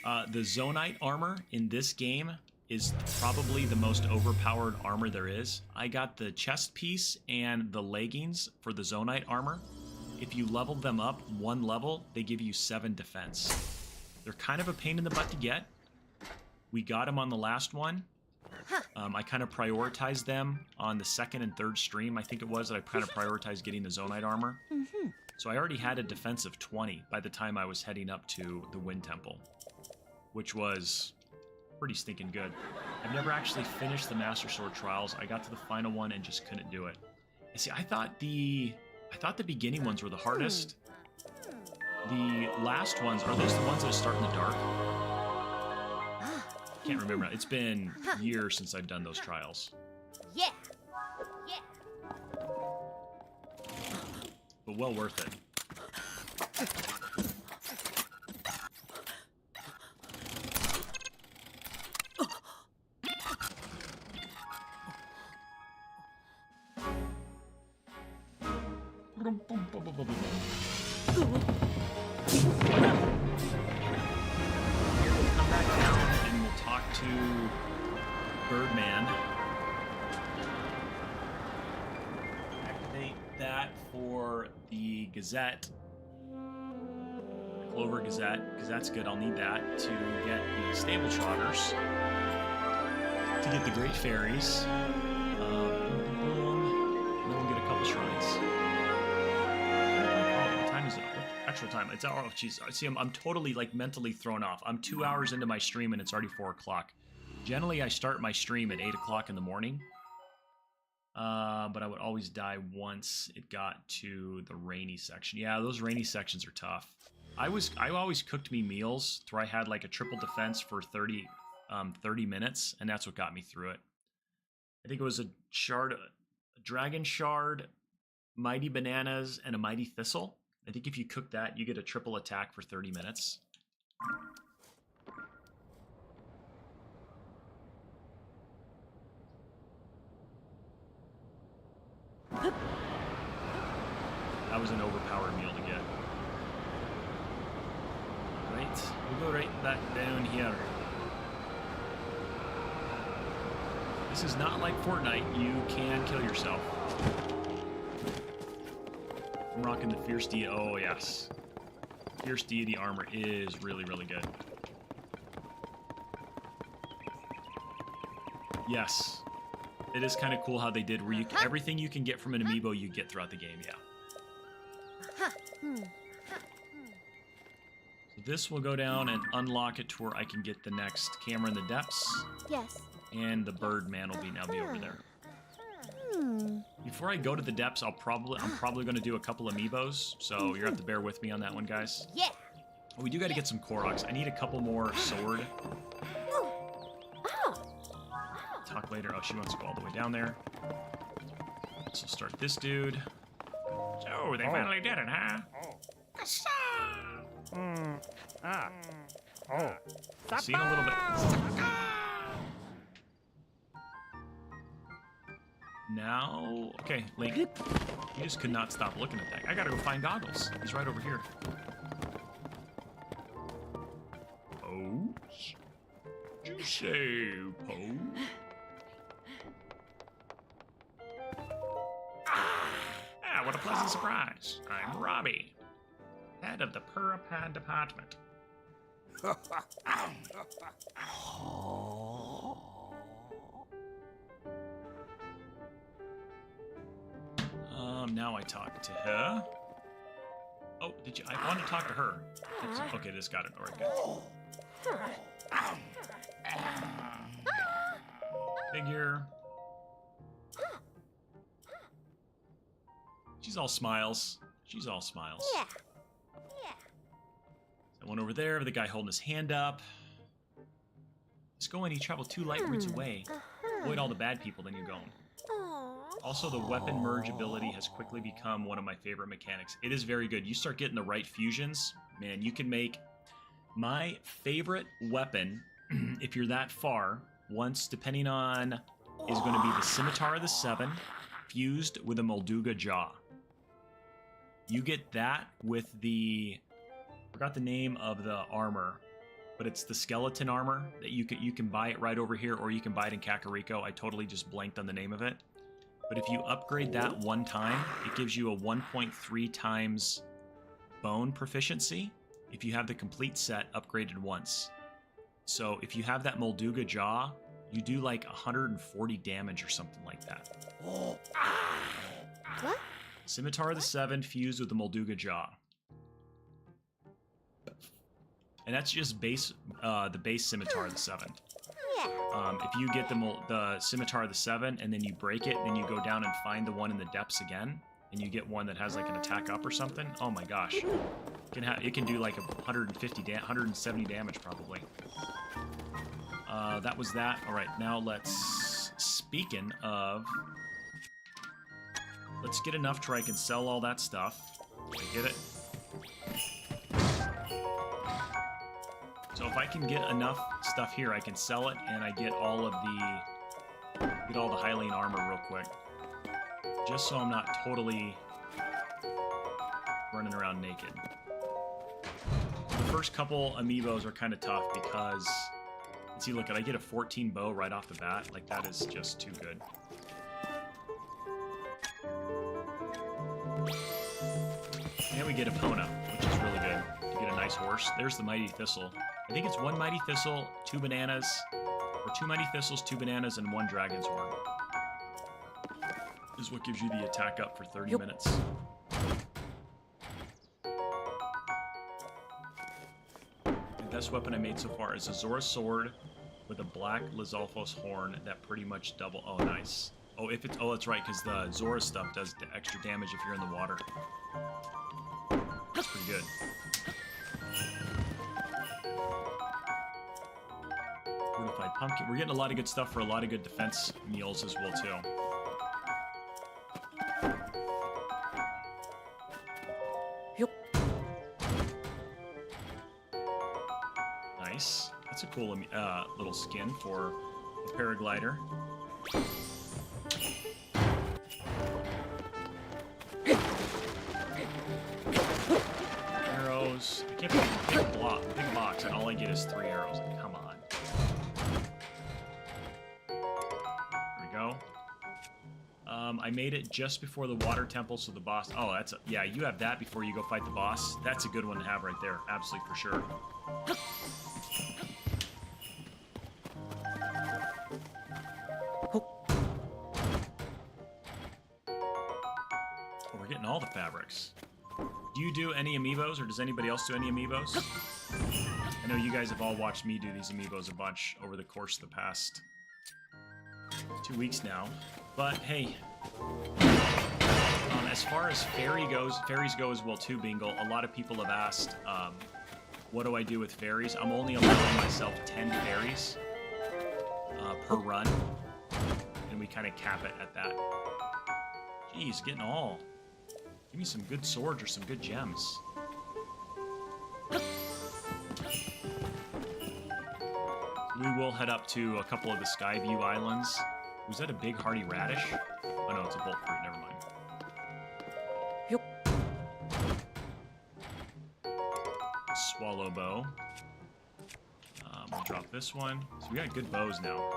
The Zonite armor in this game is probably the most overpowered armor there is. I got the chest piece and the leggings for the Zonite armor. If you level them up 1 level, they give you 7 defense. They're kind of a pain in the butt to get. We got them on the last one. I kind of prioritized them on the 2nd and 3rd stream, I think it was, that I kind of prioritized getting the Zonite armor. So I already had a defense of 20 by the time I was heading up to the Wind Temple, which was pretty stinking good. I've never actually finished the Master Sword Trials. I got to the final one and just couldn't do it. And see, I thought the beginning ones were the hardest. The last ones, are those the ones that start in the dark? Can't remember. It's been years since I've done those trials. Yeah. But well worth it. Come back down and we'll talk to Birdman. Activate that for the Gazette. Clover Gazette, because that's good. I'll need that to get the Stable Trotters. To get the Great Fairies. And then we'll get a couple shrines. What time is it? What actual time? It's oh jeez. See, I'm totally like mentally thrown off. I'm 2 hours into my stream and it's already 4 o'clock. Generally, I start my stream at 8 o'clock in the morning. But I would always die once it got to the rainy section. Yeah, those rainy sections are tough. I always cooked me meals where I had like a triple defense for 30 minutes, and that's what got me through it. I think it was a dragon shard, mighty bananas, and a mighty thistle. I think if you cook that, you get a triple attack for 30 minutes. That was an overpowered meal to get. Right, we'll go right back down here. This is not like Fortnite. You can kill yourself. I'm rocking the Fierce Deity. Oh, yes. Fierce Deity armor is really, really good. Yes. It is kind of cool how they did where you everything you can get from an amiibo you get throughout the game, yeah. So this will go down and unlock it to where I can get the next camera in the depths. Yes. And the Birdman will now be over there. Before I go to the depths, I'm probably going to do a couple amiibos, so you're going to have to bear with me on that one, guys. Yeah. We do got to get some Koroks. I need a couple more sword. Talk later. Oh, she wants to go all the way down there. So start this dude. So they finally did it, huh? See in a little bit. Now, okay, Link. You just could not stop looking at that. I gotta go find Goggles. He's right over here. Pose? Did you say pose? Ah, what a pleasant surprise. I'm Robbie, head of the Perma-Death department. Now I talk to her. Oh, did you? I want to talk to her. Okay, this got it. All right, good. Figure. She's all smiles. She's all smiles. Yeah. That one over there, the guy holding his hand up. Let's go in. He traveled 2 light routes away. Avoid all the bad people, then you're going. Also, the weapon merge ability has quickly become one of my favorite mechanics. It is very good. You start getting the right fusions, man, you can make my favorite weapon, if you're that far, once, depending on, is going to be the Scimitar of the Seven, fused with a Molduga Jaw. You get that with the, I forgot the name of the armor. but it's the skeleton armor that you can buy it right over here, or you can buy it in Kakariko. I totally just blanked on the name of it. But if you upgrade that one time, it gives you a 1.3 times bone proficiency if you have the complete set upgraded once. So if you have that Molduga jaw, you do like 140 damage or something like that. What? Scimitar of the Seven fused with the Molduga jaw. And that's just the base Scimitar of the Seven. Yeah. If you get the Scimitar of the Seven and then you break it, then you go down and find the one in the depths again, and you get one that has like an attack up or something. Oh my gosh, it can do like 170 damage probably. That was that. All right, now speaking of, let's get enough to where I can sell all that stuff. I get it. So if I can get enough stuff here, I can sell it, and I get all the Hylian armor real quick, just so I'm not totally running around naked. The first couple amiibos are kind of tough because, see, look, I get a 14 bow right off the bat. Like, that is just too good. And we get Epona, which is really good to get a nice horse. There's the Mighty Thistle. I think it's 1 Mighty Thistle, 2 bananas, or 2 Mighty Thistles, 2 bananas, and 1 Dragon's Horn. This is what gives you the attack up for 30 minutes. The best weapon I made so far is a Zora sword with a black Lizalfos horn that pretty much double. Oh, nice. Oh, that's right, because the Zora stuff does the extra damage if you're in the water. That's pretty good. Fortified pumpkin. We're getting a lot of good stuff for a lot of good defense meals as well too. Nice. That's a cool little skin for a paraglider. Arrows. I can't pick a big box, and all I get is 3 arrows. Like, come on. There we go. I made it just before the water temple, so the boss. Oh, yeah. You have that before you go fight the boss. That's a good one to have right there. Absolutely, for sure. We're getting all the fabrics. Do you do any amiibos, or does anybody else do any amiibos? I know you guys have all watched me do these amiibos a bunch over the course of the past 2 weeks now. But hey, as far as fairies go as well too, Bingle, a lot of people have asked, what do I do with fairies? I'm only allowing myself 10 fairies per run, and we kind of cap it at that. Jeez, getting all. Give me some good swords or some good gems. We will head up to a couple of the Skyview Islands. Was that a big hardy radish? Oh no, it's a bolt fruit, never mind. Swallow bow. We'll drop this one. So we got good bows now.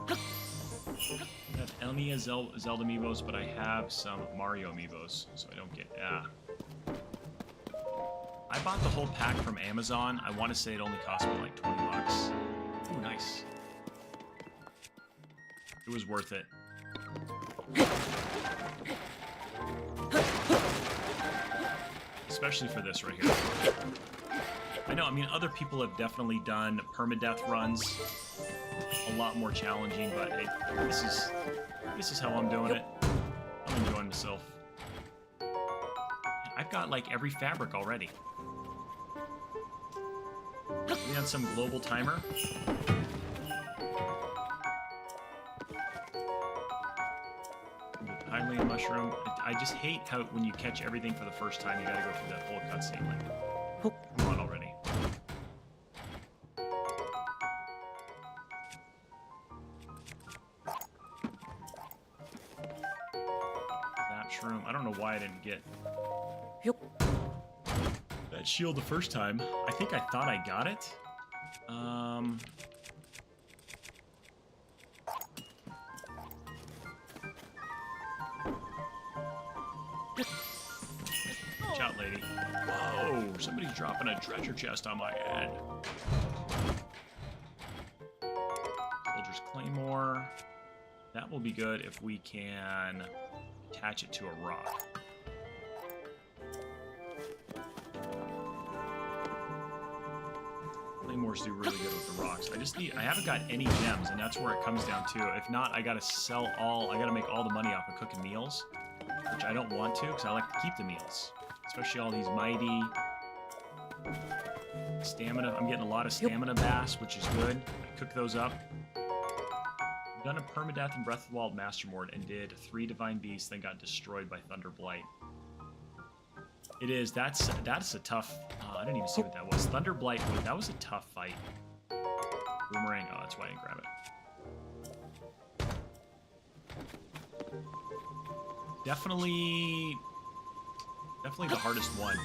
I have any Zelda amiibos, but I have some Mario amiibos, so I don't get. I bought the whole pack from Amazon. I want to say it only cost me like 20 bucks. Ooh, nice. It was worth it. Especially for this right here. I know, I mean, other people have definitely done Perma-Death runs. A lot more challenging, but hey, this is how I'm doing it. I'm enjoying myself. I've got like every fabric already. Are we on some global timer? Hylian mushroom. I just hate how when you catch everything for the first time, you gotta go through that whole cutscene. Like, come on already. That shroom. I don't know why didn't get that shield the first time. I think I thought I got it. Watch out, lady. Whoa, somebody's dropping a treasure chest on my head. Soldier's Claymore. That will be good if we can attach it to a rock. Claymores do really good with the rocks. I haven't got any gems, and that's where it comes down to. If not, I gotta I gotta make all the money off of cooking meals, which I don't want to, because I like to keep the meals. Especially all these mighty stamina. I'm getting a lot of stamina bass, which is good. I cook those up. I've done a Perma-Death and Breath of the Wild Master Mord and did 3 Divine Beasts, then got destroyed by Thunder Blight. It is. That's a tough... I didn't even see what that was. Thunder Blight, that was a tough fight. Boomerang. Oh, that's why I didn't grab it. Definitely the hardest one.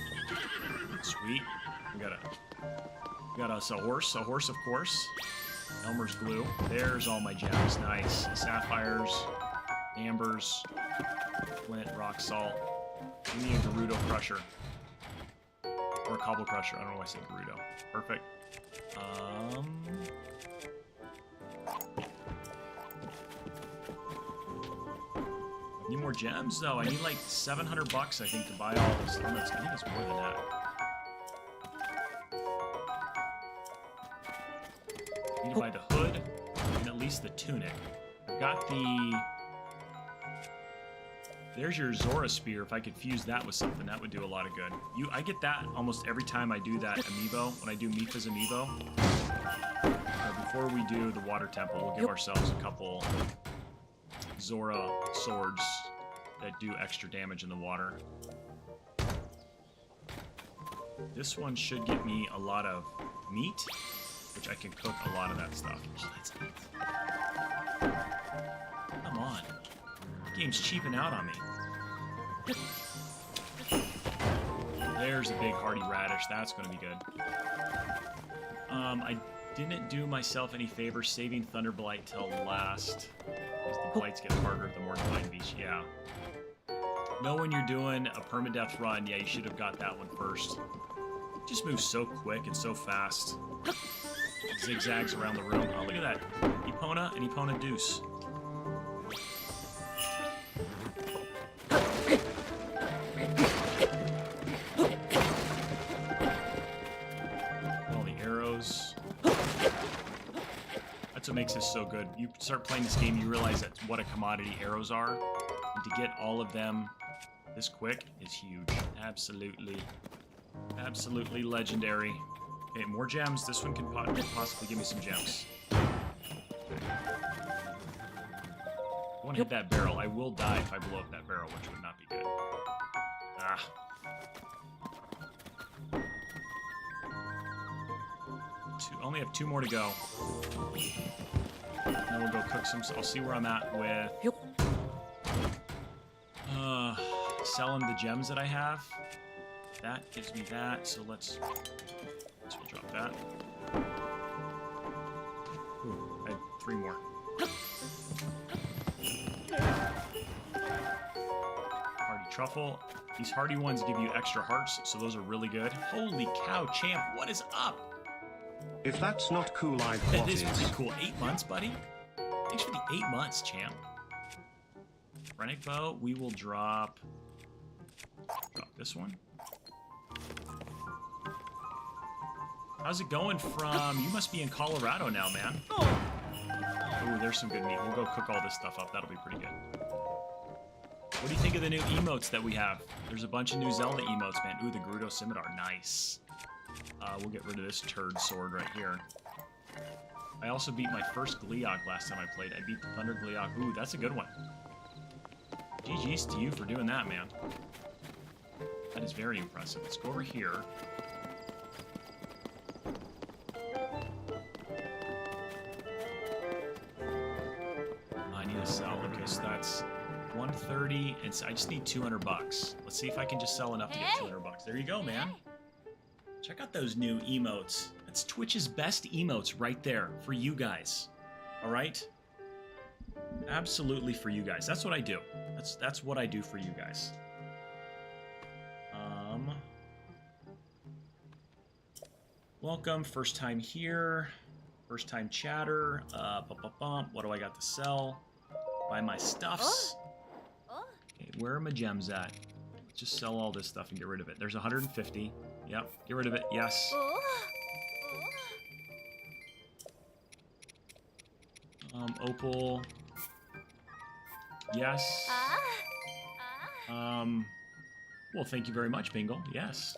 Sweet. We got us a horse of course. Elmer's glue. There's all my gems. Nice. Sapphires, ambers, flint, rock salt. Give me a Gerudo crusher. Or a cobble crusher. I don't know why I said Gerudo. Perfect. I need more gems though. I need like 700 bucks, I think, to buy all this. I think it's more than that. I need to buy the hood and at least the tunic. I've got the... There's your Zora Spear. If I could fuse that with something, that would do a lot of good. I get that almost every time I do that amiibo, when I do Mipha's amiibo. Before we do the Water Temple, we'll give ourselves a couple Zora swords that do extra damage in the water. This one should get me a lot of meat, which I can cook a lot of that stuff. Oh, that's neat. Come on. Game's cheaping out on me. There's a big hearty radish. That's going to be good. I didn't do myself any favor saving Thunderblight till last, because the blights get harder the more Divine Beast. Yeah. Know when you're doing a Perma-Death run, yeah, you should have got that one first. It just moves so quick and so fast. It zigzags around the room. Oh, look at that. Epona and Epona Deuce. All the arrows. That's what makes this so good. You start playing this game, you realize that's what a commodity arrows are. And to get all of them this quick is huge. Absolutely. Absolutely legendary. Okay, more gems. This one can possibly give me some gems. I want to hit that barrel. I will die if I blow up that barrel, which would not be good. Ah. Only have 2 more to go. And then we'll go cook some. I'll see where I'm at with selling the gems that I have. That gives me that, so let's drop that. Ooh, I have 3 more. Hardy truffle. These hardy ones give you extra hearts, so those are really good. Holy cow, champ, what is up? If that's not cool-eyed, what That is is? pretty cool. 8 months, buddy. Thanks for the 8 months, champ. Rennick bow, we will drop this one. How's it going from... You must be in Colorado now, man. Ooh, there's some good meat. We'll go cook all this stuff up. That'll be pretty good. What do you think of the new emotes that we have? There's a bunch of new Zelda emotes, man. Ooh, the Gerudo Scimitar. Nice. We'll get rid of this turd sword right here. I also beat my first Gleeok last time I played. I beat the Thunder Gleeok. Ooh, that's a good one. GG's to you for doing that, man. That is very impressive. Let's go over here. I need a sell. Okay, so that's 130 and I just need 200 bucks. Let's see if I can just sell enough to get 200 bucks. There you go, man. Check out those new emotes. That's Twitch's best emotes right there for you guys. All right? Absolutely for you guys. That's what I do. That's what I do for you guys. Welcome, first time here, first time chatter. What do I got to sell? Buy my stuffs. Okay, where are my gems at? Just sell all this stuff and get rid of it. There's 150. Yep, get rid of it. Yes. Opal. Yes. Well, thank you very much, Bingle. Yes.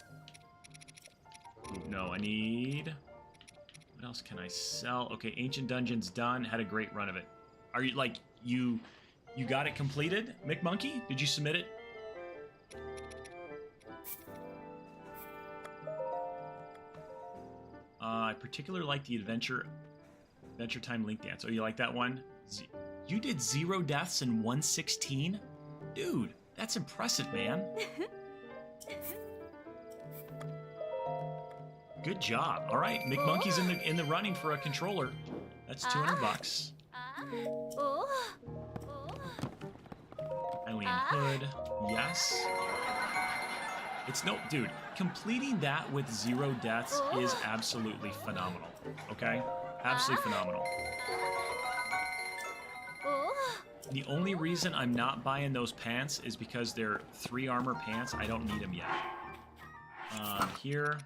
No, I need... What else can I sell? Okay, Ancient Dungeon's done. Had a great run of it. Are you, like, you got it completed? McMonkey? Did you submit it? I particularly like the Adventure Time Link Dance. Oh, you like that one? You did 0 deaths in 116? Dude, that's impressive, man. Good job. All right, McMonkey's in the running for a controller. That's 200 bucks. Eileen Hood. Yes. It's no, dude, completing that with 0 deaths is absolutely phenomenal. Okay? Absolutely phenomenal. The only reason I'm not buying those pants is because they're 3 armor pants. I don't need them yet. Here,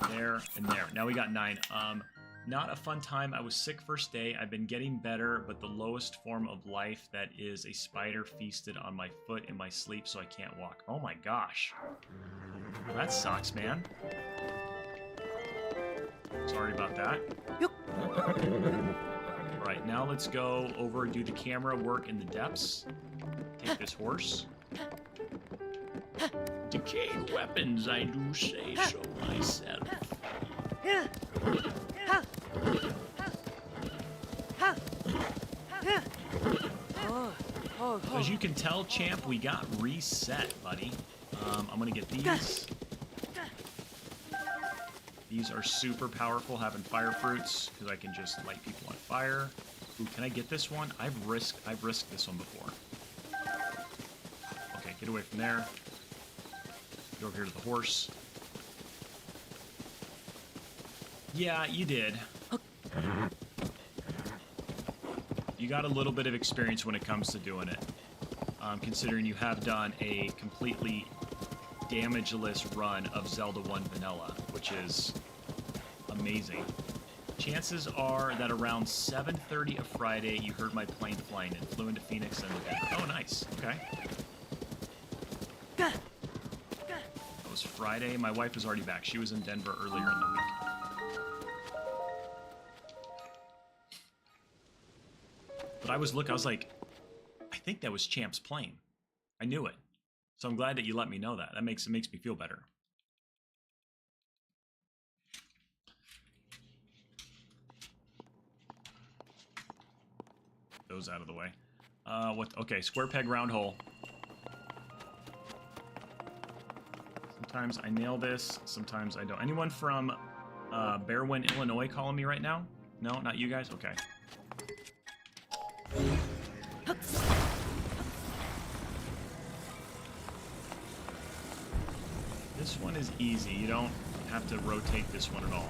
there, and there. Now we got 9. Not a fun time. I was sick first day. I've been getting better, but the lowest form of life, that is a spider feasted on my foot in my sleep, so I can't walk. Oh my gosh. Well, that sucks, man. Sorry about that. Right, now let's go over and do the camera work in the depths. Take this horse. Decayed weapons, I do say so myself. As you can tell, champ, we got reset, buddy. I'm gonna get these. These are super powerful, having fire fruits, because I can just light people on fire. Ooh, can I get this one? I've risked this one before. Okay, get away from there. Get over here to the horse. Yeah, you did. You got a little bit of experience when it comes to doing it. Considering you have done a completely damageless run of Zelda 1 Vanilla, which is amazing. Chances are that around 7:30 of Friday, you heard my plane flying and flew into Phoenix and Denver. Oh, nice. Okay. That was Friday. My wife was already back. She was in Denver earlier in the week. But I was like, I think that was Champ's plane. I knew it. So I'm glad that you let me know that. That makes me feel better. Those out of the way. Okay, square peg, round hole. Sometimes I nail this, sometimes I don't. Anyone from Bearwin, Illinois calling me right now? No, not you guys? Okay. This one is easy. You don't have to rotate this one at all.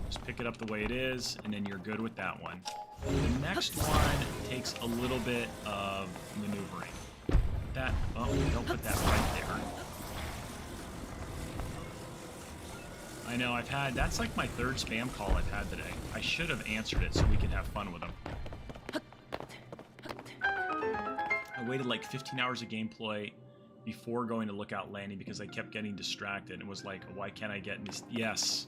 Just pick it up the way it is, and then you're good with that one. The next one takes a little bit of maneuvering. That, oh, don't put that right there. I know, that's like my 3rd spam call I've had today. I should have answered it so we could have fun with them. I waited like 15 hours of gameplay before going to Lookout Landing because I kept getting distracted and was like, why can't I get in this? Yes.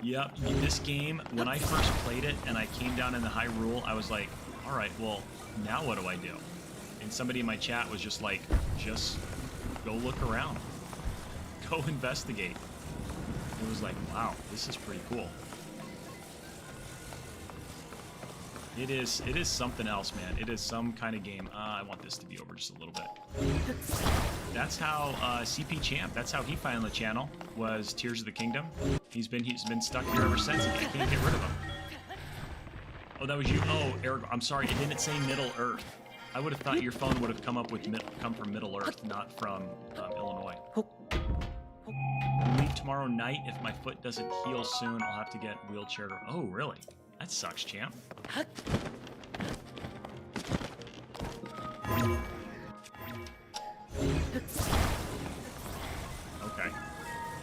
Yep, this game, when I first played it and I came down in the Hyrule, I was like, alright, well, now what do I do? And somebody in my chat was just like, just go look around. Go investigate. It was like, wow, this is pretty cool. It is something else, man. It is some kind of game. I want this to be over just a little bit. That's how CP Champ, that's how he found the channel, was Tears of the Kingdom. He's been stuck here ever since. I can't get rid of him. Oh, that was you. Oh, Eric, I'm sorry. It didn't say Middle Earth. I would have thought your phone would have come from Middle Earth, not from Illinois. Leave tomorrow night. If my foot doesn't heal soon, I'll have to get wheelchair. Oh, really? That sucks, champ. Okay.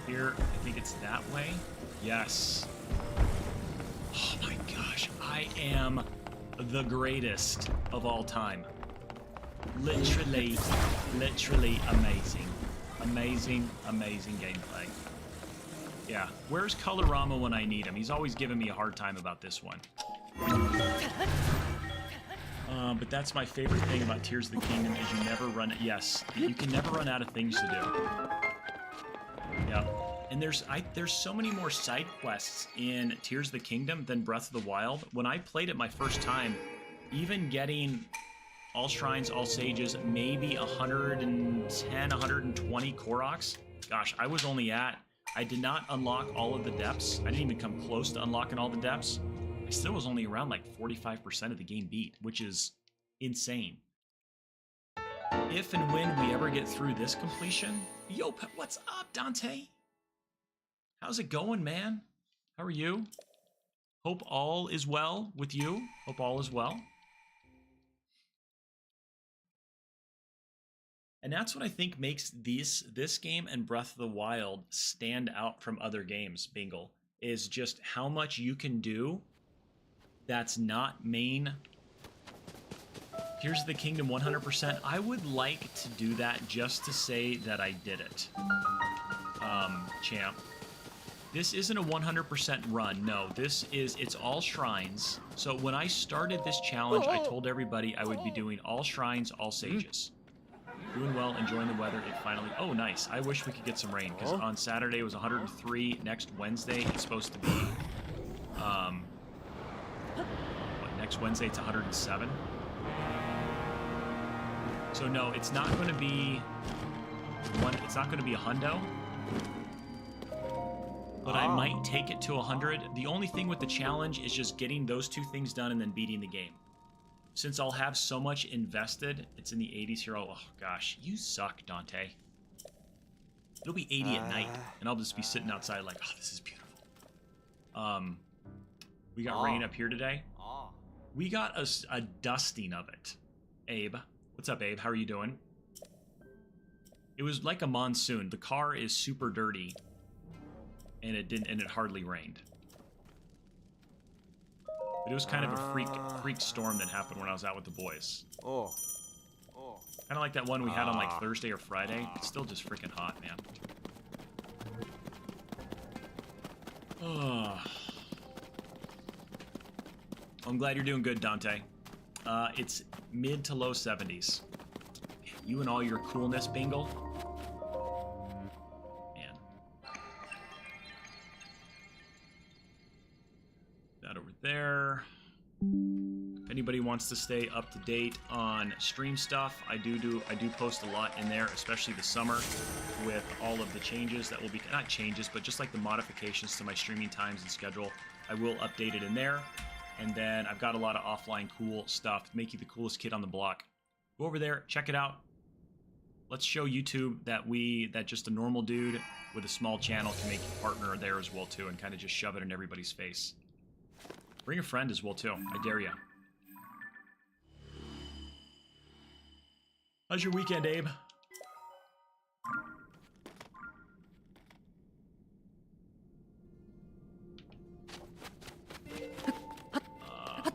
Here, I think it's that way. Yes. Oh my gosh, I am the greatest of all time. Literally amazing. Amazing gameplay. Yeah, where's Colorama when I need him? He's always giving me a hard time about this one. But that's my favorite thing about Tears of the Kingdom is you never run... Yes, you can never run out of things to do. Yeah. And there's so many more side quests in Tears of the Kingdom than Breath of the Wild. When I played it my first time, even getting all shrines, all sages, maybe 110, 120 Koroks. Gosh, I was only at... I did not unlock all of the depths. I didn't even come close to unlocking all the depths. I still was only around like 45% of the game beat, which is insane. If and when we ever get through this completion... Yo, what's up, Dante? How's it going, man? How are you? Hope all is well with you. Hope all is well. And that's what I think makes this game and Breath of the Wild stand out from other games, Bingle, is just how much you can do that's not main. Tears of the Kingdom 100%. I would like to do that just to say that I did it. Champ. This isn't a 100% run. No, it's all shrines. So when I started this challenge, I told everybody I would be doing all shrines, all sages. Doing well, enjoying the weather. It finally... Oh, nice. I wish we could get some rain, because on Saturday it was 103. Next Wednesday it's supposed to be... next Wednesday it's 107. So no, it's not going to be... It's not going to be a hundo. But I might take it to 100. The only thing with the challenge is just getting those two things done and then beating the game. Since I'll have so much invested, it's in the 80s here. Oh, gosh, you suck, Dante. It'll be 80 at night, and I'll just be sitting outside like, oh, this is beautiful. We got rain up here today. We got a dusting of it. Abe. What's up, Abe? How are you doing? It was like a monsoon. The car is super dirty, and it hardly rained. But it was kind of a freak storm that happened when I was out with the boys. Kind of like that one we had on like Thursday or Friday. It's still just freaking hot, man. I'm glad you're doing good, Dante. It's mid to low 70s. You and all your coolness, Bingle. Man. That over there. If anybody wants to stay up to date on stream stuff, I do post a lot in there, especially this summer with all of the changes that will be, not changes, but just like the modifications to my streaming times and schedule. I will update it in there. And then I've got a lot of offline cool stuff to make you the coolest kid on the block. Go over there, check it out. Let's show YouTube that just a normal dude with a small channel can make a partner there as well too, and kind of just shove it in everybody's face. Bring a friend as well too. I dare ya. How's your weekend, Abe?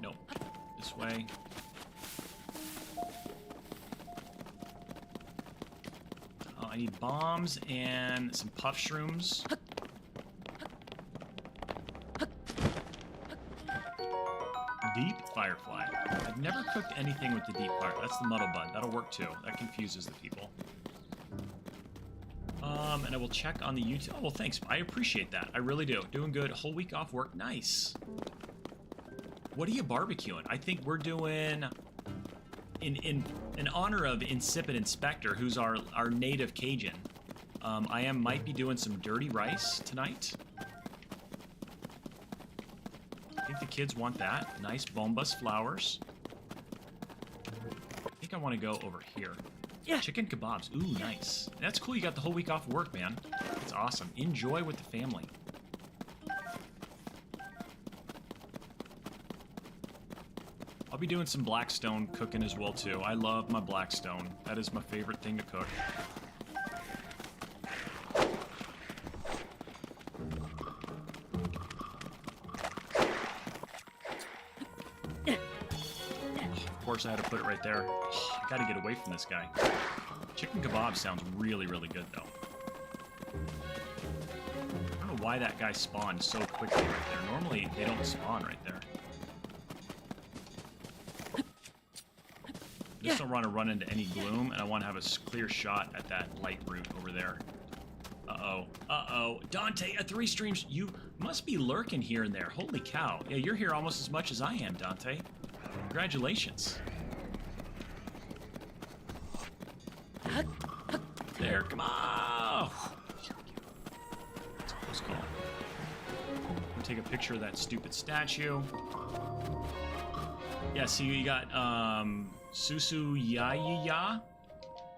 No. This way. I need bombs and some puff shrooms. Deep Firefly. I've never cooked anything with the deep fire. That's the muddle bud. That'll work too. That confuses the people. And I will check on the YouTube. Oh, well, thanks. I appreciate that. I really do. Doing good. Whole week off work. Nice. What are you barbecuing? I think we're doing, in honor of Insipid Inspector, who's our native Cajun. Might be doing some dirty rice tonight. I think the kids want that. Nice bombas flowers. I think I want to go over here. Yeah. Chicken kebabs. Ooh, nice. That's cool. You got the whole week off work, man. That's awesome. Enjoy with the family. I'll be doing some Blackstone cooking as well, too. I love my Blackstone. That is my favorite thing to cook. Of course, I had to put it right there. I gotta get away from this guy. Chicken kebab sounds really, really good, though. I don't know why that guy spawned so quickly right there. Normally, they don't spawn right there. I just don't want to run into any gloom, and I want to have a clear shot at that light route over there. Uh-oh. Uh-oh. Dante, at 3 streams, you must be lurking here and there. Holy cow. Yeah, you're here almost as much as I am, Dante. Congratulations. There, come on! That's a close call. We'll take a picture of that stupid statue. Yeah, see, you got, Susu Ya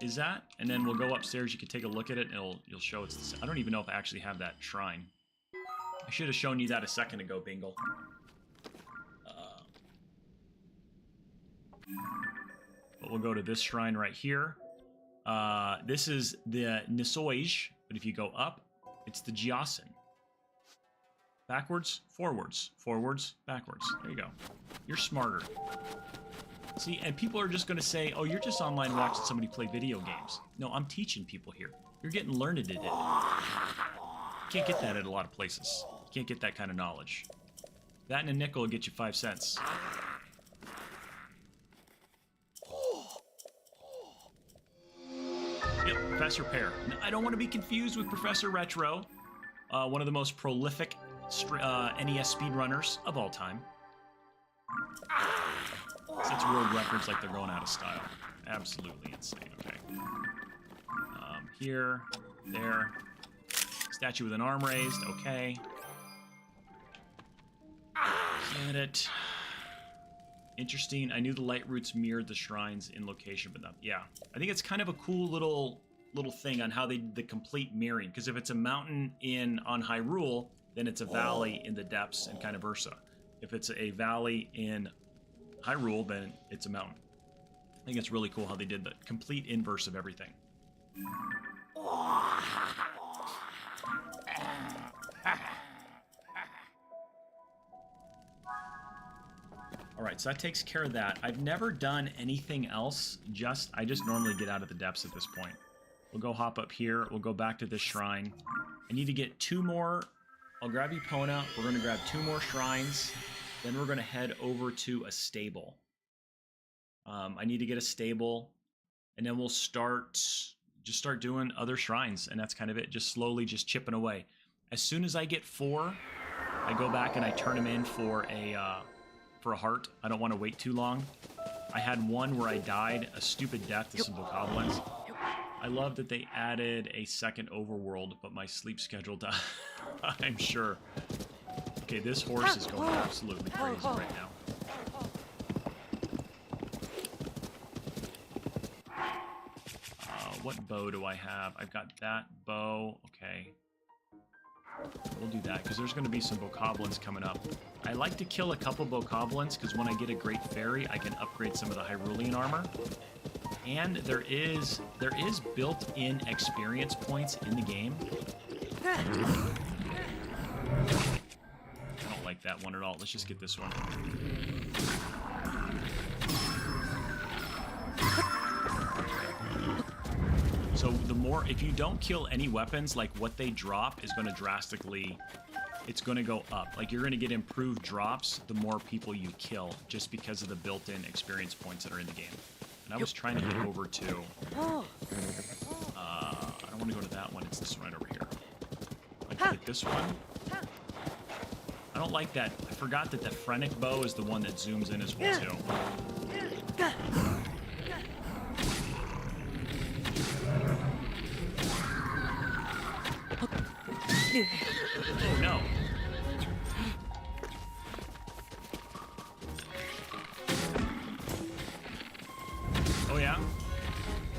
is that? And then we'll go upstairs, you can take a look at it, and you'll show it's the same. I don't even know if I actually have that shrine. I should have shown you that a second ago, Bingle. But we'll go to this shrine right here. This is the Nisoij, but if you go up, it's the Jiasen. Backwards, forwards, forwards, backwards. There you go. You're smarter. See, and people are just going to say, oh, you're just online watching somebody play video games. No, I'm teaching people here. You're getting learned at it. You can't get that at a lot of places. You can't get that kind of knowledge. That and a nickel will get you 5 cents. Yep, Professor Pear. Now, I don't want to be confused with Professor Retro, one of the most prolific NES speedrunners of all time. Sets world records like they're going out of style. Absolutely insane. Okay. Here, there. Statue with an arm raised. Okay. Get it. Interesting. I knew the light routes mirrored the shrines in location, but not. Yeah, I think it's kind of a cool little thing on how they did the complete mirroring. Because if it's a mountain on Hyrule, then it's a valley in the depths, and kind of versa. If it's a valley in Hyrule, then it's a mountain. I think it's really cool how they did the complete inverse of everything. Alright, so that takes care of that. I've never done anything else. I just normally get out of the depths at this point. We'll go hop up here. We'll go back to this shrine. I need to get 2 more. I'll grab Epona. We're going to grab 2 more shrines. Then we're going to head over to a stable. I need to get a stable. And then we'll start doing other shrines. And that's kind of it. Just slowly just chipping away. As soon as I get 4, I go back and I turn them in for a heart. I don't want to wait too long. I had one where I died a stupid death to some bokoblins. I love that they added a second overworld, but my sleep schedule died. I'm sure. Okay, this horse is going absolutely crazy right now. What bow do I have? I've got that bow. Okay. We'll do that, because there's going to be some bokoblins coming up. I like to kill a couple bokoblins, because when I get a great fairy, I can upgrade some of the Hyrulean armor. And there is built-in experience points in the game. I don't like that one at all. Let's just get this one. So the more, if you don't kill any weapons, like what they drop is going to drastically, it's going to go up. Like you're going to get improved drops the more people you kill, just because of the built-in experience points that are in the game. And I was trying to get over to, I don't want to go to that one, it's this one right over here. I can get this one. I don't like that. I forgot that the Phrenic bow is the one that zooms in as well, too. Oh, no. Oh, yeah?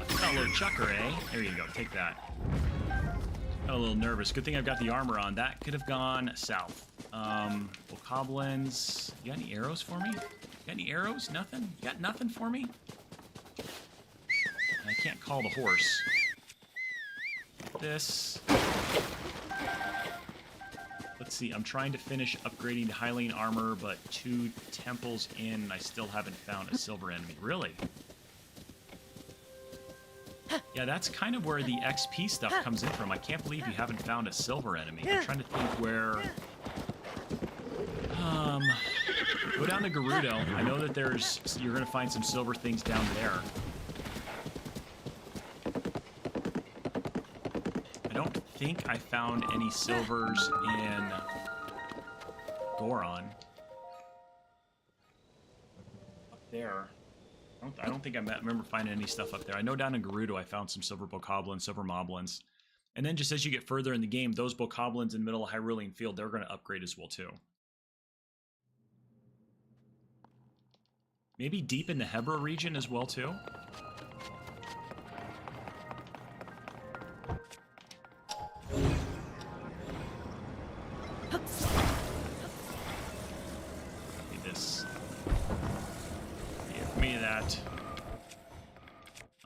Got a little chucker, eh? There you go. Take that. Got a little nervous. Good thing I've got the armor on. That could have gone south. Bokoblins. You got any arrows for me? You got any arrows? Nothing? You got nothing for me? And I can't call the horse. This. Let's see. I'm trying to finish upgrading the Hylian armor, but 2 temples in, and I still haven't found a silver enemy. Really? Yeah, that's kind of where the XP stuff comes in from. I can't believe you haven't found a silver enemy. I'm trying to think where... Go down to Gerudo. I know that you're going to find some silver things down there. I don't think I found any silvers in Goron. Up there. I don't think I remember finding any stuff up there. I know down in Gerudo I found some silver bokoblins, silver moblins. And then just as you get further in the game, those bokoblins in the middle of Hyrulean Field, they're going to upgrade as well too. Maybe deep in the Hebra region as well too.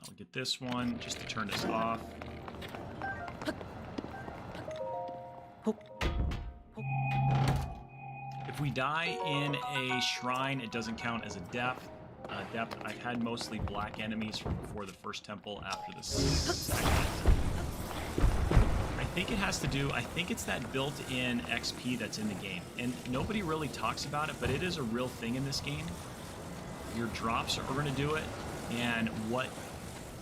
I'll get this one just to turn this off. If we die in a shrine, it doesn't count as a death. I've had mostly black enemies from before the first temple, after the second. I think it has to do, I think it's that built-in XP that's in the game. And nobody really talks about it, but it is a real thing in this game. Your drops are going to do it, and what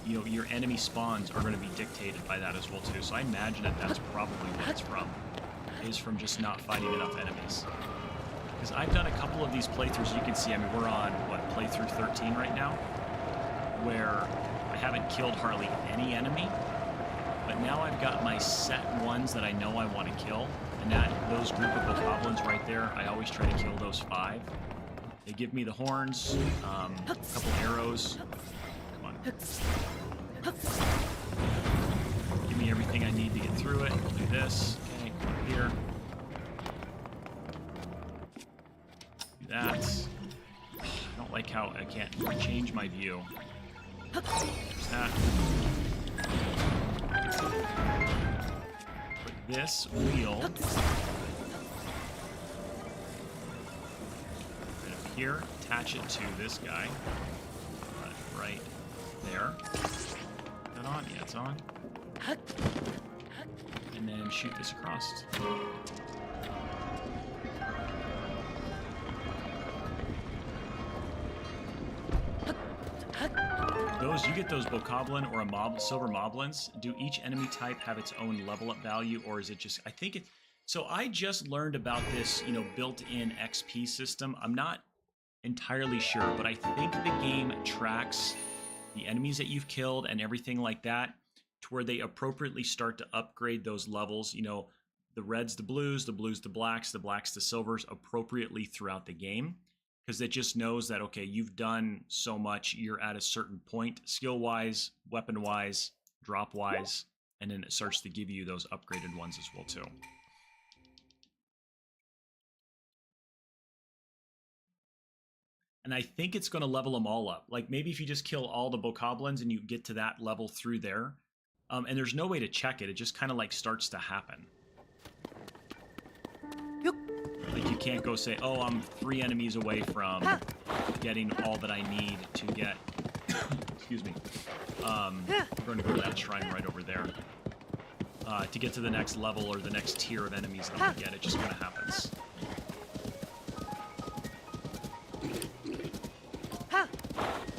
your enemy spawns are going to be dictated by that as well too. So I imagine that that's probably what it's from, is from just not fighting enough enemies. Because I've done a couple of these playthroughs. You can see, I mean, we're on what, playthrough 13 right now, where I haven't killed hardly any enemy, but now I've got my set ones that I know I want to kill, and those group of bokoblins right there, I always try to kill those 5. They give me the horns, a couple arrows. Come on. Give me everything I need to get through it. I'll do this. Okay, come up here. Do that. I don't like how I can't change my view. There's that. Put this wheel here, attach it to this guy, right there. Is that on? Yeah, it's on. And then shoot this across. You get those bokoblin or silver moblins. Do each enemy type have its own level up value, or is it just? I think it. So I just learned about this, built-in XP system. I'm not entirely sure, but I think the game tracks the enemies that you've killed and everything like that to where they appropriately start to upgrade those levels. The reds to blues, the blues to blacks, the blacks to silvers appropriately throughout the game. Because it just knows that, okay, you've done so much, you're at a certain point, skill-wise, weapon-wise, drop-wise, and then it starts to give you those upgraded ones as well, too. And I think it's going to level them all up. Like, maybe if you just kill all the bokoblins and you get to that level through there, and there's no way to check it, it just kind of, like, starts to happen. Like, you can't go say, oh, I'm 3 enemies away from getting all that I need to get. Excuse me. We're going to go to that shrine right over there. To get to the next level or the next tier of enemies that I'm going to get. It just kind of happens.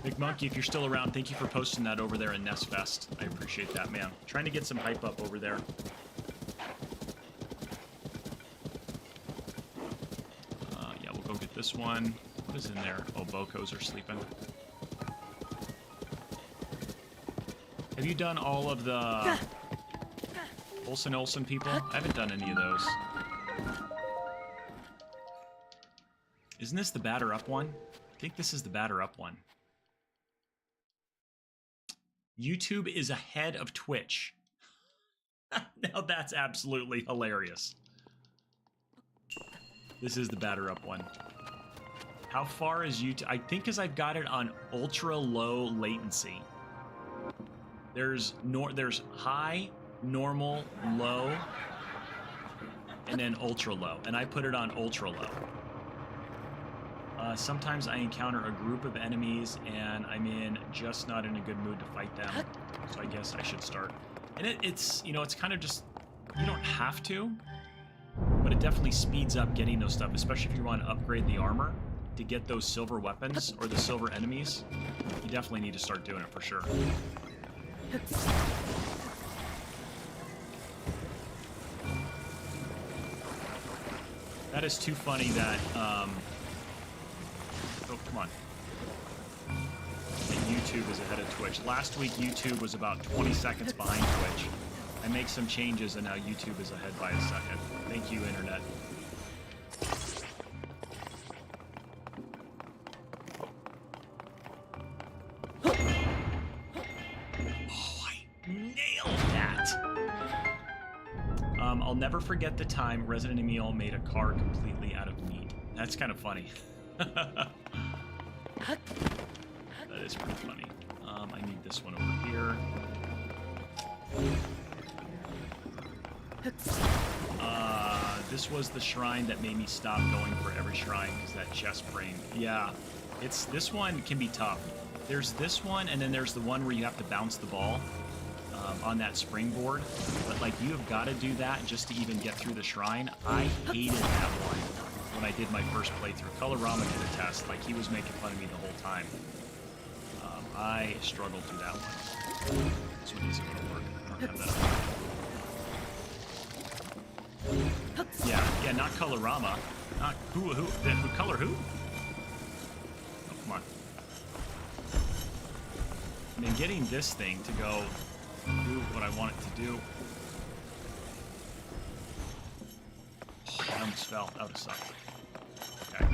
Big Monkey, if you're still around, thank you for posting that over there in Nestfest. I appreciate that, man. Trying to get some hype up over there. this one. What is in there? Oh, Bokos are sleeping. Have you done all of the Olsen people? I haven't done any of those. Isn't this the batter up one? I think this is the batter up one. YouTube is ahead of Twitch. Now that's absolutely hilarious. This is the batter up one. How far is YouTube? I think because I've got it on ultra low latency. There's high, normal, low, and then ultra low. And I put it on ultra low. Sometimes I encounter a group of enemies and I'm just not in a good mood to fight them. So I guess I should start. And it's, you know, it's kind of just, you don't have to, but it definitely speeds up getting those stuff, especially if you want to upgrade the armor to get those silver weapons or the silver enemies. You definitely need to start doing it for sure. That is too funny that, oh, come on. That YouTube is ahead of Twitch. Last week, YouTube was about 20 seconds behind Twitch. I make some changes, and now YouTube is ahead by a second. Thank you, Internet. Oh, I nailed that! I'll never forget the time Resident Emil made a car completely out of meat. That's kind of funny. That is pretty funny. I need this one over here. This was the shrine that made me stop going for every shrine, because that chest brain. Yeah, this one can be tough. There's this one, and then there's the one where you have to bounce the ball on that springboard. But like, you have got to do that just to even get through the shrine. I hated that one when I did my first playthrough. Colorama did a test, like he was making fun of me the whole time. I struggled through that one. This one isn't going to work. I don't have that. Yeah, not Colorama. Not who? Color who? Oh, come on. And then getting this thing to go do what I want it to do. Oh, I almost fell. That would have sucked. Okay.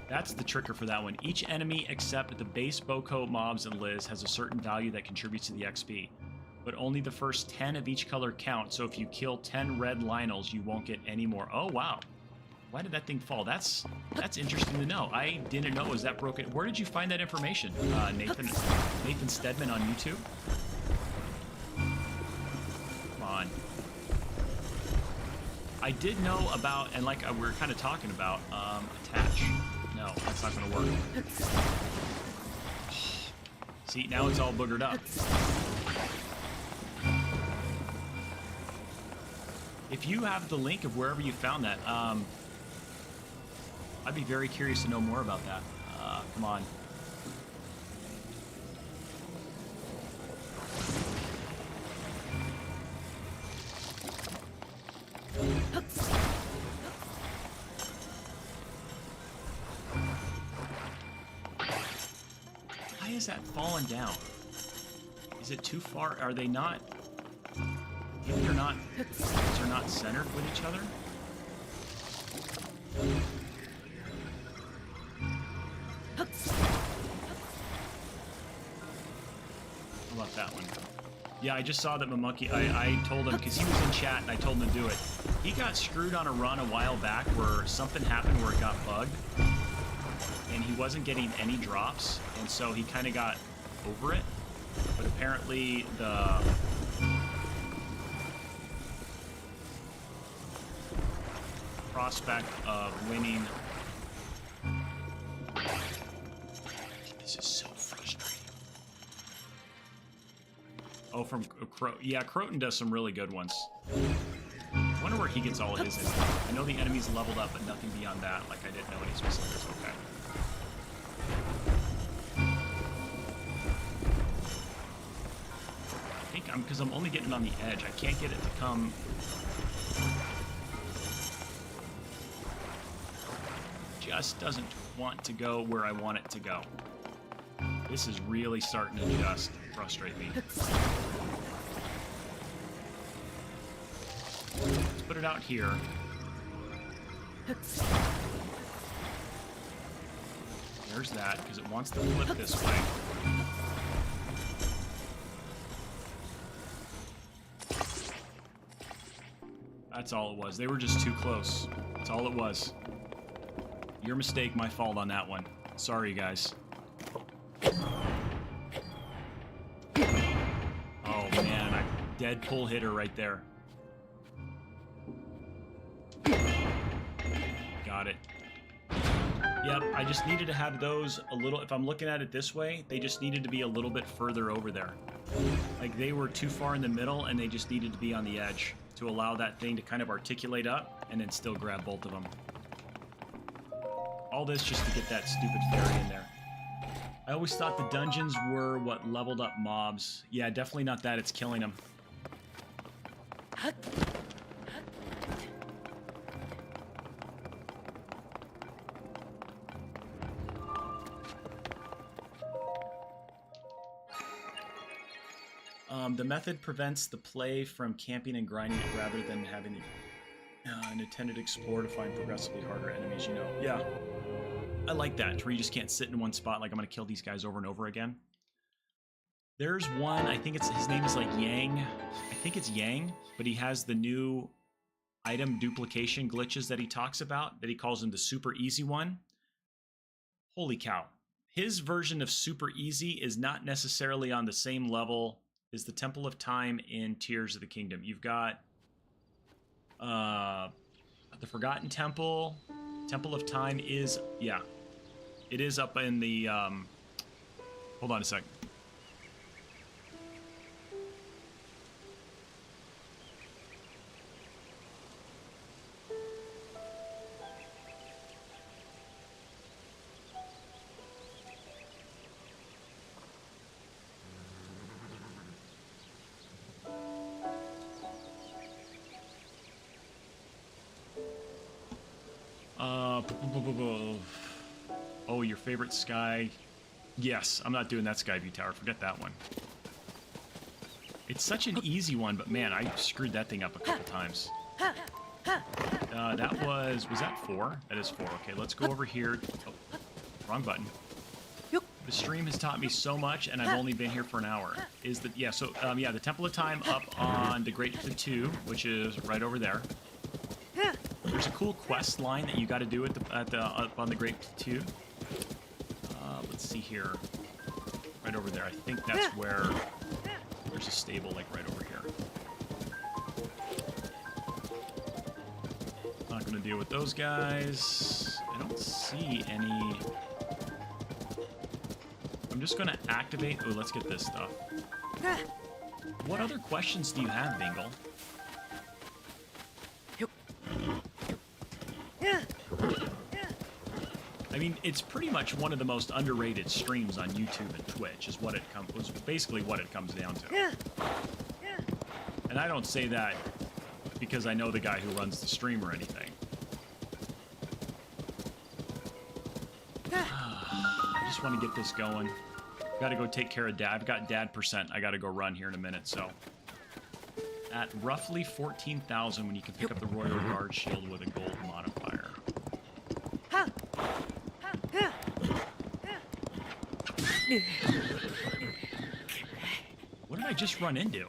That's the trigger for that one. Each enemy except the base Boko mobs and Liz has a certain value that contributes to the XP. But only the first 10 of each color count, so if you kill 10 red Lionels, you won't get any more. Oh, wow. Why did that thing fall? That's interesting to know. I didn't know it was that broken. Where did you find that information? Nathan Stedman on YouTube? Come on. I did know about, and like we were kind of talking about, attach. No, that's not going to work. See, now it's all boogered up. If you have the link of wherever you found that, I'd be very curious to know more about that. Come on. Why is that falling down? Is it too far? Are they not? Maybe they're not centered with each other? How about that one? Yeah, I just saw that Mamuki, I told him, because he was in chat and I told him to do it. He got screwed on a run a while back where something happened where it got bugged. And he wasn't getting any drops, and so he kind of got over it. But apparently the prospect of winning. This is so frustrating. Oh, from yeah, Croton does some really good ones. I wonder where he gets all of his in. I know the enemy's leveled up, but nothing beyond that. Like, I didn't know any specifics. Okay. I think because I'm only getting it on the edge. I can't get it to come. just doesn't want to go where I want it to go. This is really starting to just frustrate me. Let's put it out here. There's that, because it wants to flip this way. That's all it was. They were just too close. That's all it was. Your mistake, my fault on that one. Sorry, guys. Oh, man. I dead pull hitter right there. Got it. Yep, I just needed to have those a little... If I'm looking at it this way, they just needed to be a little bit further over there. Like, they were too far in the middle, and they just needed to be on the edge to allow that thing to kind of articulate up and then still grab both of them. All this just to get that stupid fairy in there. I always thought the dungeons were what leveled up mobs. Yeah, definitely not that. It's killing them. The method prevents the play from camping and grinding it rather than having an intended explore to find progressively harder enemies, you know. Yeah. I like that, where you just can't sit in one spot like I'm going to kill these guys over and over again. There's one, I think his name is like Yang. I think it's Yang, but he has the new item duplication glitches that he talks about, that he calls him the super easy one. Holy cow. His version of super easy is not necessarily on the same level as the Temple of Time in Tears of the Kingdom. You've got the Forgotten Temple. Temple of Time is, yeah, it is up in the, hold on a second. Oh, your favorite sky. Yes, I'm not doing that Sky View Tower. Forget that one. It's such an easy one, but man, I screwed that thing up a couple times. That was that 4? That is 4. Okay, let's go over here. Oh, wrong button. The stream has taught me so much, and I've only been here for an hour. Yeah, the Temple of Time up on the Great Plateau, which is right over there. There's a cool quest line that you got to do up on the Great Plateau. Let's see here. Right over there. I think that's where there's a stable, like right over here. Not going to deal with those guys. I don't see any... I'm just going to activate... Oh, let's get this stuff. What other questions do you have, Bingle? I mean, it's pretty much one of the most underrated streams on YouTube and Twitch, is basically what it comes down to. And I don't say that because I know the guy who runs the stream or anything. I just want to get this going. Got to go take care of Dad. I've got Dad %. I got to go run here in a minute, so. At roughly 14,000 when you can pick up the Royal Guard shield with a gold modifier. What did I just run into?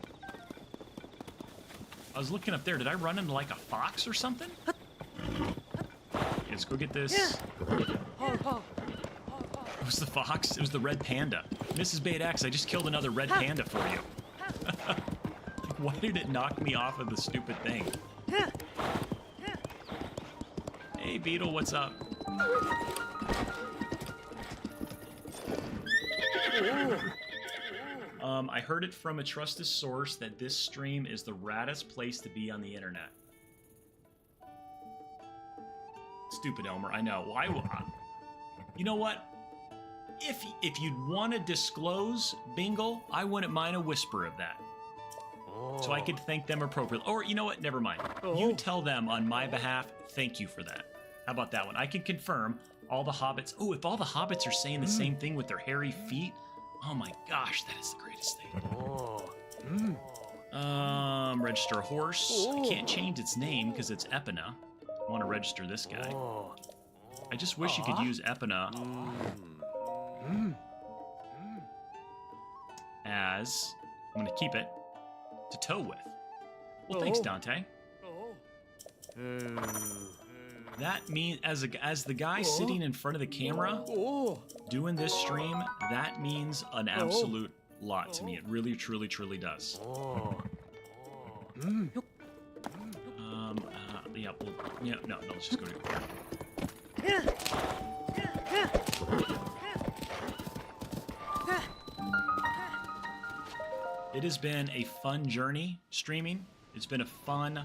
I was looking up there. Did I run into like a fox or something? Okay, let's go get this. It was the fox. It was the red panda. Mrs. Bait X, I just killed another red panda for you. Why did it knock me off of the stupid thing? Hey, Beetle, what's up? I heard it from a trusted source that this stream is the raddest place to be on the internet. Stupid Elmer, I know. Why? You know what? If you'd want to disclose, Bingle, I wouldn't mind a whisper of that. So I could thank them appropriately. Or, you know what? Never mind. You tell them on my behalf, thank you for that. How about that one? I can confirm All the hobbits. Oh, if all the hobbits are saying the same thing with their hairy feet, oh my gosh, that is the greatest thing. Register a horse. I can't change its name because it's Epina. I want to register this guy. I just wish you could use Epina as, I'm going to keep it, to tow with. Well, thanks, Dante. That means, as the guy sitting in front of the camera doing this stream, that means an absolute lot to me. It really, truly, truly does. Yeah, well, yeah, no, let's just go to here. It has been a fun journey streaming. It's been a fun.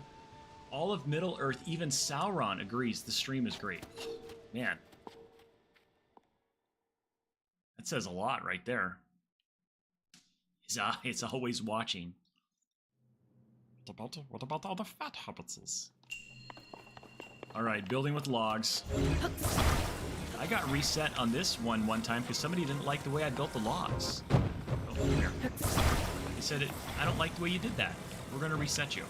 All of Middle Earth, even Sauron agrees the stream is great. Man. That says a lot right there. It's always watching. What about all the fat hobbitses? Alright, building with logs. I got reset on this one time because somebody didn't like the way I built the logs. Oh, come here. They said, I don't like the way you did that. We're going to reset you.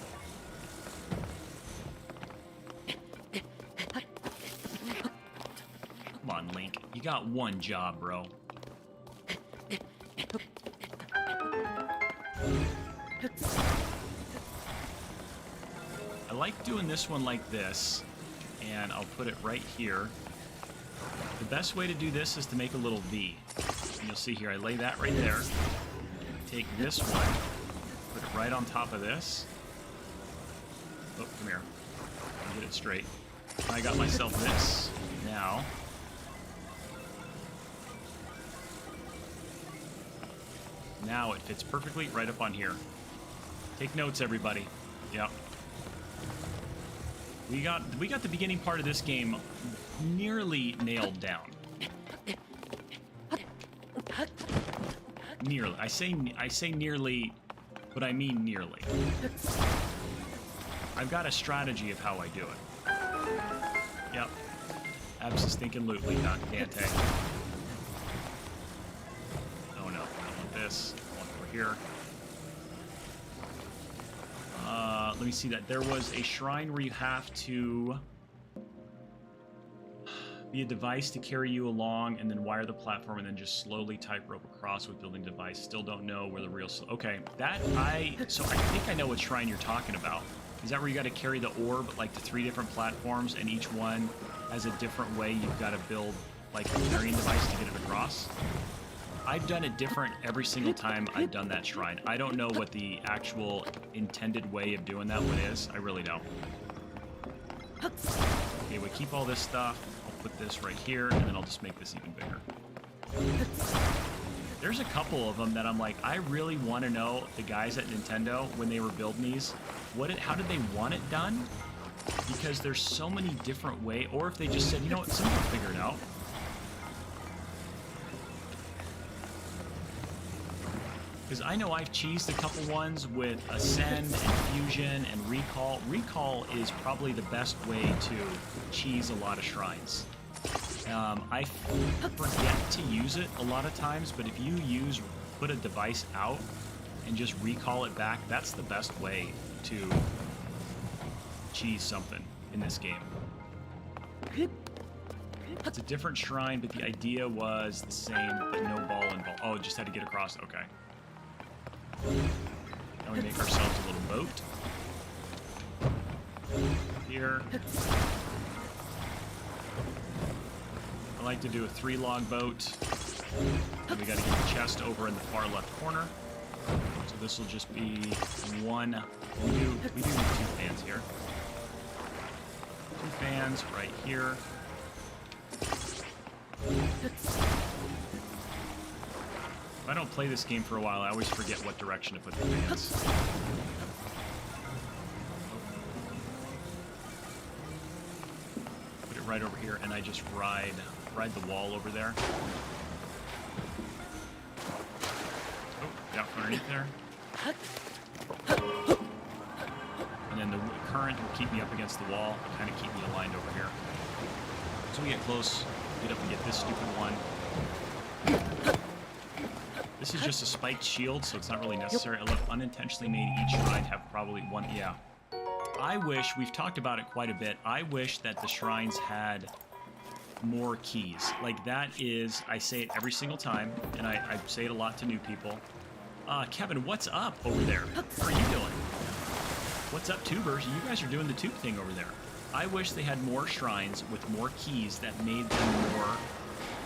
Come on, Link. You got one job, bro. I like doing this one like this, and I'll put it right here. The best way to do this is to make a little V. And you'll see here, I lay that right there. Take this one, put it right on top of this. Oh, come here. I'll get it straight. I got myself this. Now it fits perfectly right up on here. Take notes, everybody. Yep. We got the beginning part of this game nearly nailed down. Nearly. I say nearly, but I mean nearly. I've got a strategy of how I do it. Yep. Abstinently, not Dante. Oh no, I want this. I want over here. Let me see that. There was a shrine where you have to be a device to carry you along and then wire the platform and then just slowly type rope across with building device. Still don't know where the real... Okay, so I think I know what shrine you're talking about. Is that where you got to carry the orb, like the 3 different platforms, and each one has a different way you've got to build, like, a carrying device to get it across? I've done it different every single time I've done that shrine. I don't know what the actual intended way of doing that one is. I really don't. Okay, we keep all this stuff. I'll put this right here, and then I'll just make this even bigger. There's a couple of them that I'm like, I really want to know, the guys at Nintendo, when they were building these, how did they want it done? Because there's so many different ways, or if they just said, you know what, someone will figure it out. Because I know I've cheesed a couple ones with Ascend and Fusion and Recall. Recall is probably the best way to cheese a lot of shrines. I forget to use it a lot of times, but if you put a device out and just recall it back, that's the best way to cheese something in this game. It's a different shrine, but the idea was the same, but no ball involved. Oh, just had to get across. Okay. Now we make ourselves a little boat. Here. I like to do a 3-log boat. And we got to get the chest over in the far left corner. So this will just be one. We do need 2 fans here. 2 fans right here. If I don't play this game for a while, I always forget what direction to put the fans. Put it right over here, and I just ride the wall over there. Oh, yeah, underneath there. And then the current will keep me up against the wall, kind of keep me aligned over here. As we get close, get up and get this stupid one. This is just a spiked shield, so it's not really necessary. I love unintentionally made each shrine have probably one. Yeah. I wish, we've talked about it quite a bit, I wish that the shrines had more keys. Like, that is, I say it every single time, and I say it a lot to new people. Kevin, what's up over there? How are you doing? What's up, tubers? You guys are doing the tube thing over there. I wish they had more shrines with more keys that made them more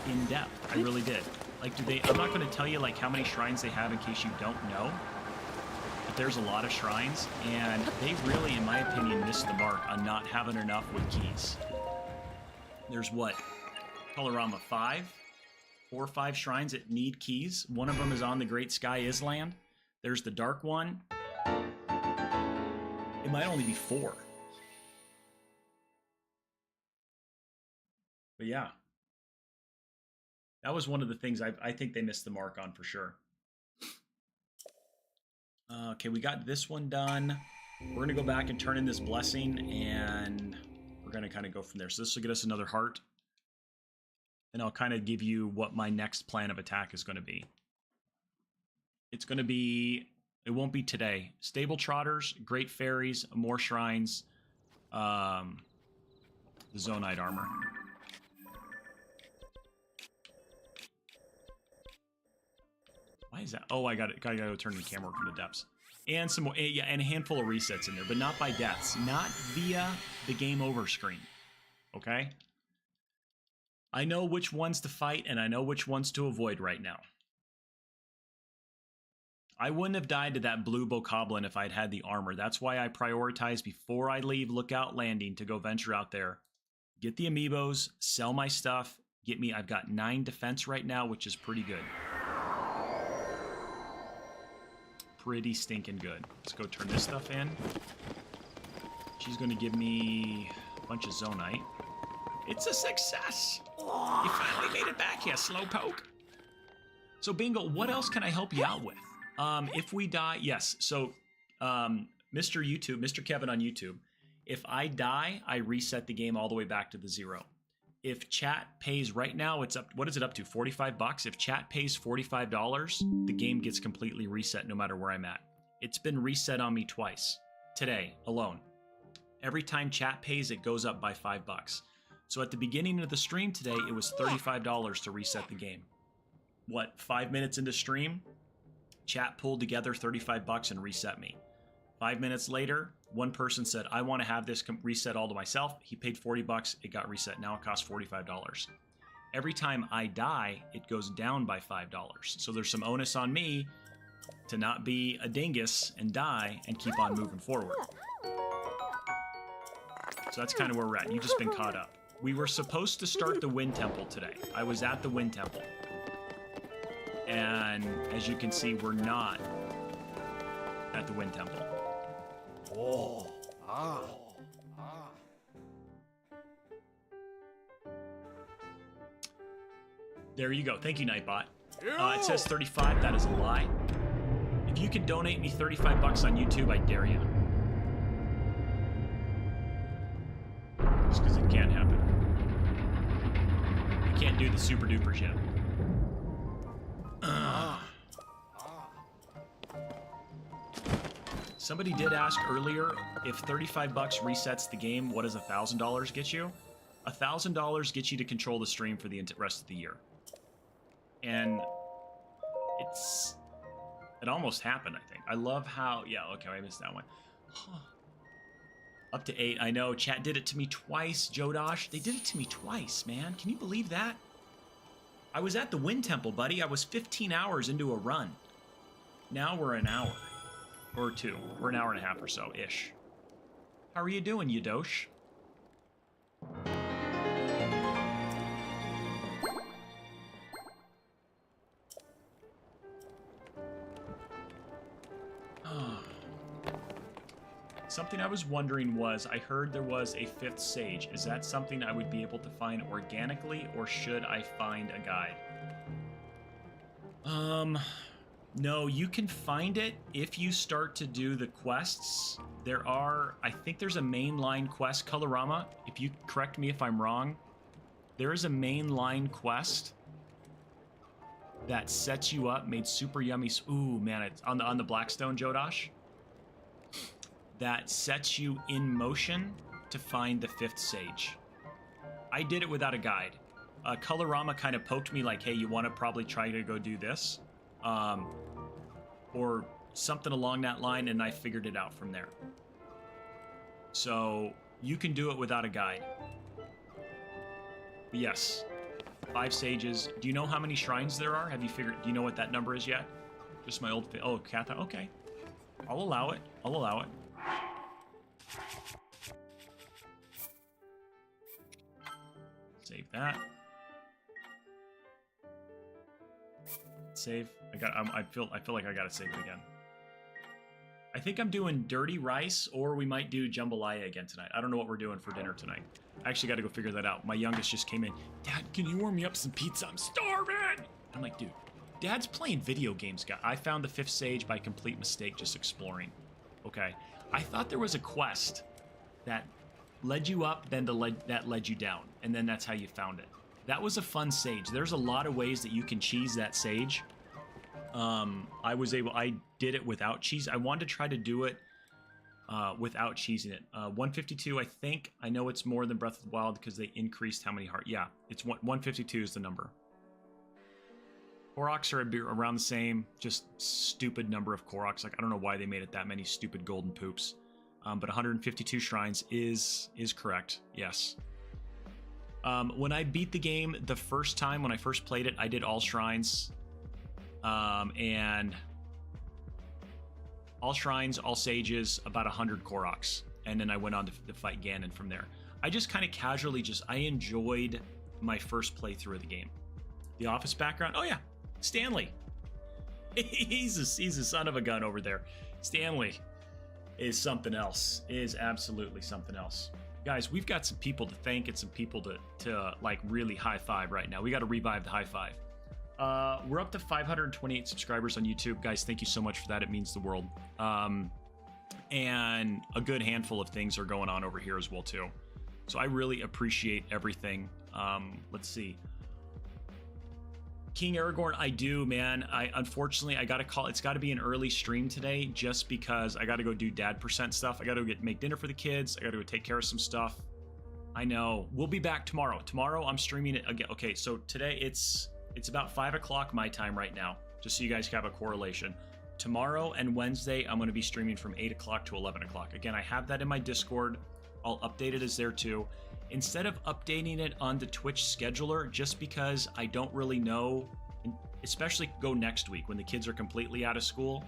in-depth. I really did. Like, I'm not going to tell you, like, how many shrines they have in case you don't know. But there's a lot of shrines, and they really, in my opinion, missed the mark on not having enough with keys. There's what? Colorama 4 or 5 shrines that need keys. One of them is on the Great Sky Island. There's the dark one. It might only be 4. But yeah. That was one of the things I think they missed the mark on for sure. Okay, we got this one done. We're going to go back and turn in this blessing, and we're going to kind of go from there. So this will get us another heart. And I'll kind of give you what my next plan of attack is going to be. It's going to be, it won't be today. Stable Trotters, Great Fairies, more Shrines, the Zonite Armor. Why is that? Oh, I got it. Gotta go turn the camera from the depths. And some more, yeah, and a handful of resets in there, but not by deaths. Not via the game over screen. Okay? I know which ones to fight, and I know which ones to avoid right now. I wouldn't have died to that blue bokoblin if I'd had the armor. That's why I prioritize before I leave Lookout Landing to go venture out there. Get the amiibos, sell my stuff, get me, I've got 9 defense right now, which is pretty good. Pretty stinking good. Let's go turn this stuff in. She's going to give me a bunch of Zonite. It's a success! You finally made it back here, Slowpoke. So, Bingo, what else can I help you out with? If we die, yes. So, Mr. YouTube, Mr. Kevin on YouTube, if I die, I reset the game all the way back to the 0. If chat pays right now, it's up, what is it up to, $45? If chat pays $45, the game gets completely reset no matter where I'm at. It's been reset on me twice, today alone. Every time chat pays, it goes up by $5. So at the beginning of the stream today, it was $35 to reset the game. What, 5 minutes into stream, chat pulled together $35 and reset me. 5 minutes later, one person said, I want to have this reset all to myself. He paid $40. It got reset. Now it costs $45. Every time I die, it goes down by $5. So there's some onus on me to not be a dingus and die and keep on moving forward. So that's kind of where we're at. You've just been caught up. We were supposed to start the Wind Temple today. I was at the Wind Temple. And as you can see, we're not at the Wind Temple. Oh, There you go. Thank you, Nightbot. It says 35. That is a lie. If you can donate me $35 on YouTube, I dare you. Just because it can't happen. We can't do the super dupers yet. Somebody did ask earlier, if $35 resets the game, what does $1,000 get you? $1,000 gets you to control the stream for the rest of the year. And it almost happened, I think. I love how, yeah, okay, I missed that one. Up to 8, I know, chat did it to me twice, Jodosh. They did it to me twice, man. Can you believe that? I was at the Wind Temple, buddy. I was 15 hours into a run. Now we're an hour. Or 2. We're an hour and a half or so, ish. How are you doing, Yadosh? Something I was wondering was, I heard there was a 5th sage. Is that something I would be able to find organically, or should I find a guide? No, you can find it if you start to do the quests. There are, I think there's a mainline quest, Colorama. If you correct me if I'm wrong, There is a mainline quest that sets you up, made super yummy. Ooh, man, it's on the Blackstone, Jodosh. That sets you in motion to find the 5th sage. I did it without a guide. Colorama kind of poked me like, hey, you want to probably try to go do this? Or something along that line, and I figured it out from there. So you can do it without a guide. But yes, 5 sages. Do you know how many shrines there are? Have you figured, do you know what that number is yet? Just my old, oh, Katha, okay. I'll allow it, I'll allow it. Save that. Save. I feel like I gotta save it again. I think I'm doing dirty rice, or we might do jambalaya again tonight. I don't know what we're doing for dinner tonight. I actually got to go figure that out. My youngest just came in. Dad, can you warm me up some pizza? I'm starving. I'm like, dude, Dad's playing video games, guy. I found the 5th sage by complete mistake, just exploring. Okay. I thought there was a quest that led you up, then that led you down, and then that's how you found it. That was a fun sage. There's a lot of ways that you can cheese that sage. I did it without cheese. I wanted to try to do it without cheesing it. 152, I think. I know it's more than Breath of the Wild because they increased how many hearts. Yeah, it's 152 is the number. Koroks are around the same, just stupid number of Koroks. Like, I don't know why they made it that many stupid golden poops. But 152 shrines is correct, yes. When I beat the game the first time, when I first played it, I did all shrines. And all shrines, all sages, about 100 Koroks. And then I went on to fight Ganon from there. I just kind of casually I enjoyed my first playthrough of the game. The Office background, oh yeah, Stanley. He's a son of a gun over there. Stanley is something else, is absolutely something else. Guys, we've got some people to thank and some people to like really high five right now. We got to revive the high five. We're up to 528 subscribers on YouTube. Guys, thank you so much for that. It means the world. And a good handful of things are going on over here as well, too. So I really appreciate everything. Let's see. King Aragorn, I do, man. Unfortunately, I got to call. It's got to be an early stream today just because I got to go do dad % stuff. I got to make dinner for the kids. I got to go take care of some stuff. I know. We'll be back tomorrow. Tomorrow, I'm streaming it again. Okay, so today it's about 5 o'clock my time right now, just so you guys have a correlation. Tomorrow and Wednesday, I'm going to be streaming from 8 o'clock to 11 o'clock. Again, I have that in my Discord. I'll update it as there too. Instead of updating it on the Twitch scheduler, just because I don't really know, especially go next week when the kids are completely out of school,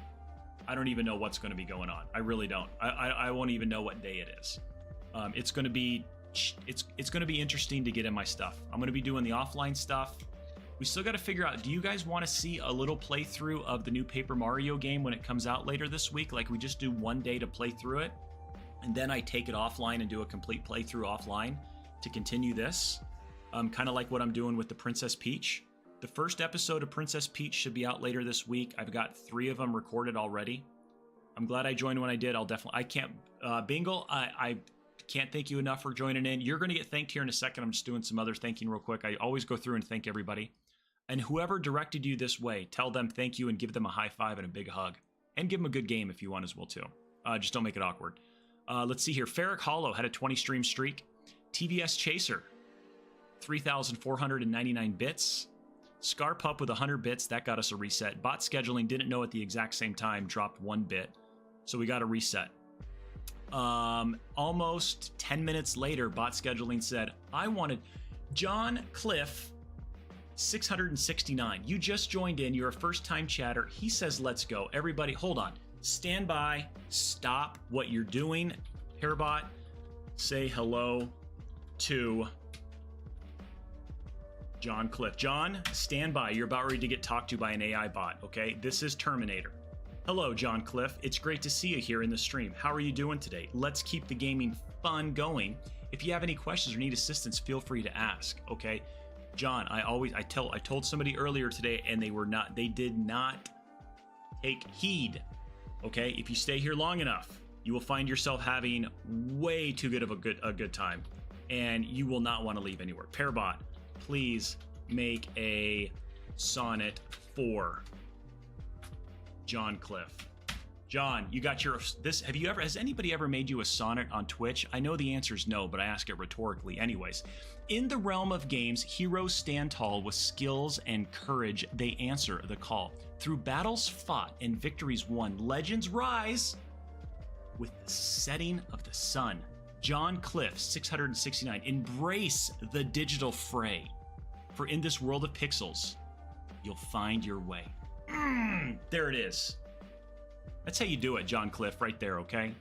I don't even know what's going to be going on. I really don't. I won't even know what day it is. It's going to be interesting to get in my stuff. I'm going to be doing the offline stuff. We still got to figure out, do you guys want to see a little playthrough of the new Paper Mario game when it comes out later this week? Like, we just do one day to play through it, and then I take it offline and do a complete playthrough offline to continue this. Kind of like what I'm doing with the Princess Peach. The first episode of Princess Peach should be out later this week. I've got 3 of them recorded already. I'm glad I joined when I did. I can't, Bingle, I can't thank you enough for joining in. You're going to get thanked here in a second. I'm just doing some other thanking real quick. I always go through and thank everybody. And whoever directed you this way, tell them thank you and give them a high five and a big hug. And give them a good game if you want as well, too. Just don't make it awkward. Let's see here. Ferric Hollow had a 20 stream streak. TVS Chaser, 3,499 bits. Scarpup with 100 bits. That got us a reset. Bot scheduling didn't know at the exact same time. Dropped 1 bit. So we got a reset. Almost 10 minutes later, bot scheduling said, I wanted John Cliff 669. You just joined in. You're a first-time chatter. He says, let's go. Everybody, hold on. Stand by. Stop what you're doing. Hairbot, say hello to John Cliff. John, stand by. You're about ready to get talked to by an AI bot, okay? This is Terminator. Hello, John Cliff. It's great to see you here in the stream. How are you doing today? Let's keep the gaming fun going. If you have any questions or need assistance, feel free to ask, okay? John, I told somebody earlier today and they did not take heed. Okay? If you stay here long enough, you will find yourself having way too good of a good time, and you will not want to leave anywhere. Pairbot, please make a sonnet for John Cliff. John, you got your this. Has anybody ever made you a sonnet on Twitch? I know the answer is no, but I ask it rhetorically anyways. In the realm of games, heroes stand tall with skills and courage. They answer the call. Through battles fought and victories won, legends rise with the setting of the sun. John Cliff, 669. Embrace the digital fray, for in this world of pixels, you'll find your way. There it is. That's how you do it, John Cliff, right there, okay?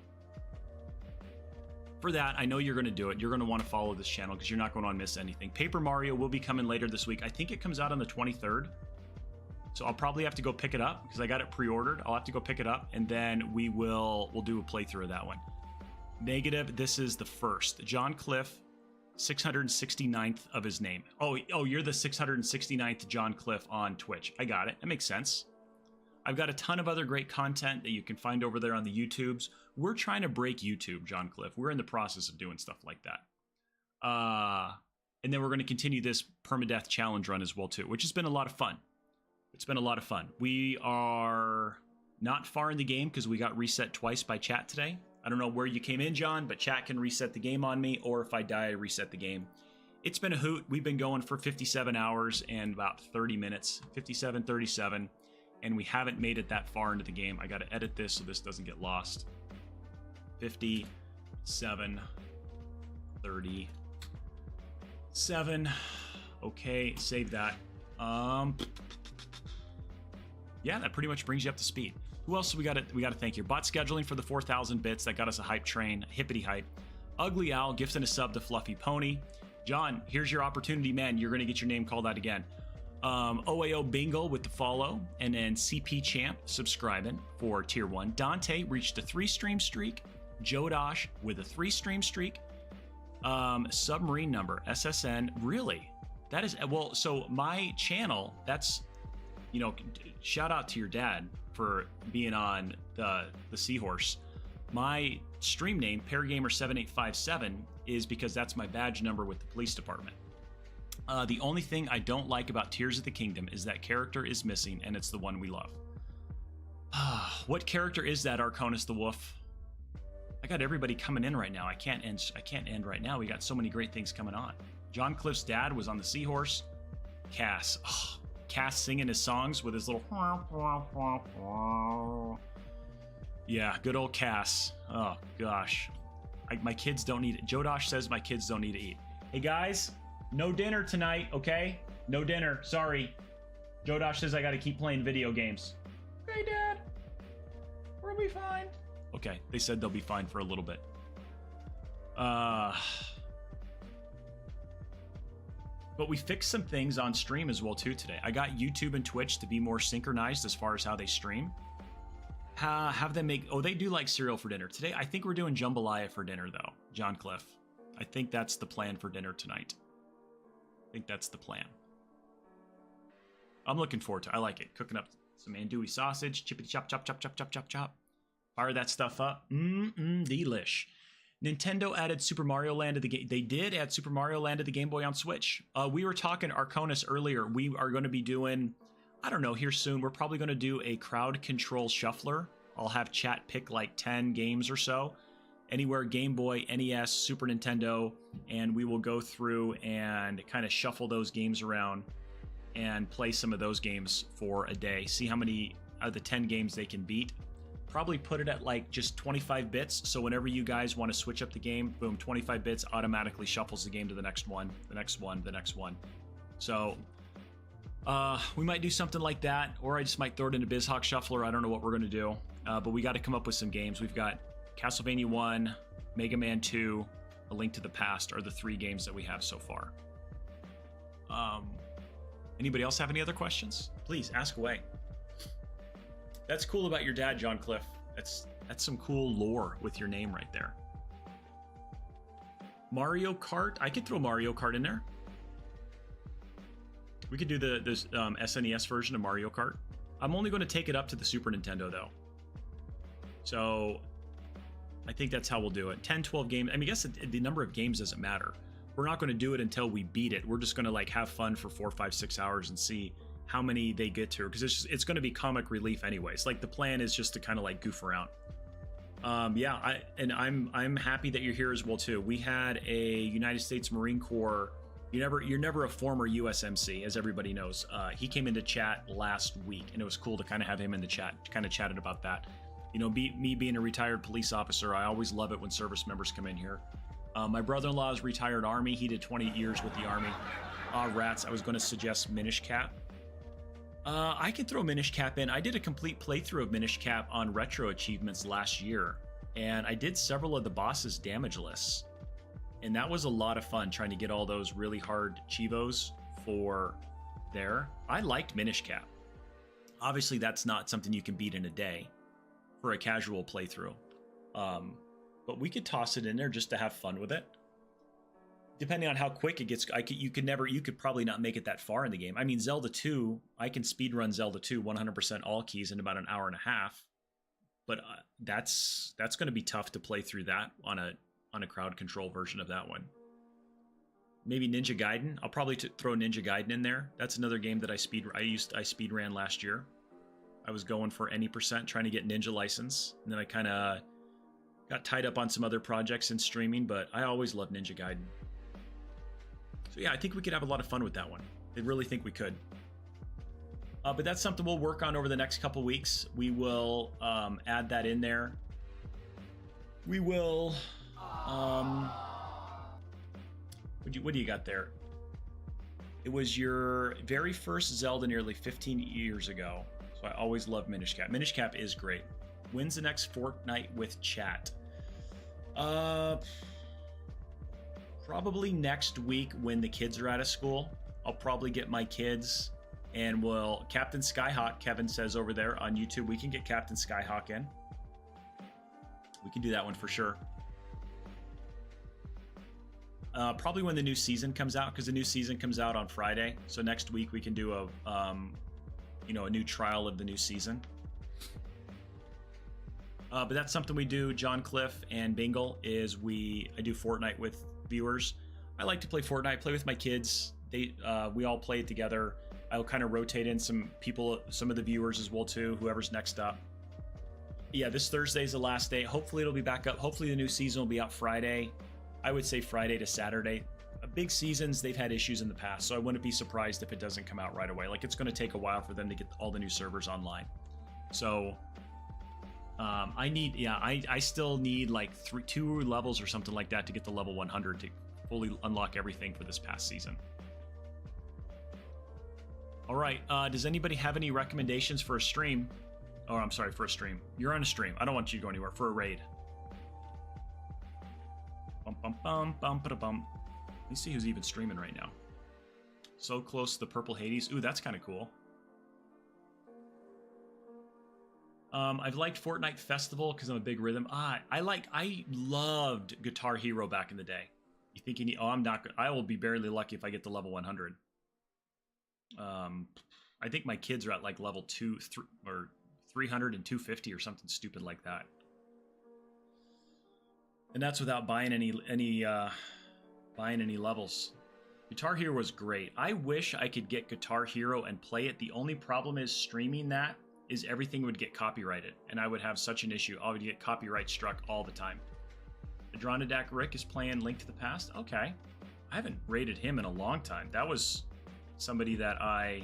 For that, I know you're going to do it. You're going to want to follow this channel because you're not going to miss anything. Paper Mario will be coming later this week. I think it comes out on the 23rd. So I'll probably have to go pick it up because I got it pre-ordered. I'll have to go pick it up, and then we'll do a playthrough of that one. Negative, this is the first. John Cliff, 669th of his name. Oh, you're the 669th John Cliff on Twitch. I got it. That makes sense. I've got a ton of other great content that you can find over there on the YouTubes. We're trying to break YouTube, John Cliff. We're in the process of doing stuff like that. And then we're going to continue this Perma-Death challenge run as well, too, which has been a lot of fun. It's been a lot of fun. We are not far in the game because we got reset twice by chat today. I don't know where you came in, John, but chat can reset the game on me, or if I die, I reset the game. It's been a hoot. We've been going for 57 hours and about 30 minutes, 57, 37. And we haven't made it that far into the game. I got to edit this so this doesn't get lost. 57, 37. Okay, save that. Yeah, that pretty much brings you up to speed. Who else we got to thank here? Bot scheduling for the 4,000 bits. That got us a hype train, hippity hype. Ugly Owl gifting a sub to Fluffy Pony. John, here's your opportunity, man. You're going to get your name called out again. OAO Bingo with the follow, and then CP Champ subscribing for tier 1. Dante reached a 3-stream streak. Jodosh with a 3-stream streak. Submarine number SSN. Really? That is, well, so my channel, that's, you know, shout out to your dad for being on the Seahorse. My stream name, Paragamer7857, is because that's my badge number with the police department. The only thing I don't like about Tears of the Kingdom is that character is missing, and it's the one we love. What character is that, Arconis the Wolf? I got everybody coming in right now. I can't end right now. We got so many great things coming on. John Cliff's dad was on the Seahorse. Cass. Oh, Cass singing his songs with his little... Yeah, good old Cass. Oh, gosh. My kids don't need it. Jodosh says my kids don't need to eat. Hey, guys... No dinner tonight, okay? No dinner, sorry. Jodosh says I gotta keep playing video games. Okay, Dad. We'll be fine. Okay, they said they'll be fine for a little bit. But we fixed some things on stream as well, too, today. I got YouTube and Twitch to be more synchronized as far as how they stream. Have them make... Oh, they do like cereal for dinner. Today, I think we're doing jambalaya for dinner, though, John Cliff. I think that's the plan for dinner tonight. I think that's the plan. I'm looking forward to it. I like it. Cooking up some andouille sausage, chippity chop, chop, chop, chop, chop, chop, chop. Fire that stuff up. Delish. Nintendo added Super Mario Land to the game. They did add Super Mario Land to the Game Boy on Switch. We were talking Arconis earlier. We are going to be doing, I don't know, here soon. We're probably going to do a crowd control shuffler. I'll have chat pick like 10 games or so. Anywhere Game Boy, NES, Super Nintendo, and we will go through and kind of shuffle those games around and play some of those games for a day. See how many of the 10 games they can beat. Probably put it at like just 25 bits. So whenever you guys want to switch up the game, boom, 25 bits automatically shuffles the game to the next one, the next one, the next one. So we might do something like that, or I just might throw it into BizHawk Shuffler. I don't know what we're going to do, but we got to come up with some games. We've got Castlevania 1, Mega Man 2, A Link to the Past are the 3 games that we have so far. Anybody else have any other questions? Please ask away. That's cool about your dad, John Cliff. That's some cool lore with your name right there. Mario Kart. I could throw Mario Kart in there. We could do the SNES version of Mario Kart. I'm only going to take it up to the Super Nintendo, though. So I think that's how we'll do it. 10, 12 games. I mean, I guess the number of games doesn't matter. we're not going to do it until we beat it. We're just going to like have fun for 4, 5, 6 hours and see how many they get to, because it's going to be comic relief anyways. Like the plan is just to kind of like goof around. Yeah, I'm happy that you're here as well too. We had a United States Marine Corps. You're never a former USMC, as everybody knows. He came into chat last week, and it was cool to kind of have him in the chat. Kind of chatted about that. You know, me being a retired police officer, I always love it when service members come in here. My brother-in-law is retired Army. He did 20 years with the Army. Rats, I was going to suggest Minish Cap. I can throw Minish Cap in. I did a complete playthrough of Minish Cap on Retro Achievements last year, and I did several of the bosses damageless. And that was a lot of fun trying to get all those really hard Chivos for there. I liked Minish Cap. Obviously, that's not something you can beat in a day for a casual playthrough. But we could toss it in there just to have fun with it. Depending on how quick it gets, you could probably not make it that far in the game. I mean, Zelda 2, I can speedrun Zelda 2 100% all keys in about an hour and a half. But that's going to be tough to play through that on a crowd control version of that one. Maybe Ninja Gaiden. I'll probably throw Ninja Gaiden in there. That's another game that I speedran last year. I was going for any percent trying to get Ninja license, and then I kind of got tied up on some other projects in streaming, but I always loved Ninja Gaiden. So yeah, I think we could have a lot of fun with that one. I really think we could. But that's something we'll work on over the next couple weeks. We will add that in there. We will... what do you got there? It was your very first Zelda nearly 15 years ago. So I always love Minish Cap. Minish Cap is great. When's the next Fortnite with chat? Probably next week when the kids are out of school. I'll probably get my kids and Captain Skyhawk, Kevin says over there on YouTube, we can get Captain Skyhawk in. We can do that one for sure. Probably when the new season comes out, because the new season comes out on Friday. So next week we can do a new trial of the new season. But that's something we do. John Cliff and Bingle I do Fortnite with viewers. I like to play Fortnite, play with my kids. We all play it together. I'll kind of rotate in some people, some of the viewers as well too, whoever's next up. Yeah, this Thursday is the last day. Hopefully it'll be back up. Hopefully the new season will be out Friday. I would say Friday to Saturday. Big seasons, they've had issues in the past, so I wouldn't be surprised if it doesn't come out right away. Like, it's going to take a while for them to get all the new servers online. So I still need like 2 levels or something like that to get to level 100 to fully unlock everything for this past season. All right, does anybody have any recommendations for a stream? Oh, I'm sorry, for a stream. You're on a stream. I don't want you to go anywhere. For a raid. Bum, bum, bum, bum, ba-da-bum. Let me see who's even streaming right now. So close to the Purple Hades. Ooh, that's kind of cool. I've liked Fortnite Festival because I'm a big rhythm. I loved Guitar Hero back in the day. You think you need? Oh, I'm not good. I will be barely lucky if I get to level 100. I think my kids are at like level 300 and 250 or something stupid like that. And that's without buying any levels. Guitar Hero was great. I wish I could get Guitar Hero and play it. The only problem is streaming that is everything would get copyrighted, and I would have such an issue. I would get copyright struck all the time. Adronadak Rick is playing Link to the Past. Okay. I haven't rated him in a long time. That was somebody that I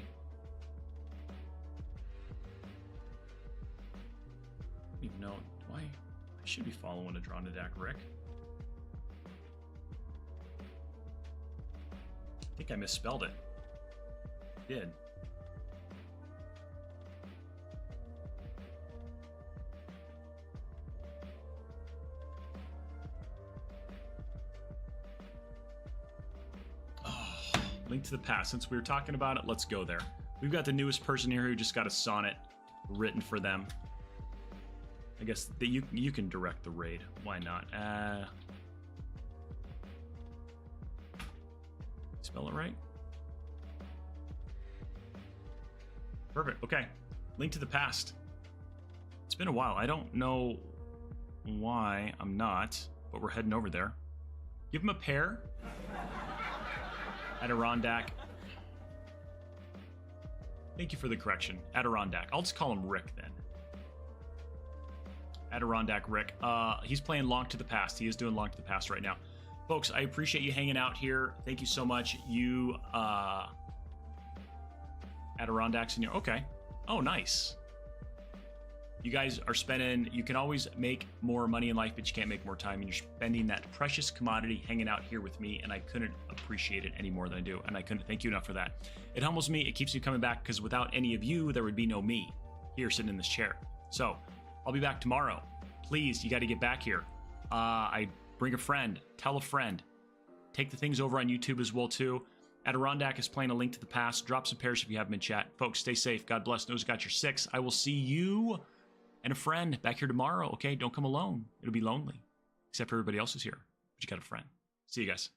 don't even know. I should be following Adronadak Rick. I think I misspelled it. I did. Link to the Past. Since we were talking about it, let's go there. We've got the newest person here who just got a sonnet written for them. I guess that you can direct the raid. Why not? Spell it right? Perfect. Okay. Link to the Past. It's been a while. I don't know why I'm not, but we're heading over there. Give him a pair. Adirondack. Thank you for the correction. Adirondack. I'll just call him Rick then. Adirondack Rick. He's playing Long to the Past. He is doing Long to the Past right now. Folks, I appreciate you hanging out here. Thank you so much. You, Adirondacks in your... Okay. Oh, nice. You guys are spending... You can always make more money in life, but you can't make more time. And you're spending that precious commodity hanging out here with me, and I couldn't appreciate it any more than I do. And I couldn't thank you enough for that. It humbles me. It keeps me coming back, because without any of you, there would be no me here sitting in this chair. So, I'll be back tomorrow. Please, you got to get back here. I bring a friend. Tell a friend. Take the things over on YouTube as well, too. Adirondack is playing A Link to the Past. Drop some pairs if you haven't been chat. Folks, stay safe. God bless. Knows got your 6. I will see you and a friend back here tomorrow, okay? Don't come alone. It'll be lonely. Except for everybody else is here. But you got a friend. See you guys.